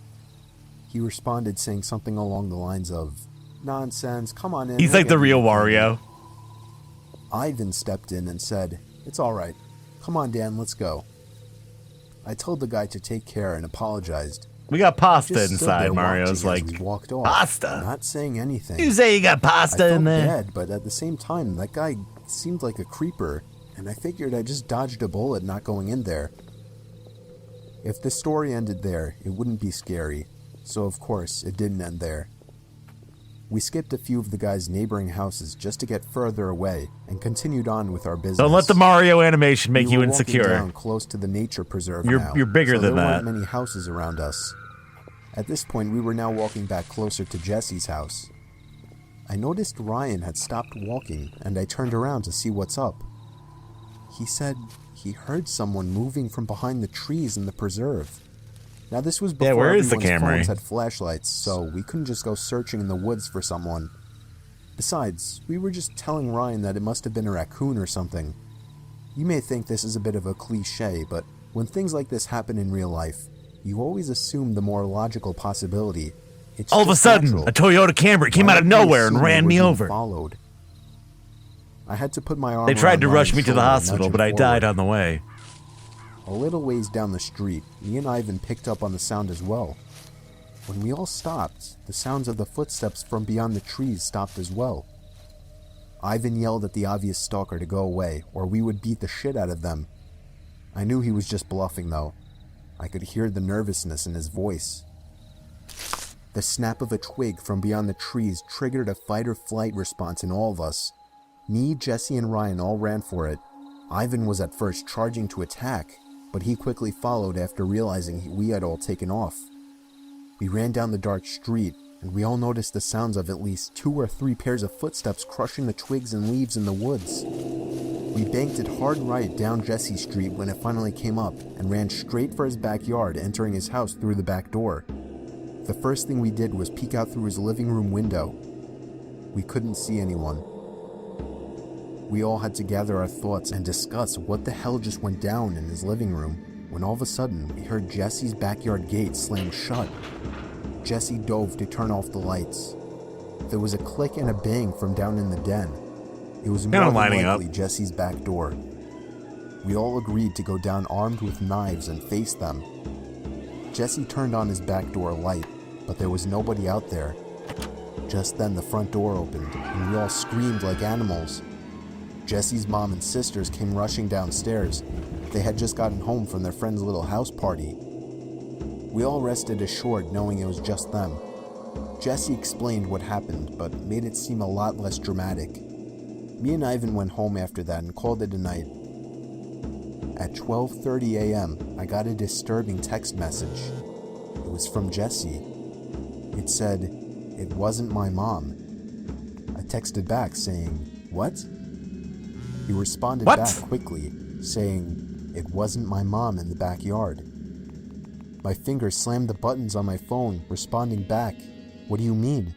He responded saying something along the lines of, "Nonsense, come on in." He's we'll like the get you real candy." Wario. Ivan stepped in and said, "It's alright. Come on, Dan, let's go." I told the guy to take care and apologized. We got pasta Just stood inside. there Mario's watching as like, we walked off, pasta? not saying anything. You say you got pasta I felt in there? bad, but at the same time, that guy seemed like a creeper, and I figured I just dodged a bullet not going in there. If the story ended there, it wouldn't be scary, so of course it didn't end there. We skipped a few of the guys' neighboring houses just to get further away and continued on with our business. Don't let the Mario animation make we you were insecure. Walking down close to the nature preserve now, You're bigger so than there that. weren't many houses around us. At this point, we were now walking back closer to Jesse's house. I noticed Ryan had stopped walking, and I turned around to see what's up. He said he heard someone moving from behind the trees in the preserve. Now, this was before where is the everyone's Camry? phones had flashlights, so we couldn't just go searching in the woods for someone. Besides, we were just telling Ryan that it must have been a raccoon or something. You may think this is a bit of a cliche, but when things like this happen in real life, you always assume the more logical possibility. It's All of a just sudden, natural. a Toyota Camry came Why out of would we nowhere and assume ran we were me being over. Followed? I had to put my arm They tried to around rush Ryan's me to the shoulder and nudge hospital, him but I forward. died on the way. A little ways down the street, me and Ivan picked up on the sound as well. When we all stopped, the sounds of the footsteps from beyond the trees stopped as well. Ivan yelled at the obvious stalker to go away, or we would beat the shit out of them. I knew he was just bluffing, though. I could hear the nervousness in his voice. The snap of a twig from beyond the trees triggered a fight-or-flight response in all of us. Me, Jesse, and Ryan all ran for it. Ivan was at first charging to attack, but he quickly followed after realizing we had all taken off. We ran down the dark street, and we all noticed the sounds of at least 2 or 3 pairs of footsteps crushing the twigs and leaves in the woods. We banked it hard right down Jesse Street when it finally came up, and ran straight for his backyard, entering his house through the back door. The first thing we did was peek out through his living room window. We couldn't see anyone. We all had to gather our thoughts and discuss what the hell just went down in his living room, when all of a sudden we heard Jesse's backyard gate slam shut. Jesse dove to turn off the lights. There was a click and a bang from down in the den. It was more than likely Jesse's back door. We all agreed to go down armed with knives and face them. Jesse turned on his back door light, but there was nobody out there. Just then the front door opened, and we all screamed like animals. Jesse's mom and sisters came rushing downstairs. They had just gotten home from their friend's little house party. We all rested assured knowing it was just them. Jesse explained what happened, but made it seem a lot less dramatic. Me and Ivan went home after that and called it a night. At 12:30 a.m., I got a disturbing text message. It was from Jesse. It said, "It wasn't my mom." I texted back saying, "What?" He responded back quickly, saying, "It wasn't my mom in the backyard." My fingers slammed the buttons on my phone, responding back, "What do you mean?"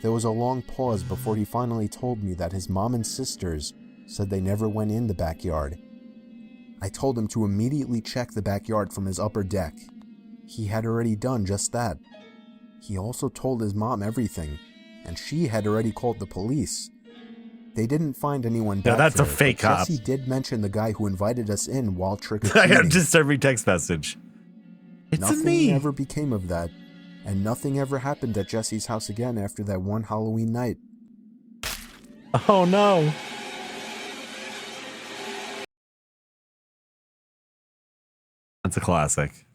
There was a long pause before he finally told me that his mom and sisters said they never went in the backyard. I told him to immediately check the backyard from his upper deck. He had already done just that. He also told his mom everything, and she had already called the police. They didn't find anyone back that's a there, fake but cop. Jesse did mention the guy who invited us in while I got trick-or-treating. just every text message. It's Nothing me. ever became of that, and nothing ever happened at Jesse's house again after that one Halloween night. Oh no. That's a classic.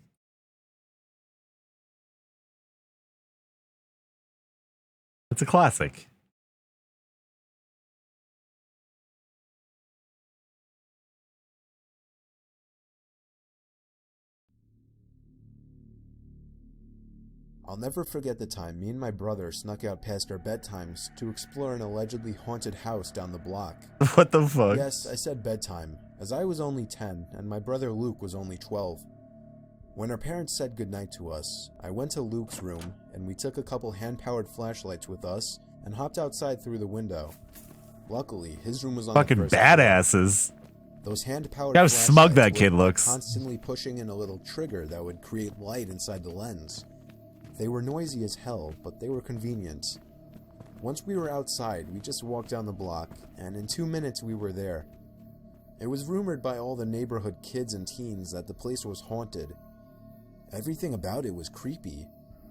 It's a classic. I'll never forget the time me and my brother snuck out past our bedtimes to explore an allegedly haunted house down the block. What the fuck? Yes, I said bedtime, as I was only 10 and my brother Luke was only 12. When our parents said goodnight to us, I went to Luke's room and we took a couple hand-powered flashlights with us and hopped outside through the window. Luckily, his room was on Fucking the first floor. badasses. Those hand-powered Look how smug that flashlights kid were looks. constantly pushing in a little trigger that would create light inside the lens. They were noisy as hell, but they were convenient. Once we were outside, we just walked down the block, and in 2 minutes we were there. It was rumored by all the neighborhood kids and teens that the place was haunted. Everything about it was creepy.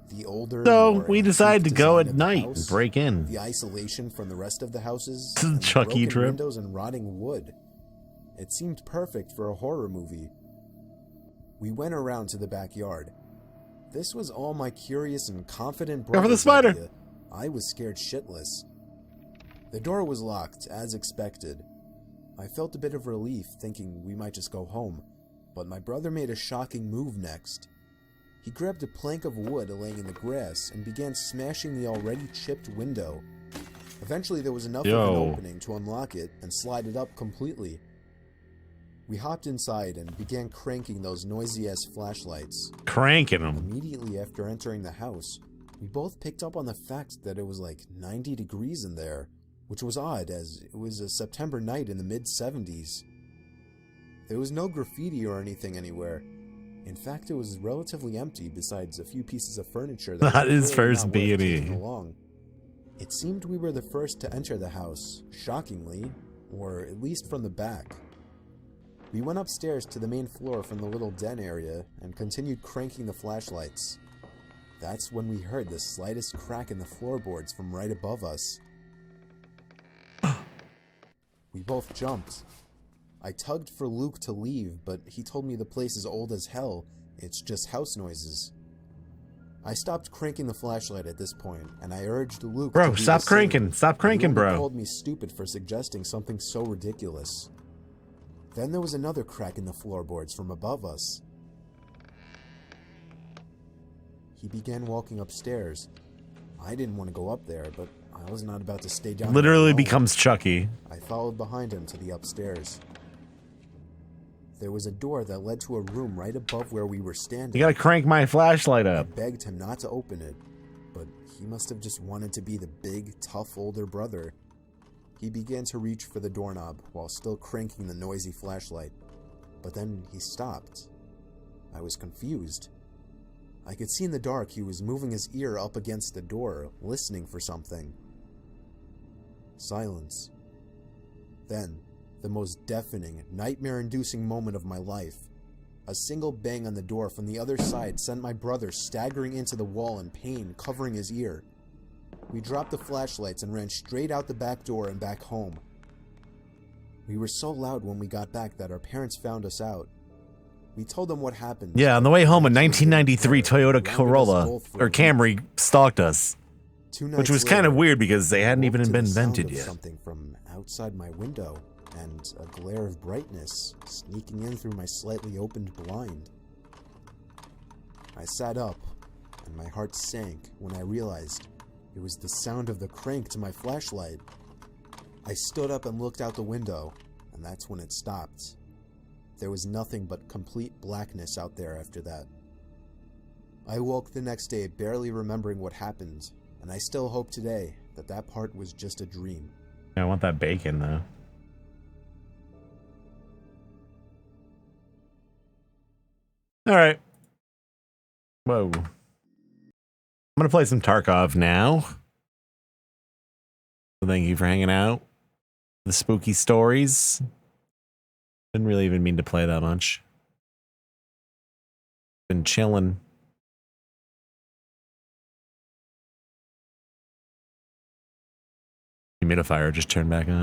The older, So more we decided to antique go design at of the night house, and break in. the isolation from the rest of the houses, This is a and the Chucky broken trip. windows and rotting wood. It seemed perfect for a horror movie. We went around to the backyard. This was all my curious and confident Go for the brother's spider. idea. I was scared shitless. The door was locked, as expected. I felt a bit of relief, thinking we might just go home, but my brother made a shocking move next. He grabbed a plank of wood laying in the grass and began smashing the already chipped window. Eventually there was enough of an opening to unlock it and slide it up completely. We hopped inside and began cranking those noisy-ass flashlights. Cranking them. Immediately after entering the house, we both picked up on the fact that it was like 90 degrees in there, which was odd as it was a September night in the mid-70s. There was no graffiti or anything anywhere. In fact, it was relatively empty besides a few pieces of furniture that Not his really first not worth B&E. taking along. It seemed we were the first to enter the house, shockingly, or at least from the back. We went upstairs to the main floor from the little den area and continued cranking the flashlights. That's when we heard the slightest crack in the floorboards from right above us. We both jumped. I tugged for Luke to leave, but he told me the place is old as hell. It's just house noises. I stopped cranking the flashlight at this point, and I urged Luke Bro, to do stop the same. cranking. Stop cranking, He only bro. called me stupid for suggesting something so ridiculous. Then there was another crack in the floorboards from above us. He began walking upstairs. I didn't want to go up there, but I was not about to stay down there Literally alone. becomes Chucky. I followed behind him to the upstairs. There was a door that led to a room right above where we were standing. You gotta crank my flashlight I up. begged him not to open it, but he must have just wanted to be the big, tough older brother. He began to reach for the doorknob while still cranking the noisy flashlight, but then he stopped. I was confused. I could see in the dark he was moving his ear up against the door, listening for something. Silence. Then, the most deafening, nightmare-inducing moment of my life. A single bang on the door from the other side sent my brother staggering into the wall in pain, covering his ear. We dropped the flashlights and ran straight out the back door and back home. We were so loud when we got back that our parents found us out. We told them what happened. Yeah, on the way home, a 1993 Toyota Corolla, or Camry, stalked us. Which was kind of weird because they hadn't even been invented yet. Something from outside my window, and a glare of brightness sneaking in through my slightly opened blind. I sat up, and my heart sank when I realized it was the sound of the crank to my flashlight. I stood up and looked out the window, and that's when it stopped. There was nothing but complete blackness out there after that. I woke the next day barely remembering what happened, and I still hope today that that part was just a dream. I want that bacon, though. All right. Whoa. I'm going to play some Tarkov now. So thank you for hanging out. The spooky stories. Didn't really even mean to play that much. Been chilling. Humidifier just turned back on.